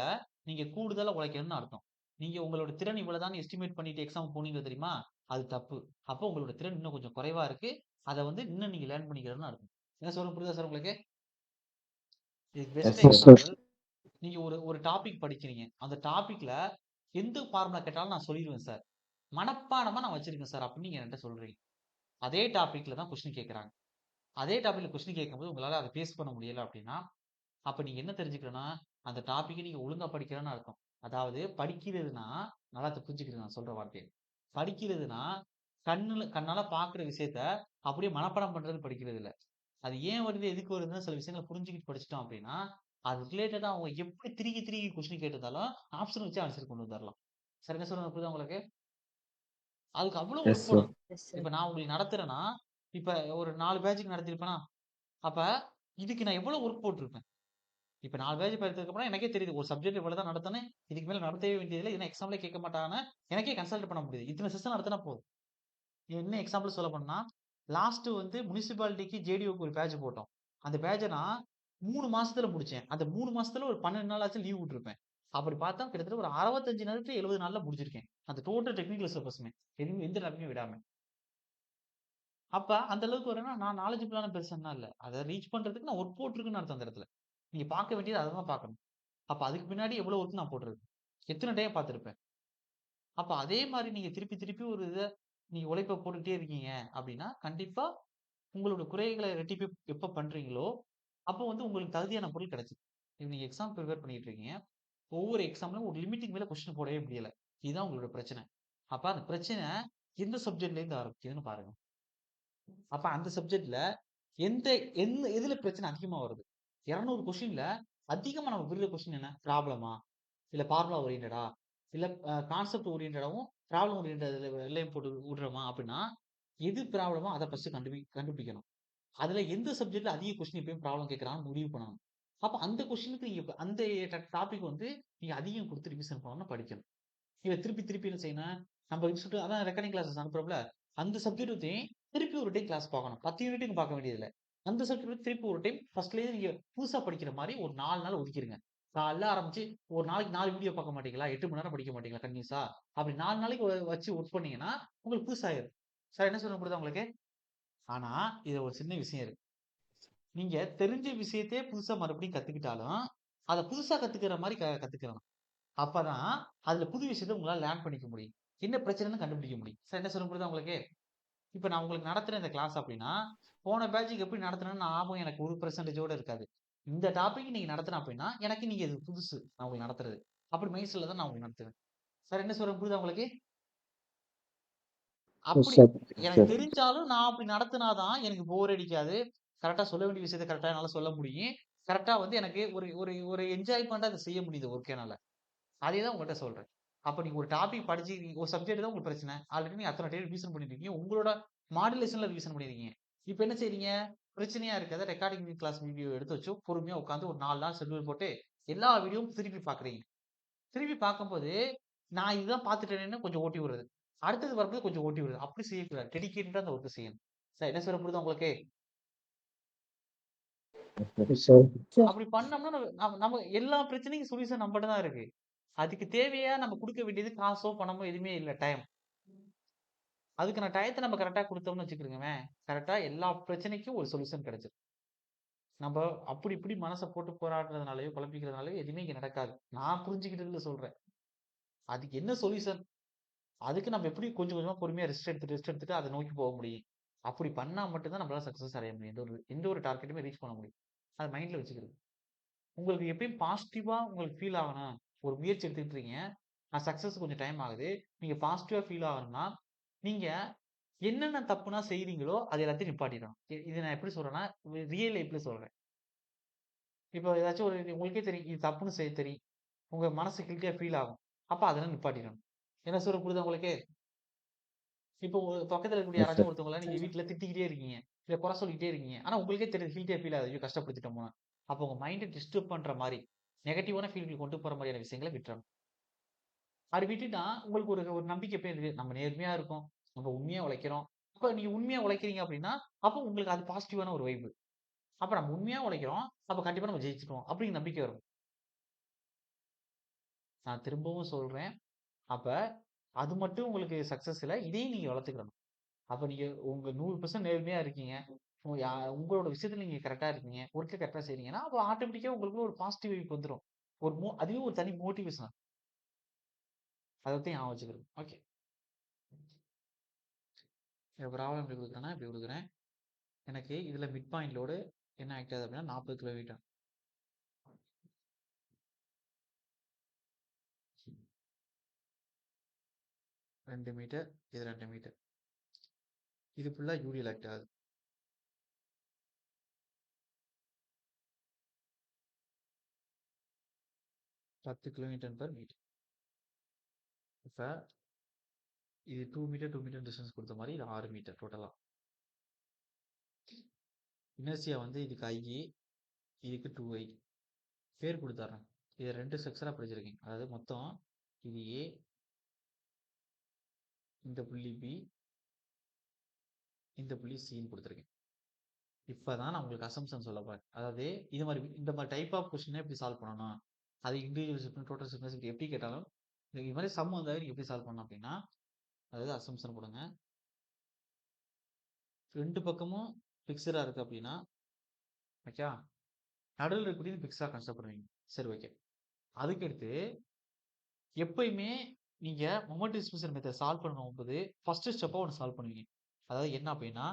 நீங்க கூடுதலா உழைக்கணும்னு அர்த்தம். நீங்க உங்களோட திறன் இவ்வளவுதான் எஸ்டிமேட் பண்ணிட்டு எக்ஸாம் போனீங்க தெரியுமா? அது தப்பு. அப்போ உங்களோட திறன் இன்னும் கொஞ்சம் குறைவா இருக்கு. அதை இன்னும் நீங்க லேர்ன் பண்ணிக்கிறதுன்னு அர்த்தம். என்ன சொல்ல புரியுதா சார் உங்களுக்கு? இதுக்கு Yes, பெஸ்ட் sir. எக்ஸாம்பிள், நீங்க ஒரு டாபிக் படிக்கிறீங்க. அந்த டாபிக்ல எந்த ஃபார்முலா கேட்டாலும் நான் சொல்லிடுவேன் சார். மனப்பாடமா நான் வச்சிருக்கேன் சார் அப்படின்னு நீங்க என்கிட்ட சொல்றீங்க. அதே டாபிக்ல தான் கொஸ்டின் கேட்கறாங்க. அதே டாபிக்ல கொஸ்டின் கேட்கும்போது உங்களால அதை பேஸ் பண்ண முடியல அப்படின்னா, அப்ப நீங்க என்ன தெரிஞ்சுக்கணும்னா, அந்த டாபிக்கை நீங்க ஒழுங்கா படிக்கிறேன்னு அர்த்தம். அதாவது படிக்கிறதுனா, நல்லா புரிஞ்சுக்கிறேன் நான் சொல்ற வார்த்தையை. படிக்கிறதுனா கண்ணால பாக்குற விஷயத்த அப்படியே மனப்பாடம் பண்றது படிக்கிறது இல்ல. அது ஏன் வருது, எதுக்கு வருதுன்னு சில விஷயங்களை புரிஞ்சுக்கிட்டு படிச்சிட்டோம் அப்படின்னா, அது ரிலேட்டடா அவங்க எப்படி திருகி திருகி கொஸ்டின் கேட்டிருந்தாலும் ஆப்ஷன் வச்சு ஆன்சர் கொண்டு வந்துடலாம். சார் என்ன சொல்றது புரியுதா உங்களுக்கு? அதுக்கு அவ்வளவு Yes, ஒர்க் sir. போடணும். இப்ப நான் உங்களுக்கு நடத்துறேன்னா, இப்ப ஒரு 4 பேட்சுக்கு நடத்திருப்பேனா, அப்ப இதுக்கு நான் எவ்வளவு ஒர்க் போட்டிருப்பேன். இப்ப 4 பேட்ச் படிச்சதுக்கு அப்புறம் எனக்கே தெரியுது ஒரு சப்ஜெக்ட் இவ்வளவுதான் நடத்தணும். இதுக்கு மேல நடத்தவே வேண்டியதில்லை. இதெல்லாம் எக்ஸாம்ல கேட்க மாட்டாங்கன்னு எனக்கே கன்சல்ட் பண்ண முடியுது. இத்தனை செஷன் நடத்தினா போதும். என்ன எக்ஸாம்பிள் சொல்ல போனா, லாஸ்ட் முனிசிபாலிட்டிக்கு ஜேடிஓக்கு ஒரு பேட்ச் போட்டோம். அந்த பேட்சை நான் 3 மாசத்துல முடிச்சேன். அந்த 3 மாசத்துல ஒரு 12 நாளாச்சும் லீவ் விட்டுருப்பேன். அப்படி பார்த்தா கிட்டத்தட்ட ஒரு 65 நாள் 70 நாள்ல முடிச்சிருக்கேன். அந்த டோட்டல் டெக்னிக்கல் சிலபஸுமே எந்த லேப்லயும் விடாம. அப்ப அந்த அளவுக்கு வரேன்னா நான் நாலேஜபிளான பெர்சன்னா இல்ல. அதை ரீச் பண்றதுக்கு நான் ஒர்க் போட்டிருக்குன்னு அர்த்தம் அந்த இடத்துல. நீங்க பார்க்க வேண்டியது அதை தான் பார்க்கணும். அப்ப அதுக்கு பின்னாடி எவ்வளவு ஒர்க் நான் போட்டிருக்கேன். எத்தனை டைம் பார்த்திருப்பேன். அப்ப அதே மாதிரி நீங்க திருப்பி திருப்பி ஒரு இதை நீங்க உழைப்ப போட்டுக்கிட்டே இருக்கீங்க அப்படின்னா கண்டிப்பா உங்களோட குறைகளை ரெட்டிப்பு எப்ப பண்றீங்களோ அப்போ உங்களுக்கு தகுதியான பொருள் கிடைச்சிது. இப்ப நீங்க எக்ஸாம் ப்ரிப்பேர் பண்ணிட்டு இருக்கீங்க. ஒவ்வொரு எக்ஸாம்லயும் ஒரு லிமிட்டுக்கு மேல கொஸ்டின் போடவே முடியல. இதுதான் உங்களோட பிரச்சனை. அப்ப அந்த பிரச்சனை எந்த சப்ஜெக்ட்ல இருந்து ஆரம்பிக்குதுன்னு பாருங்க. அப்ப அந்த சப்ஜெக்ட்ல எந்த எந்த எதுல பிரச்சனை அதிகமா வருது? 200 கொஸ்டின்ல அதிகமா நம்ம விடுற கொஸ்டின் என்ன? ப்ராப்ளமா? இல்ல ஃபார்முலா ஓரியன்டடா? இல்ல கான்செப்ட் ஓரியன்டடாவும் ப்ராப்ளம் ஓரியன்டட் போட்டு விடுறோமா அப்படின்னா, எது ப்ராப்ளமோ அதை ஃபர்ஸ்ட் கண்டுபிடிக்கணும். அதுல எந்த சப்ஜெக்ட்ல அதிக கொஸ்டின் எப்பயும் ப்ராப்ளம் கேட்கறான்னு முடிவு பண்ணணும். அப்ப அந்த கொஸ்டினுக்கு நீங்க அந்த டாபிக் நீங்க அதிகம் கொடுத்து ரிவிஷன் பண்ணணும், படிக்கணும். இத திருப்பி திருப்பி என்ன செய்யணும்? நம்ம இன்ஸ்டிடியூட் அதான் ரெக்கார்டிங் கிளாஸஸ் அனுப்புறோம்ல, அந்த சப்ஜெக்ட் திருப்பி ஒரு டைம் கிளாஸ் பார்க்கணும். 10 யூனிட்டுக்கு பார்க்க வேண்டியதில்ல. அந்த சப்ஜெக்ட் திருப்பி ஒரு டைம் ஃபர்ஸ்ட்லேயே நீங்க புதுசா படிக்கிற மாதிரி ஒரு 4 நாள் ஒதுக்கிருங்க. காலைல ஆரம்பிச்சு ஒரு நாளைக்கு 4 வீடியோ பார்க்க மாட்டீங்களா? 8 மணி நேரம் படிக்க மாட்டீங்களா கன்டினியூஸா? அப்படி 4 நாளைக்கு வச்சு ஒர்க் பண்ணீங்கன்னா உங்களுக்கு புதுசாயிரும். சார் என்ன சொல்ல புரியுதா உங்களுக்கு? ஆனா இது ஒரு சின்ன விஷயம் இருக்கு. நீங்க தெரிஞ்ச விஷயத்தையே புதுசா மறுபடியும் கத்துக்கிட்டாலும், அத புதுசா கத்துக்கிற மாரி கத்துக்கணும். அப்பதான் அதுல புது விஷயத்த உங்களால லேர்ன் பண்ணிக்க முடியும். என்ன பிரச்சனைன்னு கண்டுபிடிக்க முடியும். சார் என்ன சொல்ல புரியுதா உங்களுக்கு? இப்ப நான் உங்களுக்கு நடத்துறேன் இந்த கிளாஸ் அப்படின்னா, போன பேட்சுக்கு எப்படி நடத்துனேன்னு ஞாபகம் எனக்கு 1% இருக்காது. இந்த டாபிக் நீங்க நடத்துனேன் அப்படின்னா, எனக்கு நீங்க இது புதுசு நான் உங்களுக்கு நடத்துறது. அப்படி மைண்ட் செட்ல தான் நான் உங்களுக்கு நடத்துவேன். சார் என்ன சொல்றேன் புரியுதா உங்களுக்கு? எஸ் அப்படி சார். எஸ் எனக்கு சார். தெரிஞ்சாலும் நான் அப்படி நடத்தினா தான் எனக்கு போர் அடிக்காது. கரெக்ட்டா சொல்ல வேண்டிய விஷயத்த கரெக்ட்டா என்னால சொல்ல முடியும். கரெக்ட்டா வந்து எனக்கு ஒரு ஒரு ஒரு என்ஜாய்மென்ட்டா அத செய்ய முடியுது ஒர்க் என்னால. அதே தான் உங்கள்ட்ட சொல்றேன். அப்ப நீங்க ஒரு டாபிக் படிச்சு ஒரு சப்ஜெக்ட் தான் உங்களுக்கு பிரச்சனை. ஆல்ரெடி நீங்க அத்தன டைம் ரிவிஷன் பண்ணிட்டு இருக்கீங்க. உங்களோட மாடுலேஷன்ல ரிவிஷன் பண்ணியிருக்கீங்க. இப்ப என்ன செய்றீங்க? பிரச்சனையா இருக்கிறத ரெக்கார்டிங் கிளாஸ் வீடியோ எடுத்து வச்சு பொறுமையா உட்கார்ந்து ஒரு 4 நாள் ஷெட்யூல் போட்டு எல்லா வீடியோவும் திருப்பி பார்க்குறீங்க. திருப்பி பார்க்கும்போது, நான் இதுதான் பார்த்துட்டேனேன்னு கொஞ்சம் ஓட்டி விடுறது. அடுத்தது வரும்போது கொஞ்சம் ஓட்டி விடுறது. அப்படி செய்யக்கூடாது. டெடிகேட்டடா அந்த ஒர்க்க செய்யணும். சார் என்ன சொல்ல புரியுதா உங்களுக்கு? Yes sir. அப்படி பண்ணோம்னா நம்ம எல்லா பிரச்சனைக்கும் சொல்யூஷன் நம்மட்ட தான் இருக்கு. அதுக்கு தேவையா நம்ம குடுக்க வேண்டியது காசோ, பணமோ எதுவுமே இல்ல. டைம். அதுக்கான டயத்த நம்ம கரெக்ட்டா குடுத்தோம்னு வச்சுக்கிருங்களேன், கரெக்ட்டா எல்லா பிரச்சனைக்கும் ஒரு சொல்யூஷன் கிடைச்சிரும். நம்ப அப்படி இப்படி மனச போட்டு போராடுறதுனாலயோ, குழப்பிக்கிறதுனாலயோ எதுவுமே இங்க நடக்காது. நான் புரிஞ்சுக்கிட்டதுல சொல்றேன். அதுக்கு என்ன சொல்யூஷன்? அதுக்கு நம்ம எப்படி கொஞ்சம் கொஞ்சமா பொறுமையா ரெஸ்ட் எடுத்துட்டு அத நோக்கி போக முடியும். அப்படி பண்ணா மட்டும் தான் நம்மளால சக்சஸ் அடைய முடியும். எந்த ஒரு டார்கெட்டுமே ரீச் பண்ண முடியும். அத மைண்ட்ல வச்சுக்கிறது. உங்களுக்கு எப்பயும் பாசிட்டிவா உங்களுக்கு ஃபீல் ஆகணும். ஒரு முயற்சி எடுத்துக்கிட்டு இருக்கீங்க. நான் சக்சஸ் கொஞ்சம் டைம் ஆகுது. நீங்க பாசிட்டிவா ஃபீல் ஆகணும்னா, நீங்க என்னென்ன தப்புனா செய்றீங்களோ, அது எல்லாத்தையும் நிப்பாட்டிடணும். இது நான் எப்படி சொல்றேன்னா, ரியல் லைஃப்ல சொல்றேன். இப்போ ஏதாச்சும் ஒரு உங்களுக்கே தெரியும். இது தப்புன்னு தெரியும். உங்க மனசு கில்ட்டியா ஃபீல் ஆகும். அப்ப அதெல்லாம் நிப்பாட்டிடணும். என்ன சொல்றேன் புரியுதா உங்களுக்கு? இப்போ பக்கத்துல இருக்கக்கூடிய எஸ் யாராச்சும் சார். ஒருத்தவங்கள நீங்க வீட்ல திட்டிக்கிட்டே இருக்கீங்க. இல்ல குறை சொல்லிக்கிட்டே இருக்கீங்க. ஆனா உங்களுக்கே தெரியுது கில்ட்டியா ஃபீல் ஆகுது. ஐயோ! கஷ்டப்படுத்திட்டோமோன்னு. அப்போ உங்க மைண்ட டிஸ்டர்ப் பண்ற மாரி, நெகட்டிவான ஃபீல்க்கு கொண்டு போற மாரியான விஷயங்கள விட்டுறணும். அப்படி விட்டுட்டா, உங்களுக்கு ஒரு ஒரு நம்பிக்கை போயிருது. நம்ம நேர்மையா இருக்கோம். நம்ம உண்மையா உழைக்கிறோம். அப்ப நீங்க உண்மையா உழைக்கிறீங்க அப்படின்னா, அப்போ உங்களுக்கு அது பாசிட்டிவான ஒரு வைபு. அப்ப நம்ம உண்மையா உழைக்கிறோம். அப்ப கண்டிப்பா நம்ம ஜெயிச்சுருவோம். அப்படிங்கிற நம்பிக்கை வரும். நான் திரும்பவும் சொல்றேன். அப்ப அது மட்டும் உங்களுக்கு சக்சஸ் இல்ல. இதையும் நீங்க வளர்த்துக்கணும். அப்ப நீங்க உங்க 100% நேர்மையா இருக்கீங்க. உங்களோட விஷயத்துல நீங்க கரெக்ட்டா இருக்கீங்க. ஒர்க்க கரெக்ட்டா செய்றீங்கன்னா, அப்ப ஆட்டோமேட்டிக்கா உங்களுக்குள்ள ஒரு பாசிட்டிவ் வைப் வந்துரும். அதுவே ஒரு தனி மோட்டிவேஷன். அத பத்தி ஞாபகம் வச்சுக்கிறது. ஓகே. ப்ராப்ளம் எப்படி குடுக்குறேன்னா, இப்படி குடுக்குறேன். எனக்கு இதுல மிட் பாயிண்ட் லோடு என்ன ஆக்ட் ஆகுது அப்படின்னா 40 கிலோமீட்டர். 2 மீட்டர். இது 2 மீட்டர். இது ஃபுல்லா யூடிஎல் ஆக்ட் ஆகுது. 10 கிலோமீட்டர் பெர் மீட்டர். இப்ப இது 2 மீட்டர், 2 மீட்டர் டிஸ்டன்ஸ் குடுத்த மாரி இது 6 மீட்டர் டோட்டலா. இனர்ஷியா வந்து இதுக்கு I, இதுக்கு 2I. பேர் குடுத்துர்றேன். இத 2 செக்ஷனா பிரிச்சிருக்கேன். அதாவது மொத்தம் இது A, இந்த புள்ளி B, இந்த புள்ளி Cன்னு குடுத்துருக்கேன். இப்பதான் நான் உங்களுக்கு அசம்ப்ஷன் சொல்ல போறேன். அதாவது இந்த மாரி டைப் ஆஃப் கொஸ்டின எப்படி சால்வ் பண்ணணும்? அது இண்டிவிஜுவல் ஷிஃப்ட், டோட்டல் ஷிஃப்ட்னஸ் இப்படி எப்படி கேட்டாலும், இது மாரி சம் வந்தாவே நீங்க எப்படி சால்வ் பண்ணணும் அப்படின்னா, அதாவது அசம்ப்ஷன் போடுங்க. 2 பக்கமும் ஃபிக்ஸ்டா இருக்கு அப்படின்னா, ஓகேவா? நடுவுல இருக்கக்கூடியது ஃபிக்ஸா கன்சிடர் பண்ணுவீங்க. சரி ஓகே. அதுக்கடுத்து எப்பயுமே நீங்க மொமெண்ட் டிஸ்ட்ரிபியூஷன் மெத்தட் சால்வ் பண்ணும்போது, ஃபர்ஸ்ட் ஸ்டெப்பா ஒண்ணு சால்வ் பண்ணுவீங்க. அதாவது என்ன அப்படின்னா,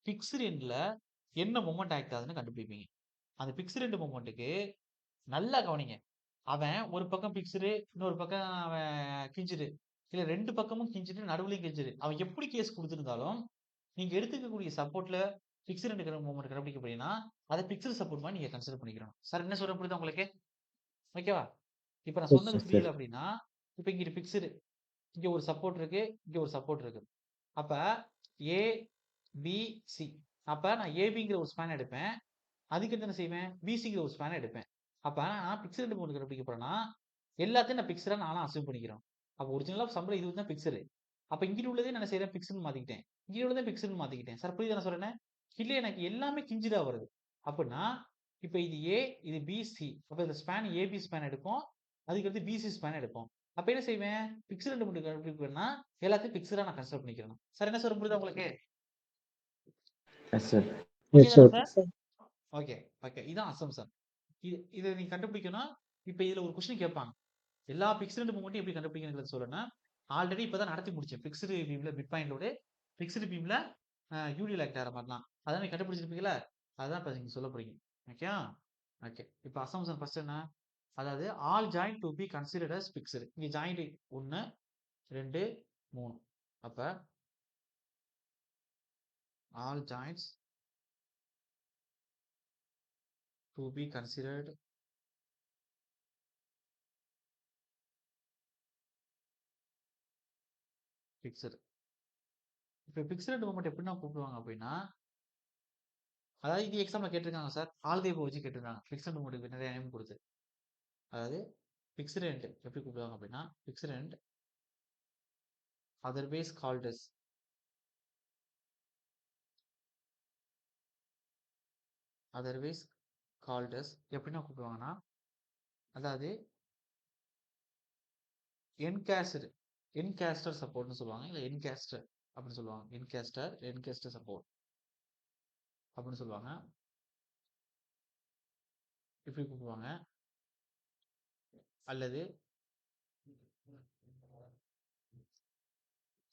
ஃபிக்ஸ்டு எண்ட்ல என்ன மொமெண்ட் ஆக்ட் ஆகுதுன்னு கண்டுபிடிப்பீங்க. அந்த ஃபிக்ஸ்டு எண்ட் மொமெண்ட்க்கு நல்லா கவனிங்க. அவன் ஒரு பக்கம் ஃபிக்ஸ்டு, இன்னொரு பக்கம் அவன் கிஞ்சுடு. இல்ல 2 பக்கமும் கிஞ்சுடு, நடுவுலயும் கிஞ்சுடு. அவன் எப்படி கேஸ் குடுத்திருந்தாலும், நீங்க எடுத்துக்கக்கூடிய சப்போர்ட்ல ஃபிக்ஸ்டு எண்ட் மொமெண்ட் கண்டுபிடிக்க போறீங்கன்னா, அத ஃபிக்ஸ்டு சப்போர்ட் மாரி நீங்க கன்சிடர் பண்ணிக்கிறணும். சார் என்ன சொல்றேன் புரியுதா உங்களுக்கு? ஓகேவா? இப்ப நான் எஸ் சொன்னது சார். புரியல அப்படின்னா, இப்ப இங்க ஃபிக்ஸ்டு. இங்க ஒரு சப்போர்ட் இருக்கு. இங்க ஒரு சப்போர்ட் இருக்கு. அப்ப ஏ, பி, சி. அப்ப நான் ஏபிங்கிற ஒரு ஸ்பேன் எடுப்பேன். அதுக்கடுத்து என்ன செய்வேன்? பிசிங்கிற ஒரு ஸ்பேன் எடுப்பேன். அப்ப நான் பிக்சட் மோட் கண்டுபிடிக்க போறேன்னா, எல்லாத்தையும் நான் பிக்சடா நானா அஸ்யூம் பண்ணிக்கிறேன். அப்ப ஒரிஜினலா சம்பளம் இது தான் பிக்சடு. அப்ப இங்கிட்டு உள்ளதே நான் என்ன செய்றேன்? பிக்ஸ்டுன்னு மாத்திக்கிட்டேன். இங்க உள்ளதே பிக்ஸ்டுன்னு மாத்திக்கிட்டேன். சார் புரியுதா நான் சொல்றேன்னு? இல்ல எனக்கு எல்லாமே கிஞ்சுடா வருது. அப்பன்னா, இப்ப இது ஏ, இது பி, சி. அப்ப இந்த ஸ்பேன் ஏபி ஸ்பேன் எடுப்போம். அதுக்கடுத்து பிசி ஸ்பேன் எடுப்போம். அப்ப என்ன செய்வேன்? பிக்சட் மட்டும் கண்டுபிடிக்கணும்னா, எல்லாத்தையும் பிக்சடா நான் கன்சிடர் பண்ணிக்கிறணும். சார் என்ன சொல்றேன் புரியுதா உங்களுக்கு? S sir. ஓகே எஸ் தானே சார். சார்? Okay, okay. இதான் அசம்ப்ஷன். இத நீங்க கண்டுபிடிக்கணும்னா, இப்ப இதுல ஒரு கொஸ்டின் கேட்பாங்க. எல்லா பிக்ஸ்டு மொமெண்ட்டையும் எப்படி கண்டுபிடிக்கிறதுன்னு சொல்லணும்னா, ஆல்ரெடி இப்ப தான் நடத்தி முடிச்சேன். பிக்ஸ்டு பீம்ல மிட் பாயிண்ட் லோடு, பிக்ஸ்டு பீம்ல யூடிஎல் ஆக்ட் ஆகுற மாரிலாம். அதான் நீங்க கண்டுபிடிச்சிருப்பீங்கல்ல? அதான் இப்ப நீங்க சொல்ல போறீங்க. ஓகேயா? ஓகே. இப்ப அசம்ப்ஷன் ஃபர்ஸ்ட் என்ன? அதாவது all joint to be considered as fixed. இங்க ஜாயிண்ட் 1 2 3. அப்ப all joints to be considered fixed. இப்போ ஃபிக்ஸ்டு மொமெண்ட் எப்படின்னா கூப்பிடுவாங்க அப்படின்னா, அதாவது இது எக்ஸாம்ல கேட்டிருக்காங்க சார். ஆல்கேபோ வச்சு கேட்டிருக்காங்க. ஃபிக்ஸ்டு மொமெண்ட்டுக்கு நிறைய நேம் கொடுத்து. அதாவது ஃபிக்ஸ்டு எண்ட் எப்படி கூப்பிடுவாங்க அப்படின்னா, fixed end otherwise called as எப்படின்னா கூப்பிடுவாங்கன்னா, அதாவது என்காஸ்டர் சப்போர்ட்னு சொல்லுவாங்க, இல்லை என்காஸ்டர் அப்படின்னு சொல்லுவாங்க. என்காஸ்டர் சப்போர்ட் அப்படின்னு சொல்லுவாங்க. இப்படி கூப்பிடுவாங்க. அல்லது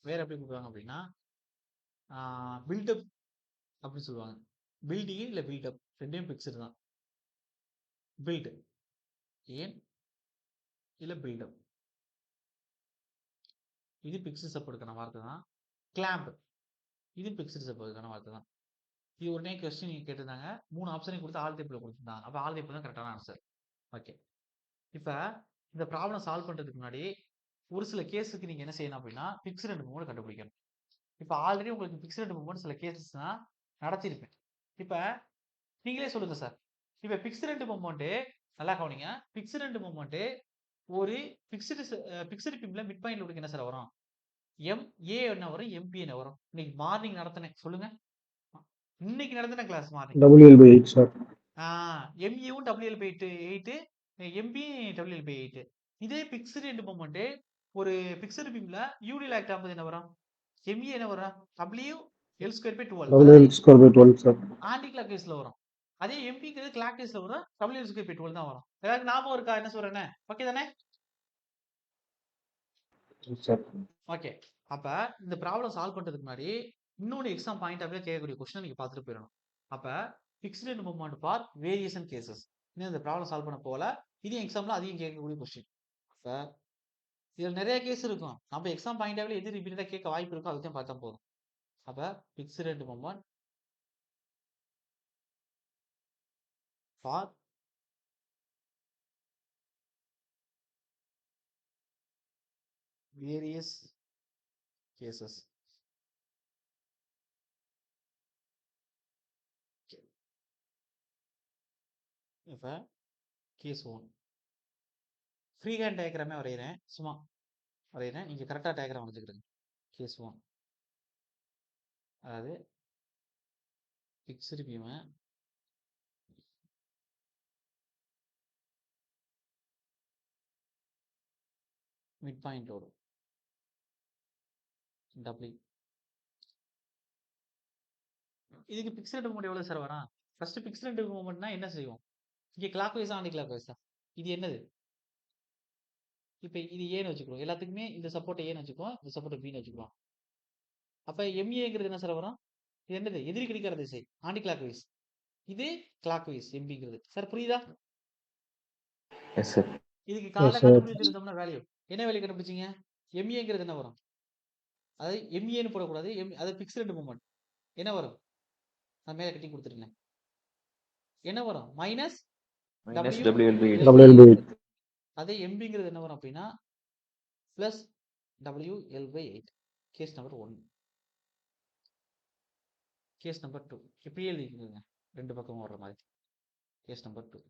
வேற எப்படி கூப்பிடுவாங்க அப்படின்னா, பில்டப் அப்படின்னு சொல்லுவாங்க. பில்டிங் இல்லை பில்டப் ரெண்டையும் பிக்சர் தான். பில்ட் ஏன் இல்லை பில்டப், இது பிக்சர் சப்போர்ட்டுக்கான வார்த்தை தான். கிளாம்ப் இது பிக்சர் சப்போர்ட்டுக்கான வார்த்தை தான். இது உடனே கொஸ்டின் கேட்டிருந்தாங்க. 3 ஆப்ஷனையும் கொடுத்து ஆல் டைப்ல கொடுத்துருந்தாங்க. அப்போ ஆல் டைப் தான் கரெக்டான ஆன்சர். ஓகே, இப்போ இந்த ப்ராப்ளம் சால்வ் பண்ணுறதுக்கு முன்னாடி ஒரு சில கேஸுக்கு நீங்கள் என்ன செய்யணும் அப்படின்னா, ஃபிக்ஸ்டு எண்ட் மொமெண்ட் கண்டுபிடிக்கணும். இப்போ ஆல்ரெடி உங்களுக்கு ஃபிக்ஸ்டு எண்ட் மொமெண்ட் சில கேசஸ் தான் நடத்திருப்பேன். இப்போ நீங்களே சொல்லுங்க சார். இப்போ ஃபிக்ஸ்டு எண்ட் மொமெண்ட்டு நல்லா கவனிங்க. ஃபிக்ஸ்டு எண்ட் மொமெண்ட்டு ஒரு ஃபிக்ஸ்டு பிம்ல மிட் பாயிண்ட் உங்களுக்கு என்ன சார் வரும்? MA என்ன வரும், MP என்ன வரும்? இன்னைக்கு மார்னிங் நடத்தினேன், சொல்லுங்க. இன்னைக்கு நடத்தின கிளாஸ் மார்னிங் WL/8 சார். MUவும் WL/8, MP WL/8. இதே ஃபிக்ஸ்டு எண்ட் மொமெண்ட் ஒரு ஃபிக்ஸ்டு பீம்ல யூனிலாக் ஆகும்போது என்ன வரும்? ME என்ன வரும்? WL²/12. WL²/12 sir. Anti clock வைஸ்ல வரும். அதே MPங்கிறது கிளாக் வைஸ்ல வரும், WL²/12 தான் வரும். எல்லாருக்கும் ஞாபகம் இருக்கா என்ன சொல்றேன்னு? ஓகே தானே? சார். ஓகே, அப்ப இந்த ப்ராப்ளம் சால்வ் பண்றதுக்கு முன்னாடி இன்னொரு எக்ஸாம் பாயிண்ட் ஆஃப் கேட்கக்கூடிய கொஸ்டின் நீங்க பார்த்துட்டு போயிடணும். அப்ப fixed end moment for variation cases. இன்னும் இந்த ப்ராப்ளம் சால்வ் பண்ண போல இது எக்ஸாம்ல அதிகம் கேட்கக்கூடிய கொஸ்டின். அப்ப இதுல நிறைய கேஸ் இருக்கும். நம்ம எக்ஸாம் பாயிண்ட் ஆஃப் எது ரிப்பீட்டடா கேட்க வாய்ப்பு இருக்கோ அதுதான் பார்த்தா போதும். அப்ப fixed end moment for various cases. இப்போ கேஸ் 1 ஃப்ரீ ஹேண்ட் டயக்ராமே வரைகிறேன், சும்மா வரைகிறேன், நீங்கள் கரெக்டாக டயக்ராம் வரைஞ்சிக்கிறீங்க. கேஸ் 1 அதாவது ஃபிக்ஸ்டு பீமை மிட் பாயிண்ட் லோடு W. இதுக்கு ஃபிக்ஸ்டு மொமெண்ட் எவ்வளோ சார் வரும்? ஃபர்ஸ்ட் ஃபிக்ஸ்டு மொமெண்ட்னா என்ன செய்வோம்? இங்கே கிளாக் வைஸா ஆன்டி கிளாக் வைஸா? இது என்னது? இப்போ இது ஏன்னு வச்சுக்கிறோம். எல்லாத்துக்குமே இந்த சப்போர்ட் ஏன்னு வச்சுக்குவோம், இந்த சப்போர்ட் பின்னு வச்சுக்குவோம். அப்போ MAங்கிறது என்ன சார் வரும்? இது என்னது? எதிரி கிடைக்கிற திசை, ஆன்டி கிளாக் வைஸ். இது கிளாக் வைஸ் MBங்கிறது. சார் புரியுதா? Yes sir. இதுக்கு காலைல கண்டுபிடிச்சிருந்தோம்னா வேல்யூ என்ன வேல்யூ கண்டுபிடிச்சிங்க? MAங்கிறது என்ன வரும்? அதாவது MAன்னு போடக்கூடாது, அது ஃபிக்ஸ்டு மொமெண்ட் என்ன வரும்? நான் மேலே கட்டி கொடுத்துருக்கேன். என்ன வரும்? Minus WL/8. அதே MBங்கிறது என்ன வரும் அப்படின்னா plus WL/8. Case number 1. Case number 2 இப்படியே எழுதிக்கோங்க, ரெண்டு பக்கமும் வர்ற மாதிரி. Case number 2.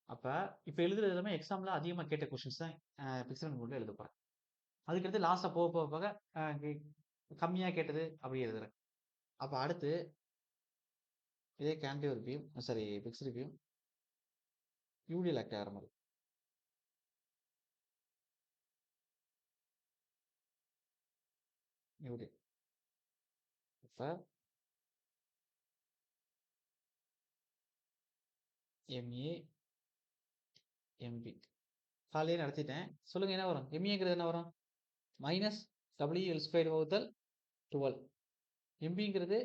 அப்போ இப்போ எழுதுறது எல்லாமே எக்ஸாமில் அதிகமாக கேட்ட கொஸ்டின்ஸ் தான் ஃபிக்ஸ்டு மொமெண்ட்ல எழுத போகிறேன். அதுக்கடுத்து லாஸ்ட்டாக போக போக கம்மியாக கேட்டது அப்படி எழுதுறேன். அப்போ அடுத்து இதே கேண்டிவர் பீம், சாரி ஃபிக்ஸ்டு பீம் யூனிலாக் ஆகிற மாதிரி. இப்போ MA MB காலையே நடத்திட்டேன். சொல்லுங்க என்ன வரும்? MAங்கிறது என்ன வரும்? Minus WL²/12. MBங்கிறது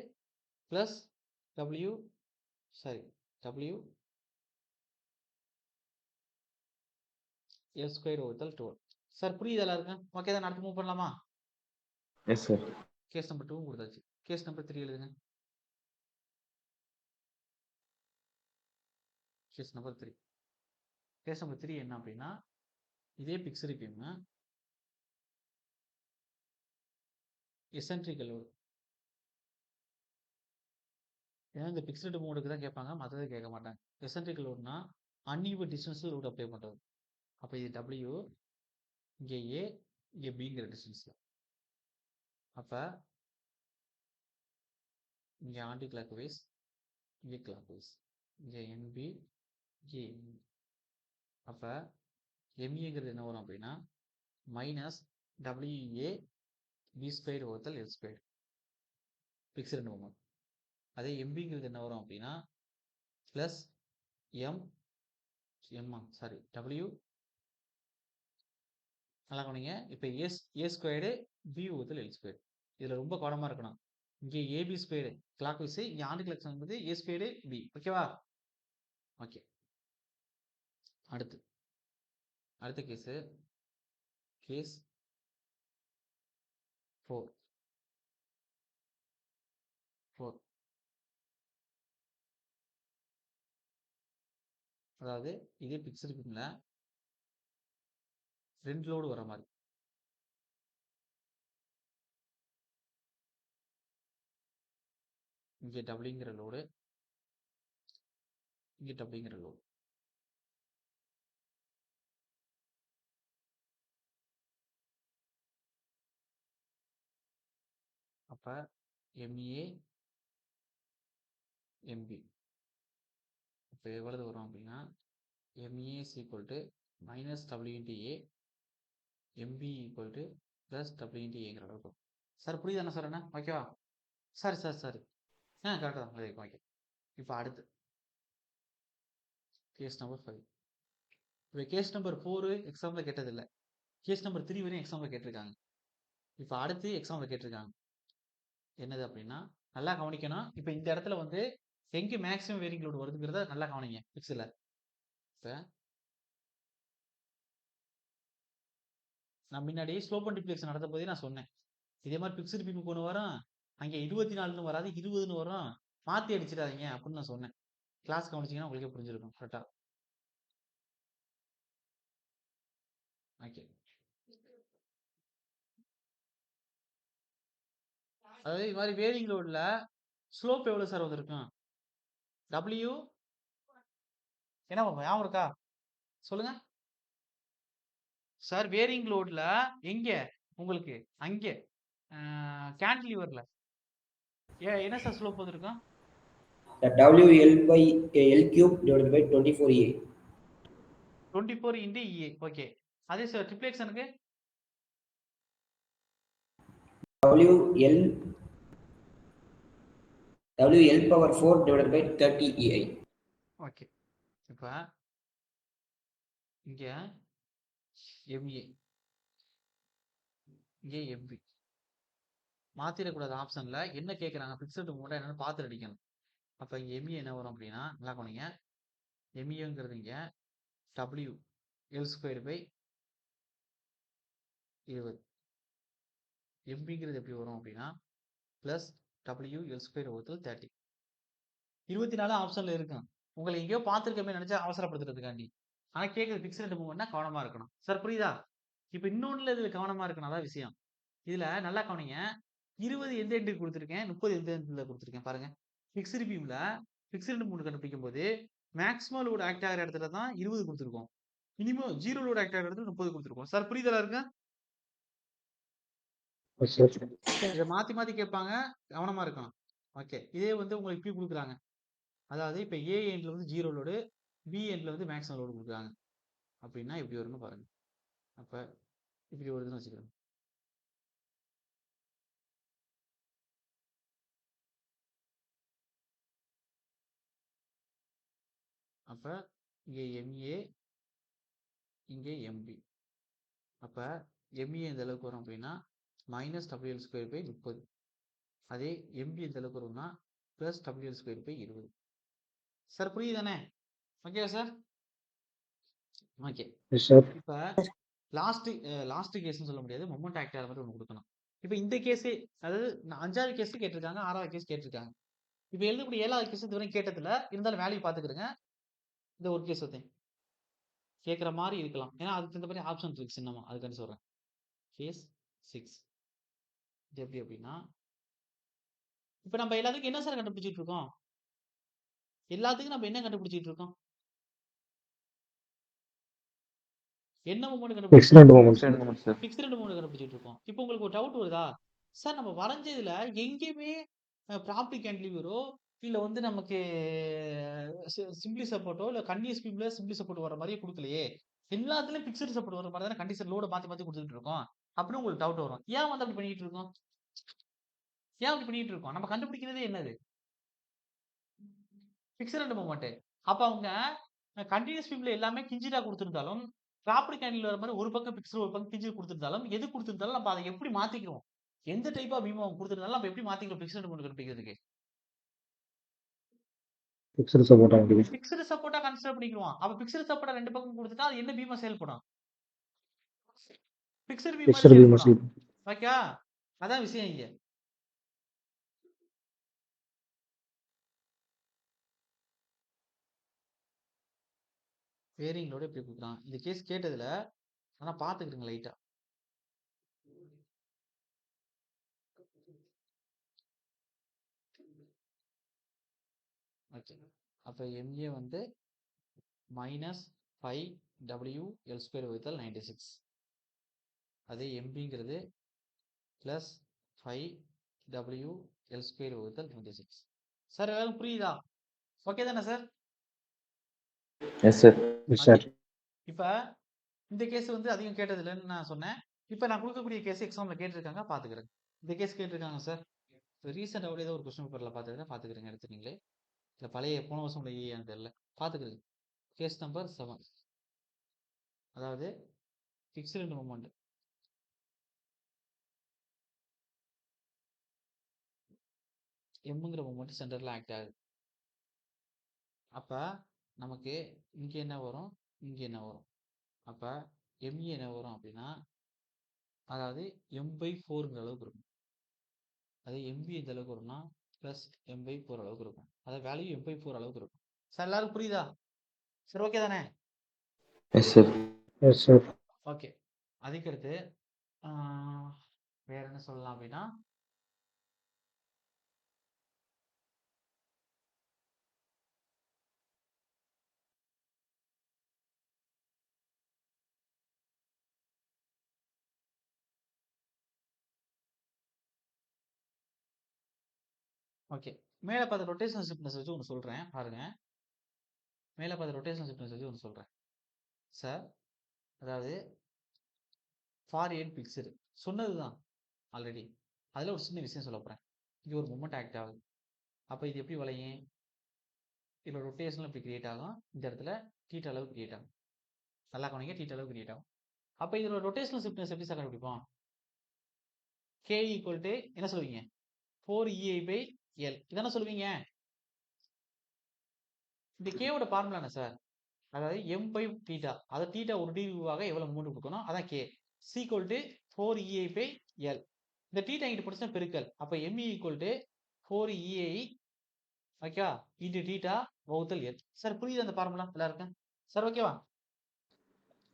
பிளஸ் W எல் ஸ்கொயர் வகுத்தல் 12. சார் புரியுது எல்லாருக்கும்? ஓகே தான், அடுத்து மூவ் பண்ணலாமா? Yes sir. கேஸ் நம்பர் 2 கொடுத்தாச்சு. கேஸ் நம்பர் 3 எழுதுங்க. Case number 3. கேஸ் நம்பர் 3 என்ன அப்படின்னா, இதே பிக்சடு பீம் எசென்ட்ரிக்கல் லோடு. ஏன்னா இந்த பிக்சடு மோடுக்கு தான் கேட்பாங்க, மற்றதை கேட்க மாட்டாங்க. எசென்ட்ரிக்கல் லோடுனா அன்இவன் டிஸ்டன்ஸில் லோடு அப்ளை பண்ணுறது. அப்போ இது டபிள்யூ, இங்கே ஏ, இங்கே பிங்கிற டிஸ்டன்ஸில். அப்போ இங்கே ஆன்டி கிளாக் வைஸ், இங்கே கிளாக் வைஸ், இங்கே என்பி, இங்கே எம்பி. அப்போ எம்இங்கிறது என்ன வரும் அப்படின்னா மைனஸ் டபிள்யூஏ பி ஸ்கொயர் வகுத்தல் எல் ஸ்கொயர் பிக்சடு மோமெண்ட். அதே எம்பிங்கிறது என்ன வரும் அப்படின்னா ப்ளஸ் டபிள்யூ நல்லா கவனிங்க. இப்போ ஏ ஸ்கொயர்டு பி வகுத்தல் எல் ஸ்கொயர். இதில் ரொம்ப கவனமாக இருக்கணும். இங்கே ஏபி ஸ்கொயர்டு கிளாக் வைஸ், இங்கே ஆண்டு கிளாக் என்பது ஏ ஸ்கொயர்டு பி. ஓகேவா? ஓகே. அடுத்த கேஸு கேஸ் 4. அதாவது இதே பிக்சர் பீம்ல 2 லோடு வர மாதிரி. இங்கே டபிள்யூங்கிற லோடு, இங்கே டபிள்யூங்கிற லோடு. அப்போ எம்ஏ எம்பி இப்போ எவ்வளவு வரும் அப்படின்னா MA is equal to minus W into A, MB equal to plus W into ஏங்கிற அளவுக்கு வரும். சார் புரியுதானே சார்? என்ன ஓகேவா? சரி கரெக்டாக தான். ஓகே. இப்போ அடுத்து கேஸ் நம்பர் 5. இப்போ கேஸ் நம்பர் 4 எக்ஸாம்பிள் கேட்டதில்லை. கேஸ் நம்பர் 3 வரையும் எக்ஸாம்பிள் கேட்டிருக்காங்க. இப்போ அடுத்து எக்ஸாம்பிள் கேட்டிருக்காங்க. என்னது அப்படின்னா நல்லா கவனிக்கணும். இப்போ இந்த இடத்துல வந்து எங்கே மேக்ஸிமம் வேரிங் லோடு வருதுங்கிறத நல்லா கவனிங்க. பிக்ஸில் இப்போ நான் முன்னாடி ஸ்லோப் அண்ட் டிப்ளெக்ஸ் நடத்த போதே நான் சொன்னேன். இதே மாதிரி பிக்சடு பீமுக்கு ஒன்று வரும், அங்கே 24ன்னு வராது 20ன்னு வரும், மாற்றி அடிச்சிடாதீங்க அப்படின்னு நான் சொன்னேன். கிளாஸ் கவனிச்சிங்கன்னா உங்களுக்கே புரிஞ்சிருக்கும் கரெக்டாக. ஓகே. அதாவது இது மாதிரி வேரிங் லோடில் ஸ்லோப் எவ்வளோ சார் வந்திருக்கும்? டபிள்யூ என்ன ஞாபகம் இருக்கா? சொல்லுங்க சார். வேரிங் லோடில் எங்கே உங்களுக்கு? அங்கே கேன்டிலீவரில் என்ன சார் ஸ்லோப் வந்திருக்கும்? WL by L cube divided by 24A. 24 into EA. Okay. அதே சார் ட்ரிப்ளெக்ஷனுக்கு WL power 4 divided by 30 EI. Okay. இப்போ இங்கே MA, இங்கே MB மாற்றிடக்கூடாது. ஆப்ஷனில் என்ன கேட்குறாங்க? பிக்சடு மூட்டை என்னென்னு பார்த்து அடிக்கணும். அப்போ இங்கே MA என்ன வரும் அப்படின்னா நல்லா கவனிங்க. MAங்கிறது இங்கே W L ஸ்கொயர் பை 20. MBங்கிறது எப்படி வரும் அப்படின்னா ப்ளஸ் W L ஸ்கொயர் வகுத்தல் 30. 24 ஆப்ஷனில் இருக்கும். உங்களை எங்கேயோ பார்த்துருக்கமே நினச்சா அவசரப்படுத்துறதுக்காண்டி. ஆனால் கேட்குறது பிக்சடு மூவ்மெண்ட்னா கவனமாக இருக்கணும். சார் புரியுதா? இப்போ இன்னொன்றில் இதில் கவனமாக இருக்கணும். அதான் விஷயம். இதில் நல்லா கவனிங்க. 20 எந்த எண்டுக்கு கொடுத்துருக்கேன், 30 எந்த எண்டில் கொடுத்துருக்கேன் பாருங்க. பிக்சடு பீமில் பிக்சடு மூவ்மெண்ட் கண்டுபிடிக்கும் போது மேக்ஸிமம் லோடு ஆக்ட் ஆகிற இடத்துல தான் 20 கொடுத்துருக்கோம். மினிமம் 0 லோடு ஆக்ட் ஆகிற இடத்துல 30 கொடுத்துருக்கோம். சார் புரியுதா இருக்கு? இதை மாற்றி கேட்பாங்க, கவனமாக இருக்கணும். ஓகே. இதே வந்து உங்களுக்கு இப்படி கொடுக்குறாங்க. அதாவது இப்போ ஏ எண்டில் வந்து 0 லோடு, பி எண்டில் வந்து மேக்ஸிமம் லோடு கொடுக்குறாங்க அப்படின்னா இப்படி வரும்னு பாருங்க. அப்போ இப்படி வருதுன்னு வச்சுக்கிறோம். அப்போ இங்கே எம்ஏ, இங்கே எம்பி. அப்போ எம்ஏ இந்த அளவுக்கு வரும் அப்படின்னா மைனஸ் WL ஸ்கொயர் பை 30. அதே எம்பி இந்த அளவுக்கு வரும்னா plus WL square by 20. Sir புரியுதானே? Okay sir. Okay. Yes sir. இப்ப லாஸ்ட் கேஸ்ன்னு சொல்ல முடியாது. மொமெண்ட் ஆக்டர் மாதிரி ஒண்ணு குடுக்கணும். இப்ப இந்த கேஸே அதாவது 5வது கேஸ் கேட்டிருக்காங்க. 6வது கேஸ் கேட்டிருக்காங்க. இப்ப எழுதக்கூடிய 7வது கேஸ் இதுவரைக்கும் கேட்டதில்ல. இருந்தாலும் வேல்யூ பாத்துக்கிடுங்க. இந்த ஒரு கேஸ் ஒத்தேன். கேட்கிற மாதிரி இருக்கலாம். ஏன்னா அதுக்கு இந்த மாதிரி ஆப்ஷன் இருக்கு சின்னமா. அதுக்காண்டி சொல்றேன். கேஸ் 6. இது எப்படி அப்படின்னா, இப்ப நம்ம எல்லாத்துக்கும் என்ன சார் கண்டுபிடிச்சிட்டு இருக்கோம்? எல்லாத்துக்கும் நம்ம என்ன கண்டுபிடிச்சிட்டு இருக்கோம்? என்ன மூமெண்ட் கண்டுபிடிச்சிட்டு எக்ஸலண்ட் இருக்கோம்? Moment sir. ஃபிக்ஸ்டு மூமெண்ட் கண்டுபிடிச்சிட்டு இருக்கோம். இப்போ உங்களுக்கு ஒரு டவுட் வருதா? சார் நம்ம வரைஞ்சதுல எங்கேயுமே ப்ராப்பர்ட்டி கேன்டிலீவரோ இல்ல வந்து நமக்கு சிம்பிளி சப்போர்ட்டோ இல்ல கண்டினியூஸ் பீம்ல சிம்பிளி சப்போர்ட் வர மாதிரியே கொடுக்கலையே. எல்லாத்துலயும் பிக்சர் சப்போர்ட் வர மாதிரி தானே கண்டிஷன் லோட மாத்தி மாத்தி கொடுத்துட்டு இருக்கோம். அப்படின்னு உங்களுக்கு டவுட் வரும். ஏன் வந்து அப்படி பண்ணிட்டு இருக்கோம்? ஏன் அப்படி பண்ணிட்டு இருக்கோம்? நம்ம கண்டுபிடிக்கிறதே என்னது? Fixed moment. அப்ப அவங்க கண்டினியூஸ் பீம்ல எல்லாமே கிஞ்சிடா கொடுத்திருந்தாலும் ப்ராப்பர்ட்டி கேண்டில் வர மாதிரி ஒரு பக்கம் பிக்சர் ஒரு பக்கம் கிஞ்சி கொடுத்திருந்தாலும் எது கொடுத்திருந்தாலும் நம்ம அதை எப்படி மாத்திக்கிறோம்? எந்த டைப் ஆஃப் பீம் அவங்க கொடுத்திருந்தாலும் நம்ம எப்படி மாத்திக்கிறோம் ஃபிக்ஸ்டு மூமெண்ட் கண்டுபிடிக்கிறதுக்கு? ஃபிக்ஸ்டு சப்போர்ட்டா முடியும். ஃபிக்ஸ்டு சப்போர்ட்டா கன்சிடர் பண்ணிக்குவோம். அப்ப ஃபிக்ஸ்டு சப்போர்ட்டா ரெண்டு பக்கம் கொடுத்துட்டா அது என்ன பீமா செயல்படும்? ஃபிக்ஸ்டு பீம் மாதிரி ஃபிக்ஸ்டு பீம் செயல்படும். ஓகே, அதான் விஷயம் இங்க. வேரிங் லோட எப்படி கொடுக்குறான்? இந்த கேஸ் கேட்டதுல ஆனா பாத்துக்கிடுங்க லைட்டா. ஓகே, அப்ப MA வந்து -5WL² வகுத்தல் 96. அதே MBங்கிறது +5WL² வகுத்தல் 96. சார் எல்லாரும் புரியுதா? ஓகே தானே sir? Yes sir. Yes sir. இப்ப இந்த கேஸ் வந்து அதிகம் கேட்டது இல்லைன்னு நான் சொன்னேன். இப்ப நான் கொடுக்கக்கூடிய கேஸ் எக்ஸாம்ல கேட்டிருக்காங்க, பாத்துக்கிறேன். இந்த கேஸ் கேட்டிருக்காங்க சார். ரீசெண்டா ஏதோ ஒரு கொஸ்டின் பேப்பர்ல பாத்துக்கிறேன் எடுத்துட்டீங்களே. இல்ல பழைய போன வருஷம் உள்ள ஏன்னு தெரியல. பாத்துக்கிறேன். Case number 7. அதாவது ஃபிக்ஸ்டு மூமெண்ட். எம்ங்கிற மூமெண்ட் சென்டர்ல ஆக்ட் ஆகுது. அப்ப நமக்கு இங்க என்ன வரும், இங்க என்ன வரும்? அப்ப ME என்ன வரும் அப்படின்னா, அதாவது M/4ங்கிற அளவுக்கு இருக்கும். அது MB எந்த அளவுக்கு வரும்னா +M/4 அளவுக்கு இருக்கும். அதாவது வேல்யூ M/4 அளவுக்கு இருக்கும். சார் எல்லாரும் புரியுதா? சரி, ஓகே தானே? Yes sir. Yes sir. Okay, அதுக்கடுத்து வேற என்ன சொல்லலாம் அப்படின்னா, ஓகே, மேல பார்த்த ரொட்டேஷனல் ஸ்டிஃப்னஸ் வச்சு ஒன்று சொல்றேன் பாருங்க. மேல பார்த்த ரொட்டேஷனல் ஸ்டிஃப்னஸ் வச்சு ஒன்று சொல்றேன் சார். அதாவது ஃபார் பிக்சர் சொன்னதுதான் ஆல்ரெடி. அதுல ஒரு சின்ன விஷயம் சொல்ல போறேன். இங்க ஒரு மூமெண்ட் ஆக்ட் ஆகுது. அப்ப இது எப்படி வளையும்? இதுல ரொட்டேஷனல் இப்படி கிரியேட் ஆகும். இந்த இடத்துல தீட்டா அளவு கிரியேட் ஆகும். நல்லா கவனிங்க, தீட்டா அளவு கிரியேட் ஆகும். அப்ப இதுல ரொட்டேஷனல் ஸ்டிஃப்னஸ் எப்படி சார் கண்டுபிடிப்போம்? K ஈக்குவல் டு என்ன சொல்லுவீங்க? 4EI/L இதானே சொல்லுவீங்க. இந்த கேவோட ஃபார்முலா என்ன சார்? அதாவது M/θ. அதை தீட்டா ஒரு டிகிரிவாக எவ்வளவு மூமெண்ட் கொடுக்கணும், அதான் K. Equal to 4EI/L. இந்த தீட்டா இங்கிட்டு படிச்சா பெருக்கல். அப்ப ME ஈக்குவல் டு 4EI ஓகேவா இன்டு தீட்டா வகுத்தல் L. சார் புரியுது அந்த ஃபார்முலா எல்லாருக்கும்? சார் ஓகேவா?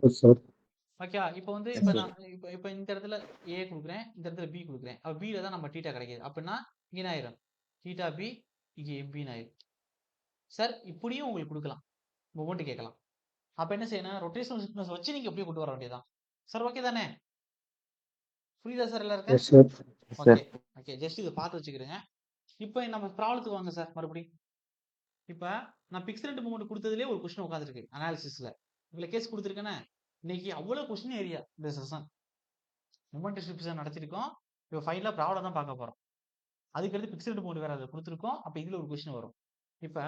Yes sir. ஓகேவா? இப்போ வந்து இப்போ நான் இப்போ இந்த இடத்துல A கொடுக்குறேன், இந்த இடத்துல B கொடுக்குறேன். அப்ப Bல தான் நம்ம தீட்டா கிடைக்குது. அப்படின்னா இங்க என்ன ஆயிரும்? தீட்டா B இங்க MBன்னு ஆயிரும். சார் இப்படியும் உங்களுக்கு கொடுக்கலாம், மூமெண்ட் கேட்கலாம். அப்ப என்ன செய்யணும்? ரொட்டேஷனல் ஸ்டிஃப்னஸ் வச்சு நீங்க அப்படியே கொண்டு வர வேண்டியதான். சார் ஓகே தானே? புரியுதா சார் எல்லாருக்கும்? Yes sir. Okay okay, just இதை பார்த்து வச்சுக்கிறேங்க. இப்போ நம்ம ப்ராப்ளத்துக்கு வாங்க சார் மறுபடியும். இப்ப நான் பிக்ஸ்டு மூமெண்ட் கொடுத்ததுலேயே ஒரு கொஸ்டின் உட்காந்துருக்கு அனாலிசிஸ்ல. இவ்வளவு கேஸ் கொடுத்துருக்கேன்னா இன்னைக்கு அவ்வளவு கொஸ்டின் ஏரியா இந்த செஷன் மூமெண்ட் டிஸ்ட்ரிபியூஷன் நடத்திருக்கோம். இப்போ ஃபைனலா ப்ராப்ளம் தான் பார்க்க போறோம். அதுக்கடுத்து பிக்ஸ்டு மூமெண்ட் வேற அதை கொடுத்துருக்கோம். அப்ப இதுல ஒரு கொஸ்டின் வரும். இப்ப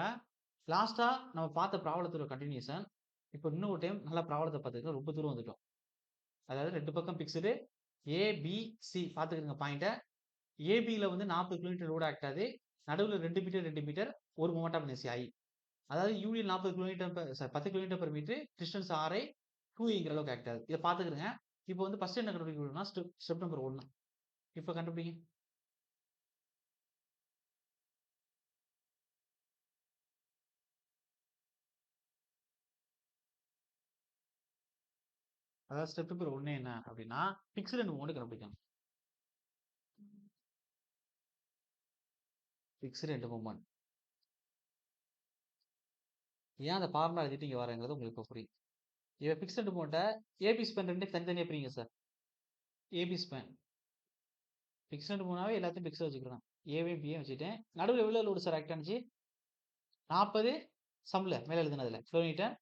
லாஸ்டா நம்ம பார்த்த ப்ராப்ளத்தோட கண்டினியூஷன். இப்போ இன்னும் ஒரு டைம் நல்லா ப்ராப்ளத்தை பார்த்துக்கலாம். ரொம்ப தூரம் வந்துட்டோம். அதாவது ரெண்டு பக்கம் பிக்ஸ்டு ABC பார்த்துக்கிறங்க பாயிண்ட. ஏபியில் வந்து 40 கிலோமீட்டர் ரோடு ஆக்ட் ஆகுது. நடுவில் 2 மீட்டர் ஒரு மொமெண்ட் ஆஃப் இனர்ஷியா I. அதாவது union 40 kilometre 10 kilometre per metre, distance RI, 2ஏங்கிற அளவுக்கு ஆக்ட் ஆகுது. இதை பார்த்துக்கிறங்க. இப்போ வந்து ஃபர்ஸ்ட் என்ன கண்டுபிடிக்கணும்னா ஸ்டெப் நம்பர் 1. இப்போ கண்டுபிடிங்க. அதாவது ஸ்டெப் நம்பர் 1 என்ன அப்படின்னா ஃபிக்ஸ்டு அண்ட் மூவ்மெண்ட் கண்டுபிடிக்கணும். Fixed and movement. ஏன் அந்த ஃபார்முலா எழுதிட்டு இங்கே வரேங்கிறது உங்களுக்கு இப்போ புரியும். இப்போ ஃபிக்ஸ்டு அண்ட் மூவ்மெண்ட்டை ஏபி ஸ்பேன் ரெண்டு தனித்தனியாக பிரிங்க சார். ஏபி ஸ்பேன் ஃபிக்ஸ்டு மூவ்மெண்ட்டாவே எல்லாத்தையும் ஃபிக்ஸாக வச்சுக்கிறோம். ஏவையும் பியும் வச்சுட்டேன். நடுவில் எவ்வளோ லோடு சார் ஆக்ட் ஆனிச்சு? 40 சம்மில் மேலே எழுதுனதுல கிலோமீட்டர்.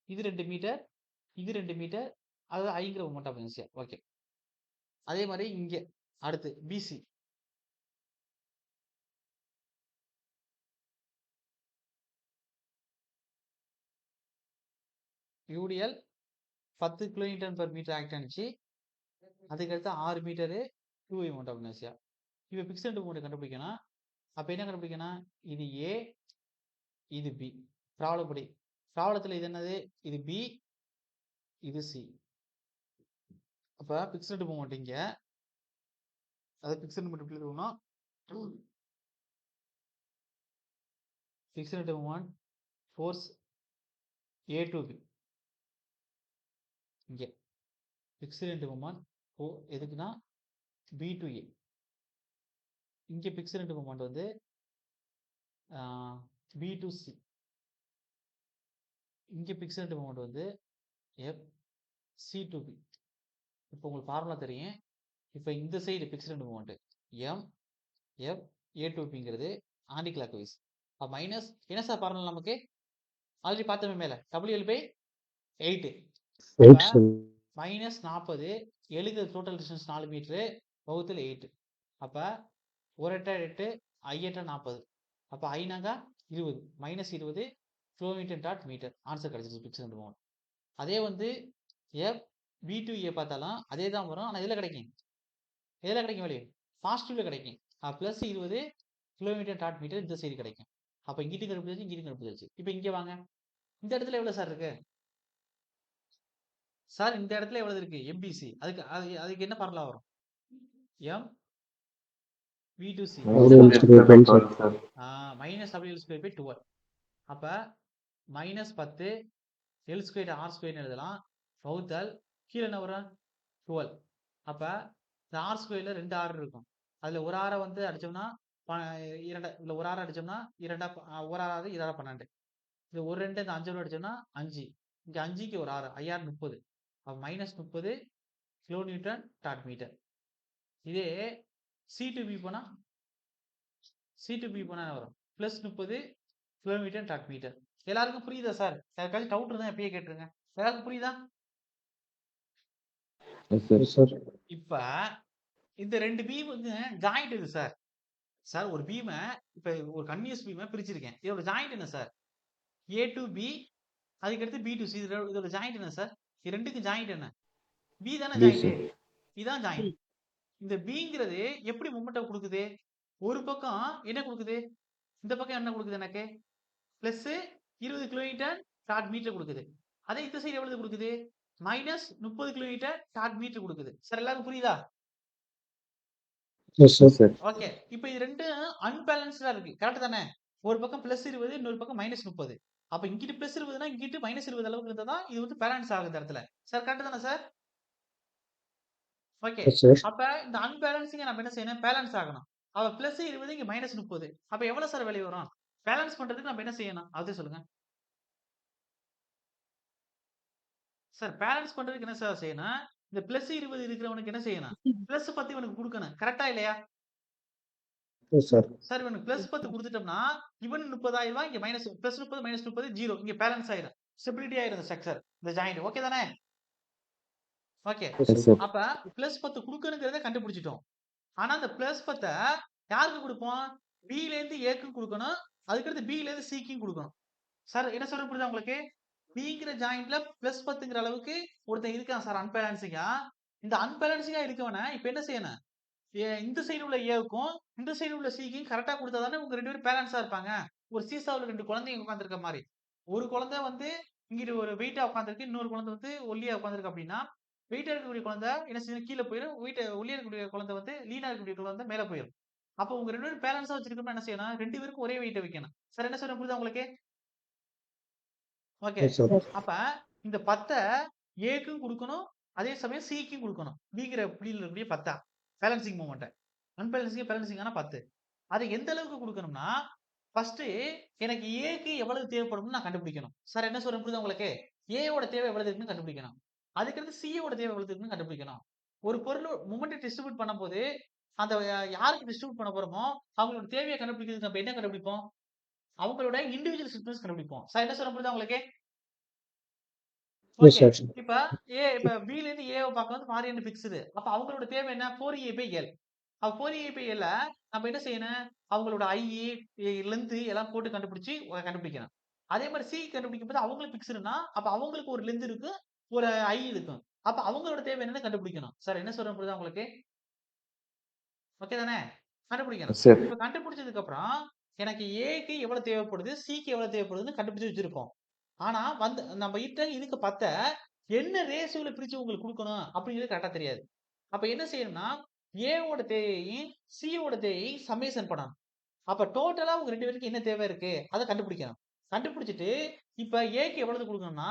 இது 2 மீட்டர், இது 2 மீட்டர், அதாவது ஐங்கிற மூமெண்ட் ஆஃப் இனர்ஷியா. ஓகே. அதே மாதிரி இங்கே அடுத்து BC UDL 10 kilometre per metre act ஆனிச்சு. அதுக்கடுத்து 6 மீட்டரு 2 மூமெண்ட் ஆஃப் இனர்ஷியா. இப்போ ஃபிக்ஸ்டு மூமெண்ட் கண்டுபிடிக்கணும். அப்போ என்ன கண்டுபிடிக்கணும்? இது ஏ, இது பி. ப்ராப்ளம் படி. ப்ராப்ளத்தில் இது என்னது? இது பி, இது சி. அப்போ ஃபிக்ஸ்டு மூமெண்ட் இங்கே, அதாவது ஃபிக்ஸ்டு மூமெண்ட் எப்படி இருக்கணும்? Fixed moment force A to B. இங்கே ஃபிக்ஸ்டு மூமெண்ட் எதுக்குன்னா பி டு ஏ. இங்கே ஃபிக்ஸ்டு மூமெண்ட் வந்து பி டு சி. இங்கே ஃபிக்ஸ்டு மூமெண்ட் வந்து எஃப் சி டு பி. இப்போ உங்களுக்கு ஃபார்முலா தெரியும். இப்போ இந்த side fixed moment M F A to பிங்கிறது ஆன்டி கிளாக் வைஸ். மைனஸ் என்ன சார் ஃபார்முலா நமக்கு ஆல்ரெடி பார்த்தோமே மேலே WL/8. மைனஸ் 40 எழுது டோட்டல் டிஸ்டன்ஸ் 4 மீட்டரு வகுத்தில் 8. அப்போ 1/8 I/8 40. அப்போ ஐநாங்க 20 minus 20 kilometre dot metre. Answer கிடைச்சிருச்சு ஃபிக்ஸ்டு மூமெண்ட். அதே வந்து எஃப் பி டு ஏ பார்த்தாலும் அதே தான் வரும். ஆனால் இதில் கிடைக்கும். எதில் கிடைக்கும்? வெளியே பாசிட்டிவ்ல கிடைக்கும். ப்ளஸ் 20 கிலோமீட்டர் டாட் மீட்டர் இந்த சைடு கிடைக்கும். அப்போ இங்கிட்டு கண்டுபிடிச்சு இங்கிட்டு கண்டுபிடிச்சு. இப்போ இங்கே வாங்க. இந்த இடத்துல எவ்வளோ சார் இருக்கு சார்? இந்த இடத்துல எவ்வளவு இருக்கு? எம்பிசி. அதுக்கு என்ன ஃபார்முலா வரும்? M V to C minus WL/12. அப்போ மைனஸ் 10 L² R² எழுதலாம். வகுத்தல் கீழே என்ன வரும்? 12. அப்போ இந்த R² 2 R இருக்கும். அதில் ஒரு ஆரை வந்து அடித்தோம்னா 2, இல்லை ஒரு ஆரை அடித்தோம்னா 2 ஒரு ஆறாவது 2 12. இது ஒரு 2 இந்த 5 அடித்தோம்னா 5. இங்கே 5க்கு ஒரு 6 IR 30. அப்போ மைனஸ் 30 கிலோநியூட்டன் டாட் மீட்டர். இதே சி டு பி போனால் வரும் ப்ளஸ் 30 கிலோமீட்டர் டாட் மீட்டர். எல்லாருக்கும் புரியுதா சார்? யாருக்காச்சும் டவுட் இருந்தால் எப்பயே கேட்டுருங்க. எல்லாருக்கும் புரியுதா? இப்போ இந்த 2 பீம் வந்து ஜாயிண்ட் இது சார். சார் ஒரு பீமை இப்போ ஒரு கன்டினியூஸ் பீமை பிரிச்சிருக்கேன். இதோட ஜாயிண்ட் என்ன சார்? ஏ டு பி, அதுக்கடுத்து பி டு சி. இதோட ஜாயிண்ட் என்ன சார்? இது ரெண்டுக்கும் ஜாயிண்ட் என்ன? பி தானே ஜாயிண்ட். இதான் ஜாயிண்ட். இந்த பிங்கிறது எப்படி மூமெண்ட்டை கொடுக்குது? ஒரு பக்கம் என்ன கொடுக்குது? இந்த பக்கம் என்ன கொடுக்குது? எனக்கு பிளஸ் 20 கிலோமீட்டர் டாட் மீட்டர் கொடுக்குது. அதே இந்த சைடு எவ்வளவு கொடுக்குது? மைனஸ் 30 கிலோமீட்டர் டாட் மீட்டர் கொடுக்குது. சார் எல்லாருக்கும் புரியுதா? ஓகே. இப்போ இது ரெண்டும் அன்பேலன்ஸ்டா இருக்கு. கரெக்ட் தானே? ஒரு பக்கம் பிளஸ் 20, இன்னொரு பக்கம் மைனஸ் 30. அப்ப இங்கிட்டு பிளஸ் 20னா இங்கிட்டு மைனஸ் 20 அளவுக்கு இருந்தா தான் இது வந்து பேலன்ஸ் ஆகுது இடத்துல. சார் கரெக்ட் தானே சார்? ஓகே. அப்ப இந்த அன்பேலன்சிங்க நம்ம என்ன செய்யணும்? பேலன்ஸ் ஆகணும். அப்ப பிளஸ் 20 இங்க மைனஸ் 30. அப்ப எவ்வளவு சார் வெளியே வரும்? பேலன்ஸ் பண்றதுக்கு நம்ம என்ன செய்யணும்? அதே சொல்லுங்க சார். பேலன்ஸ் பண்றதுக்கு என்ன சார் செய்யணும்? இந்த பிளஸ் 20 இருக்கிறவனுக்கு என்ன செய்யணும்? பிளஸ் 10 இவனுக்கு கொடுக்கணும். கரெக்டா இல்லையா சார்? இவனுக்கு பிளஸ் 10 கொடுத்துட்டோம்னா இவன் 30,000 ரூபாய், இங்க மைனஸ் பிளஸ் 30 மைனஸ் 30 0. இங்க பேலன்ஸ் ஆயிடும். ஸ்டெபிலிட்டி ஆயிடும் ஸ்ட்ரக்சர், இந்த ஜாயிண்ட். ஓகே தானே? ஓகே. அப்ப பிளஸ் 10 கொடுக்கணுங்கிறத கண்டுபிடிச்சிட்டோம். ஆனா அந்த பிளஸ் 10 யாருக்கு கொடுப்போம்? பில இருந்து ஏக்கும் கொடுக்கணும். அதுக்கடுத்து பில இருந்து சிக்கும் கொடுக்கணும். சார் என்ன சொல்ற புரியுதா உங்களுக்கு? பிங்கிற ஜாயிண்ட்ல பிளஸ் 10ங்கிற அளவுக்கு ஒருத்தன் இருக்கான் சார் அன்பேலன்சிங்கா. இந்த அன்பேலன்சிங்கா இருக்கவன இப்ப என்ன செய்யணும்? இந்த சைடு உள்ள ஏவுக்கும் இந்த சைடு உள்ள சிக்கும் கரெக்டா கொடுத்தா தானே உங்க 2 பேரும் பேலன்ஸா இருப்பாங்க. ஒரு சீசாவில் 2 குழந்தைங்க உட்காந்துருக்க மாதிரி. ஒரு குழந்தை வந்து இங்கிட்டு ஒரு வெயிட்டா உட்கார்ந்திருக்கு. இன்னொரு குழந்தை வந்து ஒல்லியா உட்கார்ந்திருக்கு அப்படின்னா, வெயிட்டா இருக்கக்கூடிய குழந்தை என்ன செய்யும்? கீழ போயிரும். ஒல்லியா இருக்கக்கூடிய குழந்தை வந்து லீனா இருக்கக்கூடிய குழந்தை மேல போயிரும். அப்போ உங்க 2 பேரும் பேலன்ஸா வச்சிருக்கணும்னா என்ன செய்யணும்? 2 பேருக்கும் ஒரே வெயிட்ட வைக்கணும். சார் என்ன சொல்றேன் புரியுதா உங்களுக்கு? ஓகே. Yes, sir. அப்ப இந்த 10 ஏக்கும் குடுக்கணும். அதே சமயம் சிக்கும் குடுக்கணும். பிங்கிற புள்ளியில இருக்கக்கூடிய 10 பேலன்சிங் மொமெண்ட்ட. அன்பேலன்சிங், பேலன்சிங்கான 10. அத எந்த அளவுக்கு குடுக்கணும்னா, ஃபர்ஸ்ட்டு எனக்கு ஏக்கு எவ்வளவு தேவைப்படும்னு நான் கண்டுபிடிக்கணும். சார் என்ன சொல்றேன் புரியுதா உங்களுக்கு? ஏ யோட தேவை எவ்வளவு இருக்குன்னு கண்டுபிடிக்கணும். அதுக்கடுத்து சி யோட தேவை எவ்வளவு இருக்குன்னு கண்டுபிடிக்கணும். ஒரு பொருள் மொமெண்ட்ட டிஸ்ட்ரிபியூட் பண்ணும்போது, அந்த யாருக்கு டிஸ்ட்ரிபியூட் பண்ண போறோமோ, அவங்களோட தேவைய கண்டுபிடிக்கிறதுக்கு நம்ம என்ன கண்டுபிடிப்போம்? அவங்களோட இண்டிவிஜுவல் ஸ்டிஃப்னஸ் கண்டுபிடிப்போம். சார் என்ன சொல்றேன் புரியுதா உங்களுக்கு? Yes, okay. sir. இப்ப பிலேருந்து ஏவ பார்க்க வந்து மாறியன் பிக்ஸ்டு. அப்ப அவங்களோட தேவை என்ன? 4EA/L. அப்ப 4EA/L நம்ம என்ன செய்யணும்? அவங்களோட லென்த் எல்லாம் போட்டு கண்டுபிடிக்கணும். அதே மாரி சி கண்டுபிடிக்கும்போது அவங்களும் பிக்ஸ்டுன்னா, அப்ப அவங்களுக்கு ஒரு லென்த் இருக்கு. ஒரு இருக்கும். அப்ப அவங்களோட தேவை என்னன்னு கண்டுபிடிக்கணும். சார் என்ன சொல்றேன் புரியுதா உங்களுக்கு? ஓகே தானே? கண்டுபிடிக்கணும். Yes, sir. இப்ப கண்டுபிடிச்சதுக்கு அப்புறம், எனக்கு ஏக்கு எவ்வளவு தேவைப்படுது? சிக்கு எவ்வளவு தேவைப்படுதுன்னு கண்டுபிடிச்சு வச்சிருப்போம். ஆனா நம்ம கிட்ட இதுக்கு என்ன ரேஷியோல பிரிச்சு உங்களுக்கு குடுக்கணும் அப்படிங்கிறது கரெக்ட்டா தெரியாது. அப்ப என்ன செய்யணும்னா, ஏ ஓட தேவையையும், சி ஓட தேவையையும் சம்மேஷன் பண்ணணும். அப்ப டோட்டலா உங்க 2 பேருக்கு என்ன தேவை இருக்கு? அத கண்டுபிடிக்கணும். கண்டுபிடிச்சுட்டு, இப்ப ஏக்கு எவ்வளவு குடுக்கணும்னா,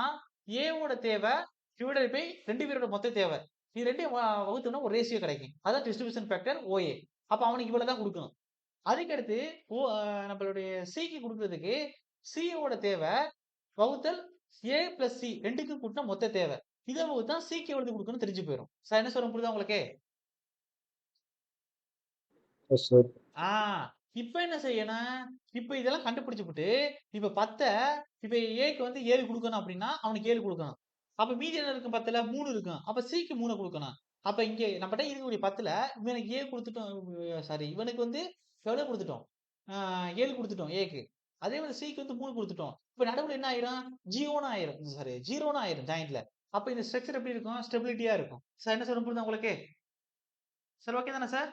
ஏ ஓட தேவை டிவைடட் பை 2 பேரோட மொத்த தேவை. இது 2யும் வகுத்தோம்னா ஒரு ரேஷியோ கிடைக்கும். அதான் டிஸ்ட்ரிபியூஷன் ஃபேக்டர் OA. அப்ப அவனுக்கு இவ்வளவு தான் குடுக்கணும். அதுக்கடுத்து ஓ அ நம்மளுடைய சிக்கு குடுக்குறதுக்கு, சி யோட தேவை வகுத்தல் ஏ பிளஸ் சி 2க்கும் கூட்டுனா மொத்த தேவை. இத வகுத்தா சிக்கு எவ்வளவு குடுக்கணும்னு தெரிஞ்சு போயிரும். சார் என்ன சொல்றேன் புரியுதா உங்களுக்கு? Yes, sir. ஆ இப்ப என்ன செய்யணும்? இப்ப இதெல்லாம் கண்டுபிடிச்சுப்புட்டு, இப்ப 10 இப்ப ஏக்கு வந்து 7 குடுக்கணும் அப்படின்னா, அவனுக்கு 7 குடுக்கணும். அப்ப மீதி என்ன இருக்கும் 10ல? 3 இருக்கும். அப்ப சிக்கு 3 குடுக்கணும். அப்ப இங்க நம்மட்ட இருக்கக்கூடிய 10ல இவனுக்கு 7 குடுத்துட்டோம். சாரி இவனுக்கு வந்து எவ்வளவு குடுத்துட்டோம்? 7 குடுத்துட்டோம் ஏக்கு. அதே மாரி சிக்கு வந்து 3 குடுத்துட்டோம். இப்ப நடுவுல என்ன ஆயிரும்? 0ன்னு ஆயிரும். சாரி 0ன்னு ஆயிரும் ஜாயின்ட்ல. அப்ப இந்த ஸ்ட்ரக்சர் எப்படி இருக்கும்? ஸ்டெபிலிட்டியா இருக்கும். சார் என்ன சொல்றேன் புரியுதா உங்களுக்கு? சார் ஓகே தானே சார்?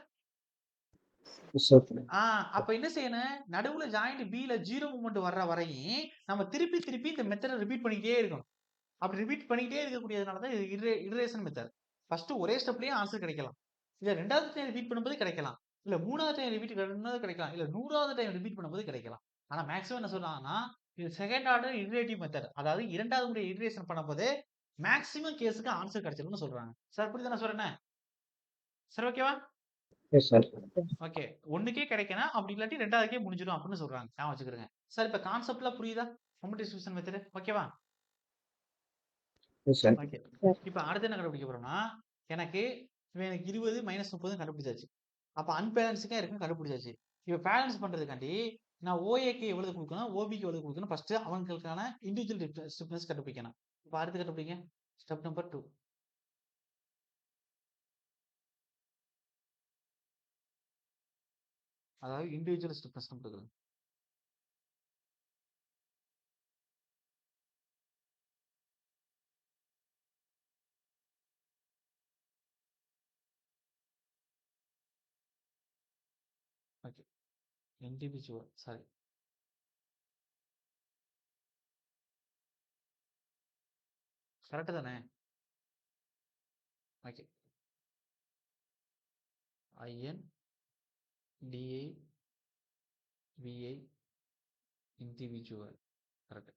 Yes, sir. ஆ அப்ப என்ன செய்யணும்? நடுவுல ஜாயிண்ட் Bல 0 மூவ்மெண்ட் வர்ற வரையும், நம்ம திருப்பி திருப்பி இந்த மெத்தட ரிப்பீட் பண்ணிக்கிட்டே இருக்கணும். அப்படி ரிப்பீட் பண்ணிக்கிட்டே இருக்கக்கூடியதுனால தான் இது இட்ரேஷன் மெத்தட். ஃபர்ஸ்ட் ஒரே ஸ்டெப்லயே ஆன்சர் கிடைக்கலாம். இல்ல 2வது டைம் ரிப்பீட் பண்ணும்போது கிடைக்கலாம். இல்ல 3வது டைம் ரிப்பீட் பண்ணும்போது கிடைக்கலாம். இல்ல 100வது டைம் ரிப்பீட் பண்ணும்போது கிடைக்கலாம். ஆனா மேக்ஸிமம் என்ன சொல்றாங்கன்னா, இது செகண்ட் ஆர்டர் இட்ரேட்டிவ் மெத்தட். அதாவது 2வது முறை இட்ரேஷன் பண்ணும்போது மேக்ஸிமம் கேஸ்க்கு ஆன்சர் கிடைச்சிரும்னு சொல்றாங்க. சார் புரியுதா நான் சொல்றேன்? சார் ஓகேவா? Yes, sir. ஓகே. 1க்கே கிடைக்கணும். அப்படி இல்லாட்டி 2வதுக்கே முடிஞ்சிடும் அப்படின்னு சொல்றாங்க. ஞாபகம் வச்சுக்கிருங்க. சார் இப்ப கான்செப்ட்லாம் புரியுதா? மொமெண்ட் டிஸ்ட்ரிபியூஷன் மெத்தட் ஓகேவா? Yes, sir. ஓகே. இப்ப அடுத்து என்ன கண்டுபிடிக்க போறோம்னா, எனக்கு இவன் எனக்கு 20 - 30 கண்டுபிடிச்சாச்சு. அப்ப அன்பேலன்ஸ்டா இருக்குன்னு கண்டுபிடிச்சாச்சு. இப்ப பேலன்ஸ் பண்றதுக்காண்டி நான் OAக்கு எவ்வளவு குடுக்கணும்? OBக்கு எவ்வளவு குடுக்கணும்? ஃபர்ஸ்ட் அவங்களுக்கான இண்டிவிஜுவல் ஸ்டிஃப்னஸ் கண்டுபிடிக்கணும். இப்ப அடுத்து கண்டுபிடிங்க. Step number 2. அதாவது இண்டிவிஜுவல் ஸ்டிஃப்னஸ் கண்டுபிடிக்கணும். ஓகே. Individual sorry. கரெக்ட் தானே? Okay. IN DI VI individual correct.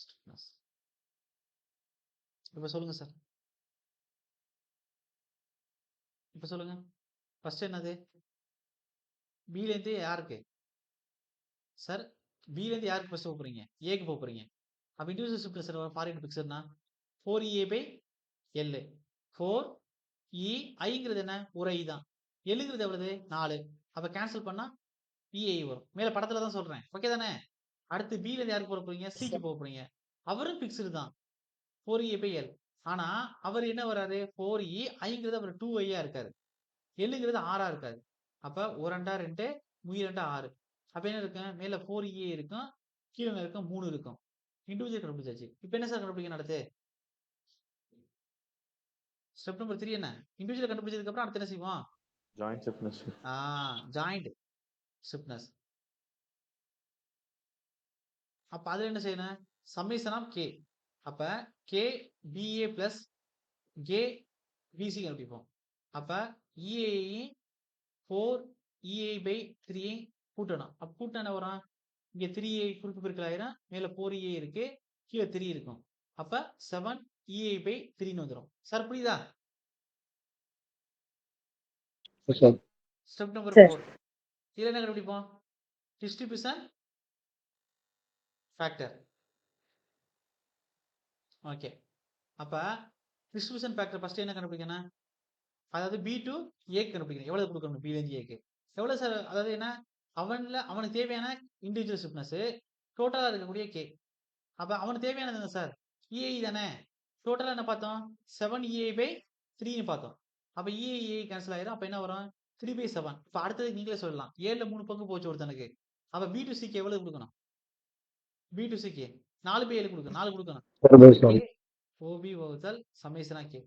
Stiffness. இப்ப சொல்லுங்க சார். இப்ப சொல்லுங்க. ஃபர்ஸ்ட் என்னது? Bல இருந்து யாருக்கு? சார் Bல இருந்து யாருக்கு ஃபர்ஸ்ட் போறீங்க? Aக்கு போறீங்க. அப்ப இண்டிவிஜுவல் ஸ்டிஃப்னஸ் ஃபாரின் பிக்சர்னா 4EA/L 4 ஐங்கிறது என்ன? ஒரு ஐ தான். எல்லுங்கிறது எவ்வளவு? 4. அப்ப கேன்சல் பண்ணா EI வரும். மேல படத்துல தான் சொல்றேன். ஓகே தானே? அடுத்து Bல இருந்து யாருக்கு போறீங்க? Cக்கு போறீங்க. அவரும் பிக்ஸ்டு தான். 4EA/L. ஆனா அவர் என்ன வராரு? 4E ஐங்கிறது அவர் 2ஐயா இருக்காரு. எல்லுங்கிறது 6ஆ இருக்காது. அப்ப 1 2 2 3 2 6. அப்ப என்ன இருக்கும்? மேல 4EA இருக்கும். கீழ என்ன இருக்கும்? 3 இருக்கும். இண்டிவிஜுவல் கண்டுபிடிச்சாச்சு. இப்ப என்ன சார் கண்டுபிடிக்கணும் அடுத்து? ஸ்டெப் நம்பர் 3 என்ன? இண்டிவிஜுவல் கண்டுபிடிச்சதுக்கு அப்புறம் அடுத்து என்ன செய்வோம்? Joint stiffness. Joint stiffness. அப்ப அதுல என்ன செய்யணும்? Summation of K. அப்ப K BA plus K BC கண்டுபிடிப்போம். அப்ப இஏ 4 இஏ பை 3 கூட்டணும். அப்ப கூட்டம் என்ன வரும்? இங்க 3ஏ குறுக்கு பெருக்கல் ஆயிரும். மேல 4ஏ இருக்கு, கீழே 3 இருக்கும். அப்ப 7 இஏ பை 3ன்னு வந்துடும். சார் புரியுதா? Yes, sir. Step number Sir. 4. இதுல என்ன கண்டுபிடிப்போம்? Distribution factor. ஓகே. அப்ப டிஸ்ட்ரிபியூஷன் ஃபேக்டர் ஃபர்ஸ்ட் என்ன கண்டுபிடிக்கணும்? அதாவது பி டு ஏக்கு கண்டுபிடிக்கணும். எவ்வளவு கொடுக்கணும் பில இருந்து ஏக்கு? எவ்வளவு சார்? அதாவது என்ன? அவனுக்கு தேவையான இண்டிவிஜுவல் ஸ்டிஃப்னஸ் டோட்டலா இருக்கக்கூடிய கே. அப்ப அவனுக்கு தேவையானது என்ன சார்? இஏஇ தானே. டோட்டலா என்ன பார்த்தோம்? 7 இஏ பை 3ன்னு பார்த்தோம். அப்ப இஏஇ கேன்சல் ஆயிரும். அப்ப என்ன வரும்? 3 பை 7. இப்ப அடுத்தது நீங்களே சொல்லலாம். 7ல 3 பங்கு போச்சு ஒருத்தனுக்கு. அப்ப பி டு சிக்கு எவ்வளவு கொடுக்கணும்? பி டு சிக்கு 4 பை 7 கொடுக்கணும். 4 கொடுக்கணும். 4 by 7. ஓபி வகுத்தல் சமேஷனா கே.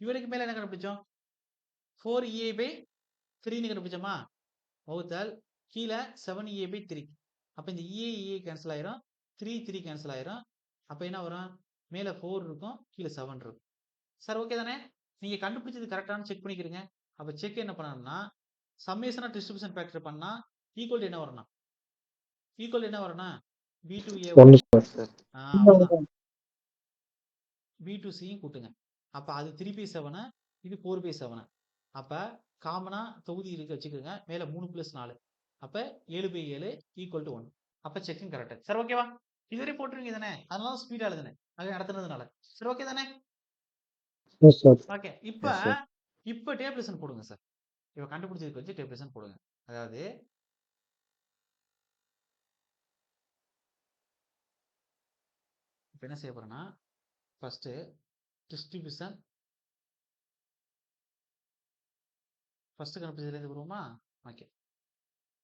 இவனுக்கு மேல என்ன கண்டுபிடிச்சோம்? 4 இஏ பை 3ன்னு கண்டுபிடிச்சோமா? வகுத்தல் கீழே 7 இஏ பை 3. அப்ப இந்த இஏ கேன்சல் ஆயிரும். 3 கேன்சல் ஆயிரும். அப்ப என்ன வரும்? மேல 4 இருக்கும், கீழே 7 இருக்கும். சார் ஓகே தானே? நீங்க கண்டுபிடிச்சது கரெக்டானு செக் பண்ணிக்கிறீங்க. அப்ப செக் என்ன பண்ணணும்னா சம்மேஷன் ஆஃப் டிஸ்ட்ரிபியூஷன் ஃபேக்டர் பண்ணா ஈக்குவல் என்ன வரணும்? ஈக்குவல் என்ன வரணும்? B2A 1 sir. அவ்வளவுதான். B2Cயும் கூட்டுங்க. அப்ப அது 3 பை 7, இது 4 பை 7. அப்ப காமனா தொகுதி இருக்கு வச்சுக்கோங்க. மேல 3 பிளஸ் 4. அப்ப 7 பை 7 ஈக்குவல் டு 1. அப்ப செக்கிங் கரெக்ட். சார் ஓகேவா? இதுவரை போட்டுருங்க தானே? அதனால ஸ்பீடா எழுதுனேன். அது நடத்துனதுனால. சரி ஓகே தானே? Yes, sir. ஓகே. இப்ப Yes, sir. இப்ப டேபிளேஷன் போடுங்க சார். இப்ப கண்டுபிடிச்சதுக்கு வச்சு டேபிளேஷன் போடுங்க. அதாவது இப்ப என்ன செய்ய போறேன்னா ஃபர்ஸ்ட் டிஸ்ட்ரிபியூஷன் ஃபர்ஸ்ட் கண்டுபிடிச்சதுல இருந்து வருவோமா? ஓகே.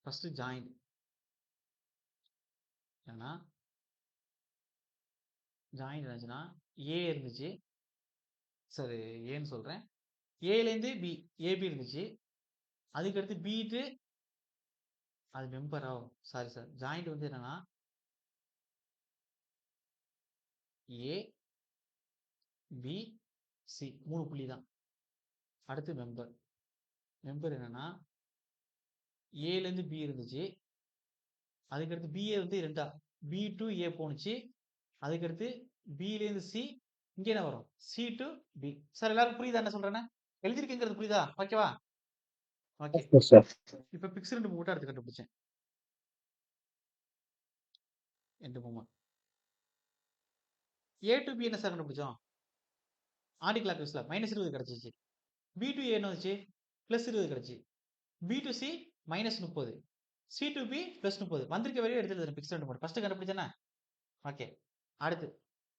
First join. ஏன்னா ஜாயின் இருந்துச்சுன்னா ஏ இருந்துச்சு. சரி ஏன்னு சொல்றேன். ஏல இருந்து பி ஏபி இருந்துச்சு. அதுக்கு அடுத்து பி டு அது மெம்பரா? Sorry sir. ஜாயிண்ட் வந்து என்னன்னா ஏ பி சி 3 புள்ளி தான். அடுத்து மெம்பர். மெம்பர் என்னன்னா ஏல இருந்து பி இருந்துச்சு. அதுக்கடுத்து பிஏ வந்து 2 பி டு ஏ போனுச்சு. அதுக்கடுத்து பில இருந்து சி. இங்க என்ன வரும்? C to B. சார் எல்லாருக்கும் புரியுதா என்ன சொல்றேன்னு? எழுதிருக்கேங்கிறது புரியுதா? ஓகேவா? ஓகே. Yes, sir. இப்ப பிக்ஸ் 2 மூமெண்ட் எடுத்து கண்டுபிடிச்சேன். எந்த மூமெண்ட்? ஏ டு பி என்ன சார் கண்டுபிடிச்சோம்? ஆடி கிளாக் வைஸ்ல -20 கிடைச்சிச்சு. பி டு ஏ என்ன வந்துச்சு? +20 கிடைச்சு. B to C -30. C to B +30. வந்திருக்க வரையும் எடுத்துட்டு பிக்ஸ் 2 மூமெண்ட் ஃபர்ஸ்ட் கண்டுபிடிச்சேனா? ஓகே. அடுத்து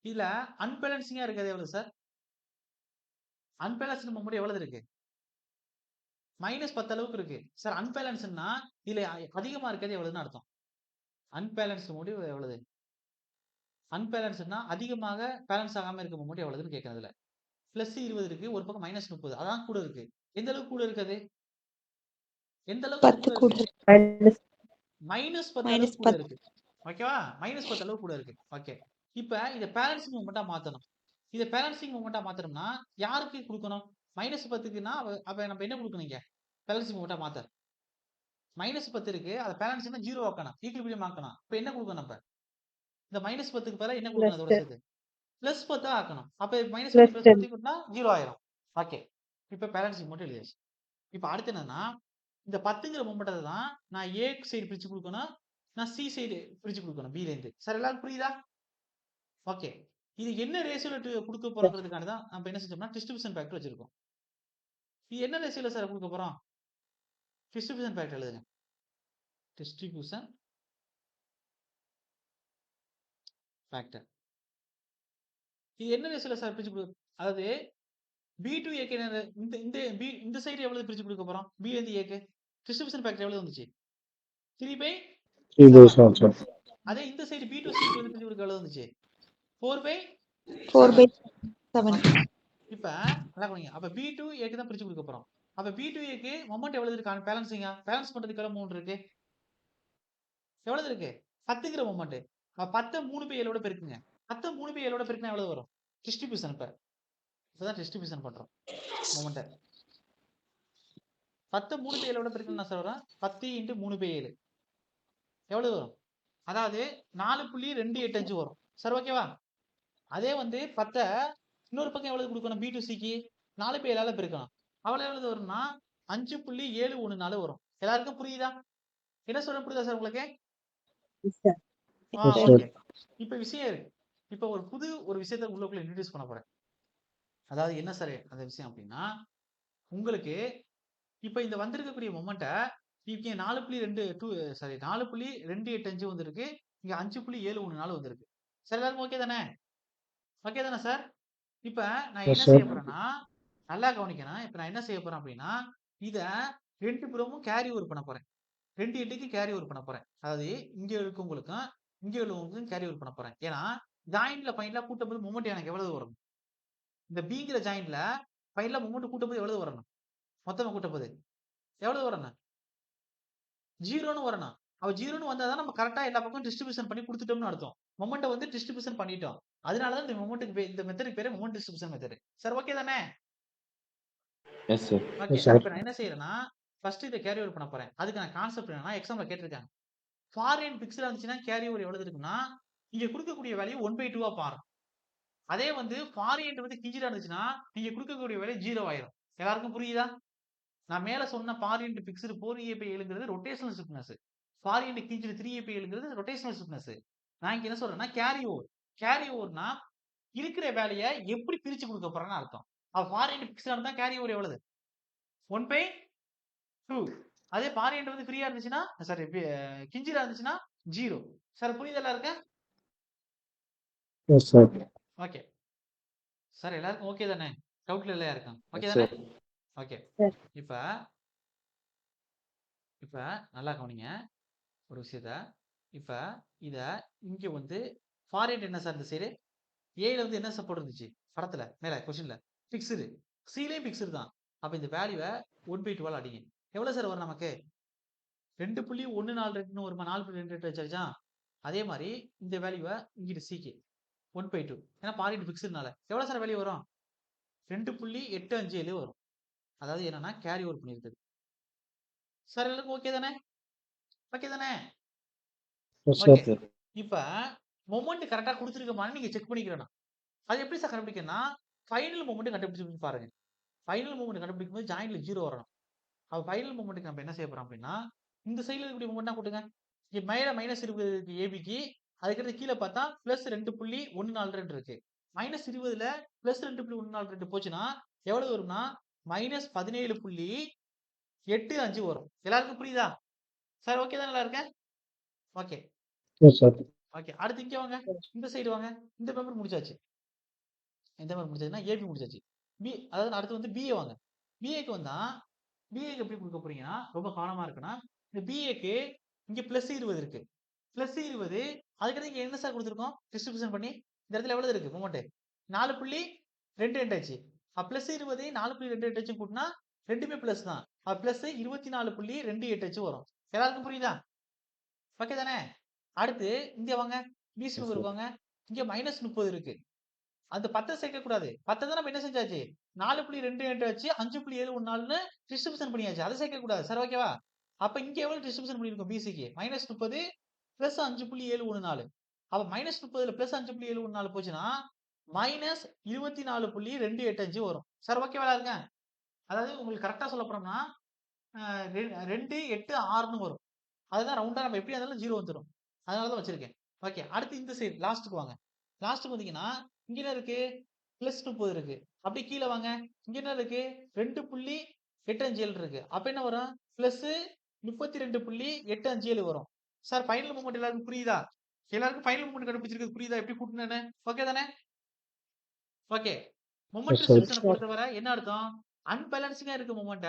இதுல அன்பேலன்சிங்கா இருக்கிறது எவ்வளவு சார்? அன்பேலன்ஸ்டு மூமெண்ட் எவ்வளவு இருக்கு? -10 அளவுக்கு இருக்கு. சார் அன்பேலன்ஸ்னா இதுல அதிகமா இருக்கிறது எவ்வளவுன்னு அர்த்தம். அன்பேலன்ஸ்டு மூமெண்ட் எவ்வளவு? அன்பேலன்ஸ்னா அதிகமாக பேலன்ஸ் ஆகாம இருக்க மூமெண்ட் எவ்வளவுன்னு கேட்கறேன். இதுல +20 இருக்கு, ஒரு பக்கம் -30. அதான் கூட இருக்கு. எந்த அளவுக்கு கூட இருக்குது? எந்த அளவுக்கு கூட இருக்கு? -10 அளவுக்கு கூட இருக்கு. ஓகேவா? -10 அளவுக்கு கூட இருக்கு. ஓகே. இப்ப இத பேலன்சிங் மூமெண்டா மாத்தணும். இத பேலன்சிங் மூமெண்டா மாத்தணும்னா யாருக்கு கொடுக்கணும்? -10க்குன்னா அப்ப நம்ம என்ன கொடுக்கணும் இங்க? பேலன்சிங் மூமெண்டா மாத்த. -10 இருக்கு. அத பேலன்சிங்னா 0 ஆக்கணும். ஈக்குலிபிரியம் ஆக்கணும். இப்ப என்ன கொடுக்கணும் நம்ம? இந்த -10க்கு பதிலா என்ன கொடுக்கணும் அதோட சேர்த்து? +10 ஆக்கணும். அப்ப -10 +10 கூட்டினா 0 ஆயிரும். ஓகே. இப்ப பேலன்சிங் மூமெண்ட் எழுதியாச்சு. இப்ப அடுத்து என்னன்னா இந்த 10ங்கிற மூமெண்ட்டை தான் நான் ஏ சைடு பிரிச்சு கொடுக்கணும். நான் சி சைடு பிரிச்சு கொடுக்கணும் பில இருந்து. சார் எல்லாரும் புரியுதா? ஓகே. இது என்ன ரேஷியோல கொடுக்க போறோம்ன்றதுக்கான தான் நம்ம என்ன செஞ்சோம்னா டிஸ்ட்ரிபியூஷன் ஃபேக்டர் வச்சிருக்கோம். இது என்ன ரேஷியோல சார் கொடுக்க போறோம்? டிஸ்ட்ரிபியூஷன் ஃபேக்டர் எழுதுங்க. Distribution factor. இது என்ன ரேஷியோல சார் பிரிச்சு கொடுக்க? அதாவது பி டு ஏக்கு இந்த இந்த பி இந்த சைடு எவ்வளவு பிரிச்சு கொடுக்க போறோம்? பி ல இருந்து ஏக்கு டிஸ்ட்ரிபியூஷன் ஃபேக்டர் எவ்வளவு வந்துச்சு? 3 by 3 by 7. 7, sir. அதே இந்த சைடு பி டு சி க்கு வந்து பிரிச்சு கொடுக்க எவ்வளவு வந்துச்சு? 4 by 7. இப்ப நல்லா கவனிங்க. அப்ப பி டு ஏக்கு தான் பிரிச்சு கொடுக்க போறோம். அப்ப பி டு ஏக்கு மொமெண்ட் எவ்வளவு இருக்கு? பேலன்சிங்கா பேலன்ஸ் பண்றதுக்கு எவ்வளவு மொமெண்ட் இருக்கு? எவ்வளவு இருக்கு? 10ங்கிற மொமெண்ட். 10 3/7 பெருக்குங்க. 10 3/7 பெருக்குனா எவ்வளவு வரும்? டிஸ்ட்ரிபியூஷன் இப்பதான் டிஸ்ட்ரிபியூஷன் பண்றோம் மொமெண்ட. 10 3/7 பெருக்குனா என்ன சார் வரும்? 10 × 3/7 எவ்வளவு வரும்? அதாவது 4.285 வரும். சார் ஓகேவா? அதே வந்து 10 இன்னொரு பக்கம் எவ்வளவு கொடுக்கணும்? B2Cக்கு 4/7 பெருக்கணும். எவ்வளவு வரும்னா 5.714 வரும். எல்லாருக்கும் புரியுதா? என்ன சொல்ல புரியுதா சார் உங்களுக்கு? Yes, sir. ஓகே. இப்ப விஷயம் இருக்கு. இப்ப ஒரு விஷயத்தை உள்ளுக்குள்ள இன்ட்ரோடியூஸ் பண்ண போறேன். அதாவது என்ன சார் அந்த விஷயம் அப்படின்னா, உங்களுக்கு இப்ப இந்த வந்திருக்கக்கூடிய மொமெண்ட இங்க 4.285 வந்திருக்கு. இங்க 5.714 வந்திருக்கு. சார் எல்லாருக்கும் ஓகே தானே? ஓகே தானே சார்? இப்ப நான் Yes, என்ன sir. செய்ய போறேன்னா, நல்லா கவனிக்கணும். இப்ப நான் என்ன செய்ய போறேன் அப்படின்னா, இத 2 புறமும் கேரி ஓவர் பண்ண போறேன். 2 எட்டுக்கு கேரி ஓவர் பண்ண போறேன். அதாவது இங்க இருக்கவங்களுக்கும், இங்க உள்ளவங்களுக்கும் கேரி ஓவர் பண்ண போறேன். ஏன்னா, ஜாயிண்ட்ல ஃபைனலா கூட்டும்போது மொமெண்ட் எனக்கு எவ்வளவு வரும்? இந்த Bங்கிற ஜாயிண்ட்ல ஃபைனலா மொமெண்ட் கூட்டும்போது எவ்வளவு வரணும்? மொத்தமா கூட்டும்போது எவ்வளவு வரணும்? 0ன்னு வரணும். அப்ப 0ன்னு வந்தா தான் நம்ம கரெக்ட்டா எல்லா பக்கமும் டிஸ்ட்ரிபியூஷன் பண்ணி குடுத்துட்டோம்னு அர்த்தம். மொமெண்ட்ட வந்து டிஸ்ட்ரிபியூஷன் பண்ணிட்டோம். அதனால தான் இந்த மெத்தட்க்கு பேரு moment distribution method. Sir okay தானே? Yes, sir. Okay. Yes, sir. இப்ப நான் என்ன செய்றேன்னா, ஃபர்ஸ்ட் இத கேரி ஓவர் பண்ண போறேன். அதுக்கான கான்செப்ட் என்னன்னா, எக்ஸாம்ல கேட்டிருக்காங்க. ஃபாரின் பிக்ஸ்டா இருந்துச்சுன்னா கேரி ஓவர் எவ்வளவு இருக்கும்னா, இங்க குடுக்கக்கூடிய வேல்யூ 1/2 மாறும். அதே வந்து ஃபாரின் வந்து கிஞ்சிடா இருந்துச்சுன்னா, நீங்க குடுக்கக்கூடிய வேல்யூ 0 ஆயிரும். எல்லாருக்கும் புரியுதா? நான் மேல சொன்ன ஃபாரின் பிக்ஸ்டு 4A/7ங்கிறது ரொட்டேஷனல் ஸ்டிஃப்னஸ். ஃபாரின் கிஞ்சிடு 3A/7ங்கிறது ரொட்டேஷனல் ஸ்டிஃப்னஸ். நான் இங்க என்ன சொல்றேன்னா, கேரி ஓவர். கேரி ஓவர்னா இருக்கிற வேலைய எப்படி பிரிச்சு குடுக்க போறேன்னு அர்த்தம். அப்ப ஃபாரின் பிக்ஸ்டா இருந்தா கேரி ஓவர் எவ்வளவு? 1/2. அதே ஃபாரின் வந்து ஃப்ரீயா இருந்துச்சுன்னா, சாரி கிஞ்சிடா இருந்துச்சுன்னா 0. சார் புரியுதா எல்லாருக்கும்? Yes, sir. ஓகே. சார் எல்லாருக்கும் ஓகே தானே? டவுட்ல இல்லையா இருக்கும்? ஓகே Yes, தானே? sir. ஓகே. இப்ப இப்ப நல்லா கவனிங்க ஒரு விஷயத்த. இப்ப இத இங்க வந்து ஃபாரின் என்ன சார் இந்த சைடு? ஏல வந்து என்ன சார் போட்டிருந்துச்சு? படத்துல மேல கொஸ்டின்ல பிக்ஸ்டு. சிலயும் பிக்ஸ்டு தான். அப்ப இந்த வேல்யூவ 1/12 அடிங்க. எவ்வளவு சார் வரும் நமக்கு? 2.142ன்னு வருமா? 4.28 வச்சாச்சா? அதே மாதிரி இந்த வேல்யூவ இங்கிட்டு சிக்கு 1/2. ஏன்னா ஃபாரின் பிக்ஸ்டுனால எவ்வளவு சார் வேல்யூ வரும்? 2.857 வரும். அதாவது என்னன்னா கேரி ஓவர் பண்ணிருக்குது. சார் எல்லாருக்கும் ஓகே தானே? ஓகே தானே? Yes, okay. sir. இப்ப மொமெண்ட் கரெக்ட்டா குடுத்துருக்கமான்னு நீங்க செக் பண்ணிக்கிறணும். அது எப்படி சார் கண்டுபிடிக்கணும்னா, ஃபைனல் மொமெண்ட் கண்டுபிடிச்சு பாருங்க. ஃபைனல் மொமெண்ட் கண்டுபிடிக்கும்போது ஜாயின்ட்ல 0 வரணும். அப்ப ஃபைனல் மொமெண்ட்க்கு நம்ம என்ன செய்ய போறோம் அப்படின்னா, இந்த சைடுல இருக்கக்கூடிய மொமெண்ட்னா கூட்டுங்க. இங்க மேல -20 இருக்கு ஏபிக்கு. அதுக்கடுத்து கீழ பார்த்தா +2.142 இருக்கு. -20ல +2.142 போச்சுன்னா, எவ்வளவு வரும்னா, -17.85 வரும். எல்லாருக்கும் புரியுதா? சார் ஓகே தானே எல்லாருக்கும்? ஓகே. Yes, sir. ஓகே. அடுத்து இங்க வாங்க. இந்த சைடு வாங்க. இந்த பேப்பர் முடிச்சாச்சு. எந்த பேப்பர் முடிச்சாச்சுன்னா, ஏபி முடிச்சாச்சு. அதாவது அடுத்து வந்து பிஏ வாங்க. பிஏக்கு வந்தா, பிஏக்கு எப்படி குடுக்க போறீங்கன்னா, ரொம்ப கவனமா இருக்கணும். இந்த பிஏக்கு இங்க +20 இருக்கு. +20 அதுக்கடுத்து இங்க என்ன சார் குடுத்துருக்கோம்? டிஸ்ட்ரிபியூஷன் பண்ணி இந்த இடத்துல எவ்வளவு இருக்கு மொமெண்ட்? 4.22 ஆச்சு. +20 4.28 கூட்டினா ரெண்டுமே பிளஸ் தான். பிளஸ் 24.28 வரும். எல்லாருக்கும் புரியுதா? ஓகே தானே? அடுத்து இங்க வாங்க. BC Yes, number sir. வாங்க. இங்க -30 இருக்கு. அந்த 10 சேர்க்க கூடாது. 10 தான் நம்ம என்ன செஞ்சாச்சு? 4.28 வச்சு 5.714ன்னு டிஸ்ட்ரிபியூஷன் பண்ணியாச்சு. அத சேர்க்க கூடாது. சார் ஓகேவா? அப்ப இங்க எவ்வளவு டிஸ்ட்ரிபியூஷன் பண்ணிருக்கோம் பிசிக்கு? -30 பிளஸ் 5.714. அப்ப -30ல பிளஸ் 5.714 போச்சுன்னா, -24.285 வரும். சார் ஓகேவா எல்லாருக்கும்? அதாவது உங்களுக்கு கரெக்ட்டா சொல்லப் போனோம்னா, 2, 8, 6ன்னு வரும். அதுதான் ரவுண்டா நம்ம எப்படியா இருந்தாலும் 0 வந்துரும். அதனால தான் வச்சிருக்கேன். ஓகே. அடுத்து இந்த சைடு லாஸ்ட்க்கு வாங்க. லாஸ்ட்க்கு வந்தீங்கன்னா, இங்க என்ன இருக்கு? +30 இருக்கு. அப்படியே கீழ வாங்க. இங்க என்ன இருக்கு? 2.857 இருக்கு. அப்ப என்ன வரும்? +32.857 வரும். சார் ஃபைனல் மொமெண்ட் எல்லாருக்கும் புரியுதா? எல்லாருக்கும் ஃபைனல் மொமெண்ட் கண்டுபிடிச்சிருக்கு புரியுதா? எப்படி கூட்டணும்னு? ஓகே தானே? ஓகே. Moment Yes, sir. டிஸ்ட்ரிபியூஷன பொறுத்தவரை என்ன அர்த்தம்? அன்பேலன்சிங்கா இருக்க மொமெண்ட்ட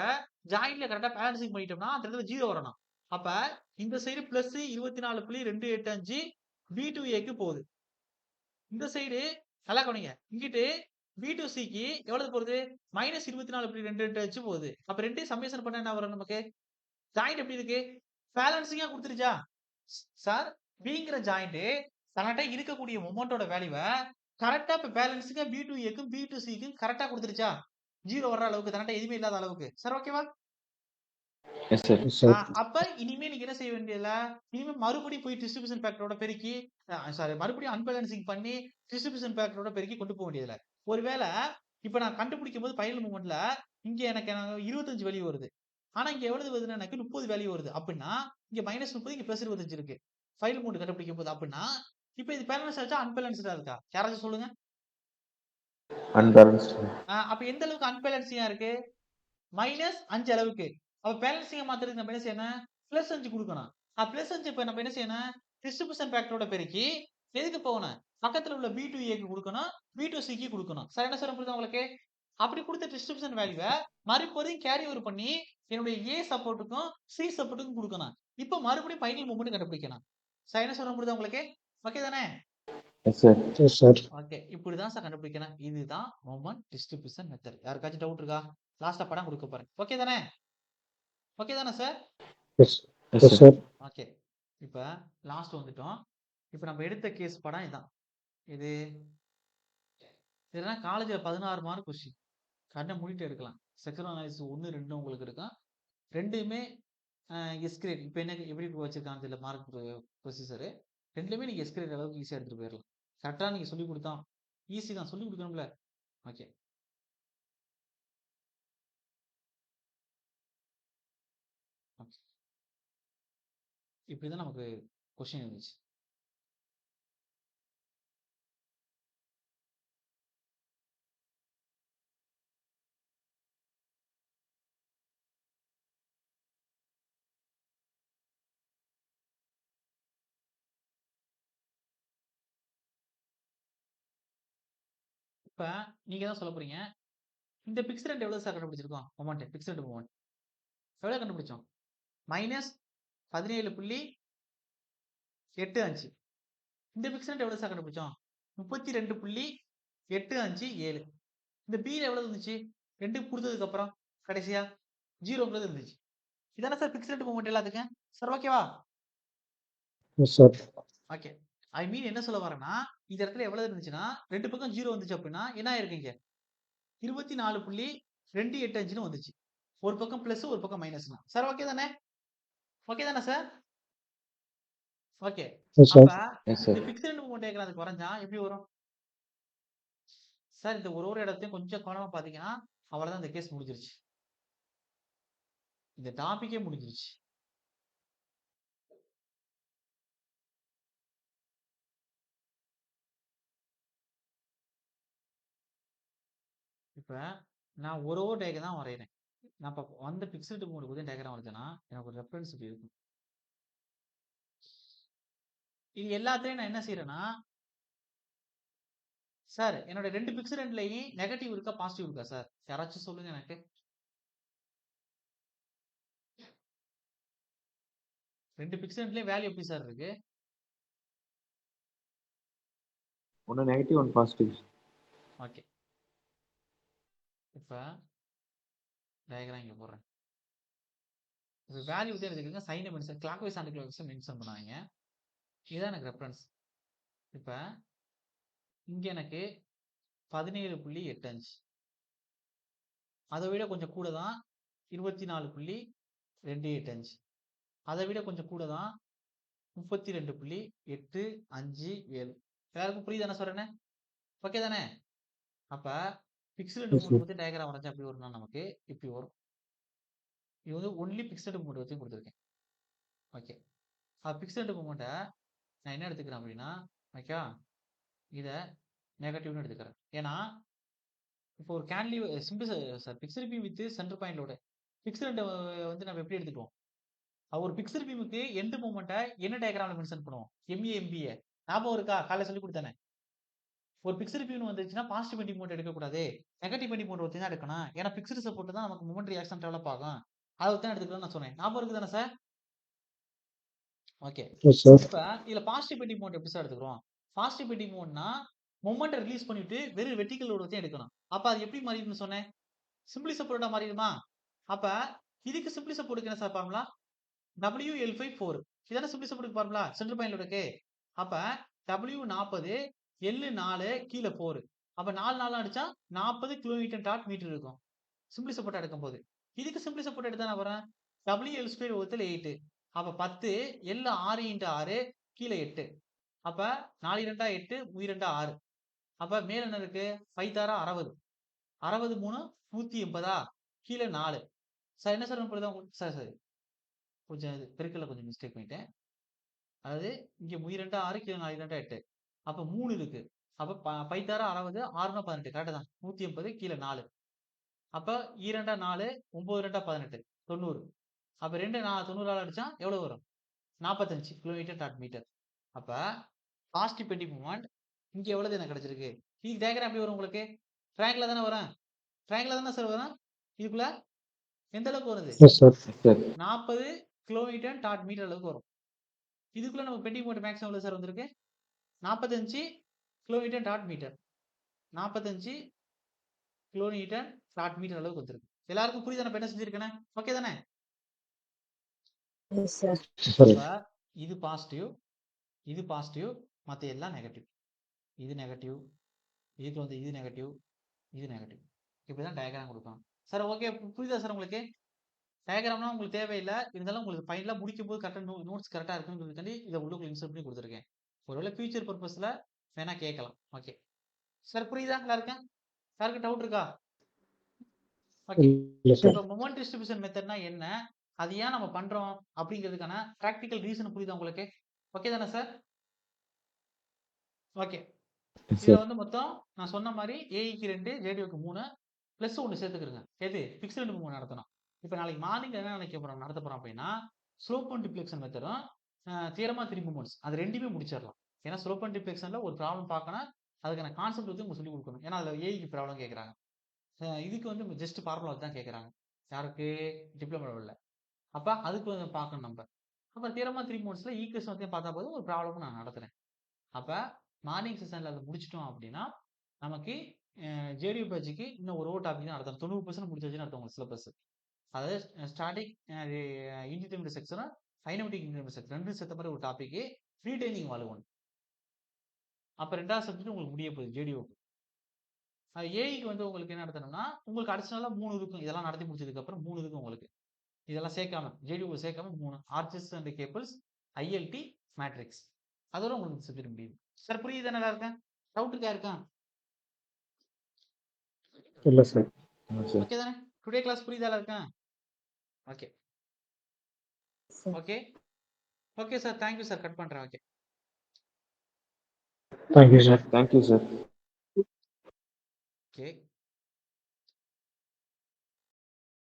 ஜாயின்ட்ல கரெக்ட்டா பேலன்சிங் பண்ணிட்டோம்னா, அந்த இடத்துல 0 வரணும். அப்ப இந்த சைடு +24.285 B2Aக்கு போகுது. இந்த சைடு நல்லா கவனிங்க. இங்கிட்டு B2Cக்கு எவ்வளவு போகுது? -24.285 போகுது. அப்ப 2யும் சம்மேஷன் பண்ணா என்ன வரும் நமக்கு? ஜாயிண்ட் எப்படி இருக்கு? பேலன்சிங்கா குடுத்துருச்சா? சார் Bங்கிற ஜாயிண்ட் தன்கிட்ட இருக்கக்கூடிய மொமெண்டோட வேல்யூவை கரெக்டா இப்ப பேலன்ஸுக்கு B2Aக்கும் B2Cக்கும் கரெக்டா கொடுத்துருச்சா? 0 வர்ற அளவுக்கு தன்கிட்ட எதுவுமே இல்லாத அளவுக்கு. சார் ஓகேவா? Yes, sir. Yes, sir. அப்ப இனிமே நீங்க என்ன செய்ய வேண்டியதில்ல, இனிமே மறுபடியும் போய் டிஸ்ட்ரிபியூஷன் ஃபேக்டரோட பெருக்கி சாரி மறுபடியும் அன்பேலன்சிங் பண்ணி டிஸ்ட்ரிபியூஷன் ஃபேக்டரோட பெருக்கி கொண்டு போக வேண்டியதில்ல. ஒருவேளை இப்ப நான் கண்டுபிடிக்கும் போது ஃபைனல் மூமெண்ட்ல இங்க எனக்கு 25 வேல்யூ வருது. ஆனா இங்க எவ்வளவு வருதுன்னா எனக்கு 30 வேல்யூ வருது. அப்படின்னா இங்க -30 இங்க +25 இருக்கு. ஃபைனல் மூமெண்ட் கண்டுபிடிக்கும் போது அப்படின்னா இப்ப இது பேலன்ஸ் ஆச்சா அன்பேலன்ஸ்டா இருக்கா? யாராச்சும் சொல்லுங்க. Unbalanced. அப்ப எந்த அளவுக்கு அன்பேலன்சிங்கா இருக்கு? -5 அளவுக்கு. அப்ப பேலன்சிங்கா மாத்துறதுக்கு நம்ம என்ன செய்யணும்? +5 குடுக்கணும். +5 இப்ப நம்ம என்ன செய்யணும்? டிஸ்ட்ரிபியூஷன் ஃபேக்டரோட பெருக்கி எதுக்கு போகணும்? பக்கத்துல உள்ள B2Aக்கு குடுக்கணும், B2Cக்கு குடுக்கணும். சார் என்ன சொல்ல புரியுதா உங்களுக்கு? அப்படி கொடுத்த டிஸ்ட்ரிபியூஷன் வேல்யூவை மறுபடியும் கேரி ஓவர் பண்ணி என்னுடைய A சப்போர்ட்டுக்கும் C சப்போர்ட்டுக்கும் குடுக்கணும். இப்ப மறுபடியும் ஃபைனல் மூமெண்ட் கண்டுபிடிக்கணும். சார் என்ன சொல்ல புரியுதா உங்களுக்கு? ஓகே தானே? Yes, sir. Yes, sir. Okay. இப்படிதான் சார் கண்டுபிடிக்கணும். இதுதான் மொமெண்ட் டிஸ்ட்ரிபியூஷன் மெத்தட். யாருக்காச்சும் டவுட் இருக்கா? லாஸ்டா படம் கொடுக்க போறேன். ஓகே தானே? ஓகே தானே sir? Yes, Yes, yes, sir. sir. Okay. இப்ப லாஸ்ட் வந்துட்டோம். இப்ப நம்ம எடுத்த கேஸ் படம் இதான். இது இதெல்லாம் காலேஜ்ல 16 மார்க் கொஸ்டின். கண்ணை மூடிட்டு எடுக்கலாம். செக்ஷுவல் அனாலிசிஸ் 1, 2 உங்களுக்கு இருக்கும். ரெண்டுமே எஸ் கிரேட். இப்ப என்ன எப்படி வச்சிருக்காங்க தெரியல மார்க் ப்ரொசீசர். ரெண்டுலயுமே நீங்க எஸ் கிரேட் அளவுக்கு ஈஸியா எடுத்துட்டு போயிடலாம். கரெக்டா நீங்க சொல்லி கொடுத்தா ஈஸி தான். சொல்லி கொடுக்கணும்ல. ஓகே. ஓகே. இப்படிதான் நமக்கு கொஸ்டின் இருந்துச்சு. இப்ப நீங்க தான் சொல்ல போறீங்க. இந்த பிக்ஸ் ரெண்ட் எவ்வளவு சார் கண்டுபிடிச்சிருக்கோம்? மொமெண்ட் பிக்ஸ் ரெண்ட் மொமெண்ட் எவ்வளவு கண்டுபிடிச்சோம்? -17.85. இந்த பிக்ஸ் ரெண்ட் எவ்வளவு சார் கண்டுபிடிச்சோம்? 32.857. இந்த B ல எவ்வளவு இருந்துச்சு? 2 கொடுத்ததுக்கு அப்புறம் கடைசியா 0ங்கிறது இருந்துச்சு. இதானே சார் பிக்ஸ் ரெண்ட் மொமெண்ட் எல்லாத்துக்கும். சார் ஓகேவா? Yes, sir. ஓகே. ஐ மீன் என்ன சொல்ல வரேன்னா இந்த இடத்துல எவ்வளவு இருந்துச்சுன்னா 2 பக்கம் 0 வந்துச்சு அப்படின்னா என்ன ஆயிருக்கு இங்க? 24.285ன்னு வந்துச்சு. ஒரு பக்கம் பிளஸ் ஒரு பக்கம் மைனஸ்னா. சார் ஓகே தானே? ஓகே தானே சார்? ஓகே. Yes, sir. அப்ப Yes, sir. இந்த பிக்ஸ் ரெண்ட் மொமெண்ட் டயக்ராம் அதுக்கு வரைஞ்சா எப்படி வரும்? சார் இந்த ஒரு இடத்தையும் கொஞ்சம் கவனமா பாத்தீங்கன்னா அவ்வளவுதான் இந்த கேஸ் முடிஞ்சிருச்சு. இந்த டாபிக்கே முடிஞ்சிருச்சு. இப்ப நான் ஒரு டயக்ராம் தான் வரைகிறேன். நான் இப்ப வந்த பிக்சட் மோடுக்கு வந்து டயக்ராம் வரைஞ்சேன்னா எனக்கு ஒரு ரெஃபரன்ஸ் இப்படி இருக்கும். இது எல்லாத்தையும் நான் என்ன செய்யறேன்னா சார் என்னோட 2 பிக்சல் ரெண்ட்லயும் நெகட்டிவ் இருக்கா பாசிட்டிவ் இருக்கா சார்? யாராச்சும் சொல்லுங்க எனக்கு. 2 பிக்சல் ரெண்ட்லயும் வேல்யூ எப்படி சார் இருக்கு? One negative, one positive. Okay. இப்ப டயக்ராம் இங்க போடுறேன். இது வேல்யூ வந்து எடுத்துக்கங்க. சைனை mention clockwise anticlockwise mention பண்ணாங்க. இதுதான் எனக்கு ரெஃபரன்ஸ். இப்ப இங்க எனக்கு 17.85. அதை விட கொஞ்சம் கூட தான் 24.285. அதை விட கொஞ்சம் கூட தான் 32.857. எல்லாருக்கும் புரியுதானே சொல்றேன்? ஓகே தானே? அப்ப பிக்சல் Yes, sir. மோட் பத்தி டயக்ராம் வரைஞ்சா அப்படி வரும்னா நமக்கு இப்படி வரும். இது வந்து ஒன்லி பிக்சட் மோட் வச்சு கொடுத்துருக்கேன். ஓகே. பிக்சட் மோட்டை நான் என்ன எடுத்துக்கிறேன் அப்படின்னா ஓகே இதை நெகட்டிவ்னு எடுத்துக்கிறேன். ஏன்னா இப்போ ஒரு கேன்லி simple sir fixed beam with centre பாயிண்டோட பிக்சல் வந்து நம்ம எப்படி எடுத்துக்குவோம்? ஒரு பிக்சல் பீமுக்கு எண்ட் மூமெண்ட்டை என்ன டயக்ராம்ல மென்ஷன் பண்ணுவோம்? MA ஞாபகம் இருக்கா? காலைல சொல்லி கொடுத்தானே. ஒரு பிக்சல் பீம் வந்துச்சுன்னா பாசிட்டிவ் பெண்டிங் மோட் எடுக்கக்கூடாது, நெகட்டிவ் பெண்டிங் மோட் ஒருத்தி தான் எடுக்கணும். ஏன்னா பிக்சல் சப்போர்ட் தான் நமக்கு மூமெண்ட் ரியாக்ஷன் டெவலப் ஆகும். அதை தான் எடுத்துக்கலாம்னு நான் சொன்னேன். ஞாபகம் இருக்குது தானே சார்? ஓகே. Yes, sir. இப்ப இதுல பாசிட்டிவ் பெண்டிங் மோட் எப்படி சார் எடுத்துக்கிறோம்? பாசிட்டிவ் பெண்டிங் மோட்னா மொமெண்ட்டை ரிலீஸ் பண்ணிட்டு வெறும் வெர்டிகல் லோட் வச்சு எடுக்கணும். அப்ப அது எப்படி மாறிடும்னு சொன்னேன்? சிம்பிளி சப்போர்ட்டா மாறிடுமா? அப்ப இதுக்கு சிம்பிளி சப்போர்ட்டுக்கு என்ன சார் ஃபார்முலா? WL5 4. இதான சிம்பிளி சப்போர்ட்டுக்கு ஃபார்முலா சென்டர் பாயிண்ட் லோடுக்கு. அப்ப W 40, L 4, கீழே 4. அப்ப 4 4 அடிச்சா 40 கிலோமீட்டர் டாட் மீட்டர் இருக்கும். சிம்பிளி சப்போர்ட் எடுக்கும்போது. இதுக்கு சிம்பிளி சப்போர்ட் எடுத்தா நான் வரேன். WL2 வகுத்தல் 8. அப்ப 10, L 6 × 6, கீழே 8. அப்ப 4 2 8, 2 6. அப்ப மேல என்ன இருக்கு? 5 தாரா 60. 60 3 180, கீழே 4. சார் என்ன சார் புரியுதா உங்களுக்கு? சார் சரி கொஞ்சம் இது பெருக்கல்ல கொஞ்சம் மிஸ்டேக் பண்ணிட்டேன். அதாவது இங்க 2 6, கீழே 4 2 8. அப்ப 3 இருக்கு. அப்ப 5 தாரா 60, 6 18. கரெக்டா தான். 180, கீழே 4. அப்ப 2 4, 9 2 18, 90. அப்ப 2 90 அடிச்சா எவ்வளவு வரும்? 45 கிலோமீட்டர் டாட் மீட்டர். அப்ப பாசிட்டிவ் பெண்டிங் மூமெண்ட் இங்க எவ்வளவு எனக்கு கிடைச்சிருக்கு? இது டயக்ராம் எப்படி வரும் உங்களுக்கு? ட்ரையாங்கிள் தானே வரும். ட்ரையாங்கிள் தானே சார் வரும். இதுக்குள்ள எந்த அளவுக்கு வருது? Yes, sir. Yes sir 40 kilometre dot metre அளவுக்கு வரும். இதுக்குள்ள நம்ம பெண்டிங் மூமெண்ட் மேக்ஸிமம் எவ்வளவு சார் வந்திருக்கு? 45 kilometre dot metre. 45 kilometre dot metre அளவுக்கு வந்திருக்கு. எல்லாருக்கும் புரியுதா நான் என்ன செஞ்சிருக்கேன்? ஓகே தானே? Yes, sir. அப்ப இது பாசிட்டிவ், இது பாசிட்டிவ், மத்த எல்லாம் நெகட்டிவ். இது நெகட்டிவ், இதுக்கு வந்து இது நெகட்டிவ், இது நெகட்டிவ். இப்படிதான் டயக்ராம் கொடுக்கணும். சார் ஓகே புரியுதா சார் உங்களுக்கு? டயக்ராம்னா உங்களுக்கு தேவையில்லை, இருந்தாலும் உங்களுக்கு ஃபைனலா முடிக்கும் போது கரெக்டா நோட்ஸ் கரெக்டா இருக்குங்கிறதுக்காண்டி இதை உள்ளுக்குள்ள இன்சர்ட் பண்ணி கொடுத்துருக்கேன். ஒருவேளை ஃபியூச்சர் பர்பஸ்ல வேணா கேட்கலாம். ஓகே சார் புரியுதா எல்லாருக்கும்? யாருக்கு டவுட் இருக்கா? Okay Yes, sir. இப்போ மொமெண்ட் டிஸ்ட்ரிபியூஷன் மெத்தட்னா என்ன, அது ஏன் நம்ம பண்றோம் அப்படிங்கிறதுக்கான ப்ராக்டிக்கல் ரீசன் புரியுதா உங்களுக்கு? ஓகே தானே சார்? ஓகே எஸ் இதுல சார் வந்து மொத்தம் நான் சொன்ன மாதிரி ஏஇக்கு 2, ஜேடிஓக்கு 3 பிளஸ் 1 சேர்த்துக்கிறேங்க. எது ஃபிக்ஸ்டு 3 நடத்தணும். இப்போ நாளைக்கு மார்னிங் என்ன நினைக்க போறோம் நடத்த போறோம் அப்படின்னா ஸ்லோப் அண்ட் டிப்ளெக்ஷன் மெத்தடும் தியரமா 3 மூமெண்ட்ஸ் அது ரெண்டுமே முடிச்சிடலாம். ஏன்னா ஸ்லோப் அண்ட் டிப்ளெக்ஷன்ல ஒரு ப்ராப்ளம் பார்க்கணும், அதுக்கான கான்செப்ட் வந்து உங்களுக்கு சொல்லி கொடுக்கணும். ஏன்னா அதுல ஏஇக்கு ப்ராப்ளம் கேட்கறாங்க, இதுக்கு வந்து ஜஸ்ட் ஃபார்முலா தான் கேட்கறாங்க. யாருக்கு? டிப்ளமோ லெவல்ல. அப்ப அதுக்கு வந்து பார்க்கணும் நம்ம. அப்ப தியரமா 3 மூமெண்ட்ஸ்ல ஈக்குவேஷன் வந்து பார்த்தா போதும், ஒரு ப்ராப்ளமும் நான் நடத்துறேன். அப்ப மார்னிங் செஷன்ல அதை முடிச்சிட்டோம் அப்படின்னா நமக்கு ஜேடியூ பேட்சுக்கு இன்னும் ஒரு டாபிக் தான் நடத்தணும். 90% முடிச்சாச்சுன்னு அர்த்தம் உங்களுக்கு சிலபஸ். அதாவது static indeterminate செக்ஷனும் dynamic indeterminate section ரெண்டும் சேர்த்த மாதிரி ஒரு டாபிக். Free dining value 1. அப்ப ரெண்டாவது சப்ஜெக்ட் உங்களுக்கு முடிய போகுது ஜேடியூக்கு. ஏஐக்கு வந்து உங்களுக்கு என்ன நடத்தணும்னா உங்களுக்கு அடிஷனலா 3 இருக்கும். இதெல்லாம் நடத்தி முடிச்சதுக்கு அப்புறம் 3 இருக்கும் உங்களுக்கு. இதெல்லாம் சேர்க்காம ஜேடியூ சேர்க்காம 3 arches and cables, ILD, matrix. அதோட உங்களுக்கு சப்ஜெக்ட் முடியுது. சார் புரியுது நல்லா இருக்கேன்? டவுட் இருக்கா? இல்ல sir. சார் ஓகே தானே? டுடே கிளாஸ் புரியுதா இருக்கேன்? Okay okay okay sir, thank you sir, cut பண்றேன். Okay Thank you, sir. Thank you sir okay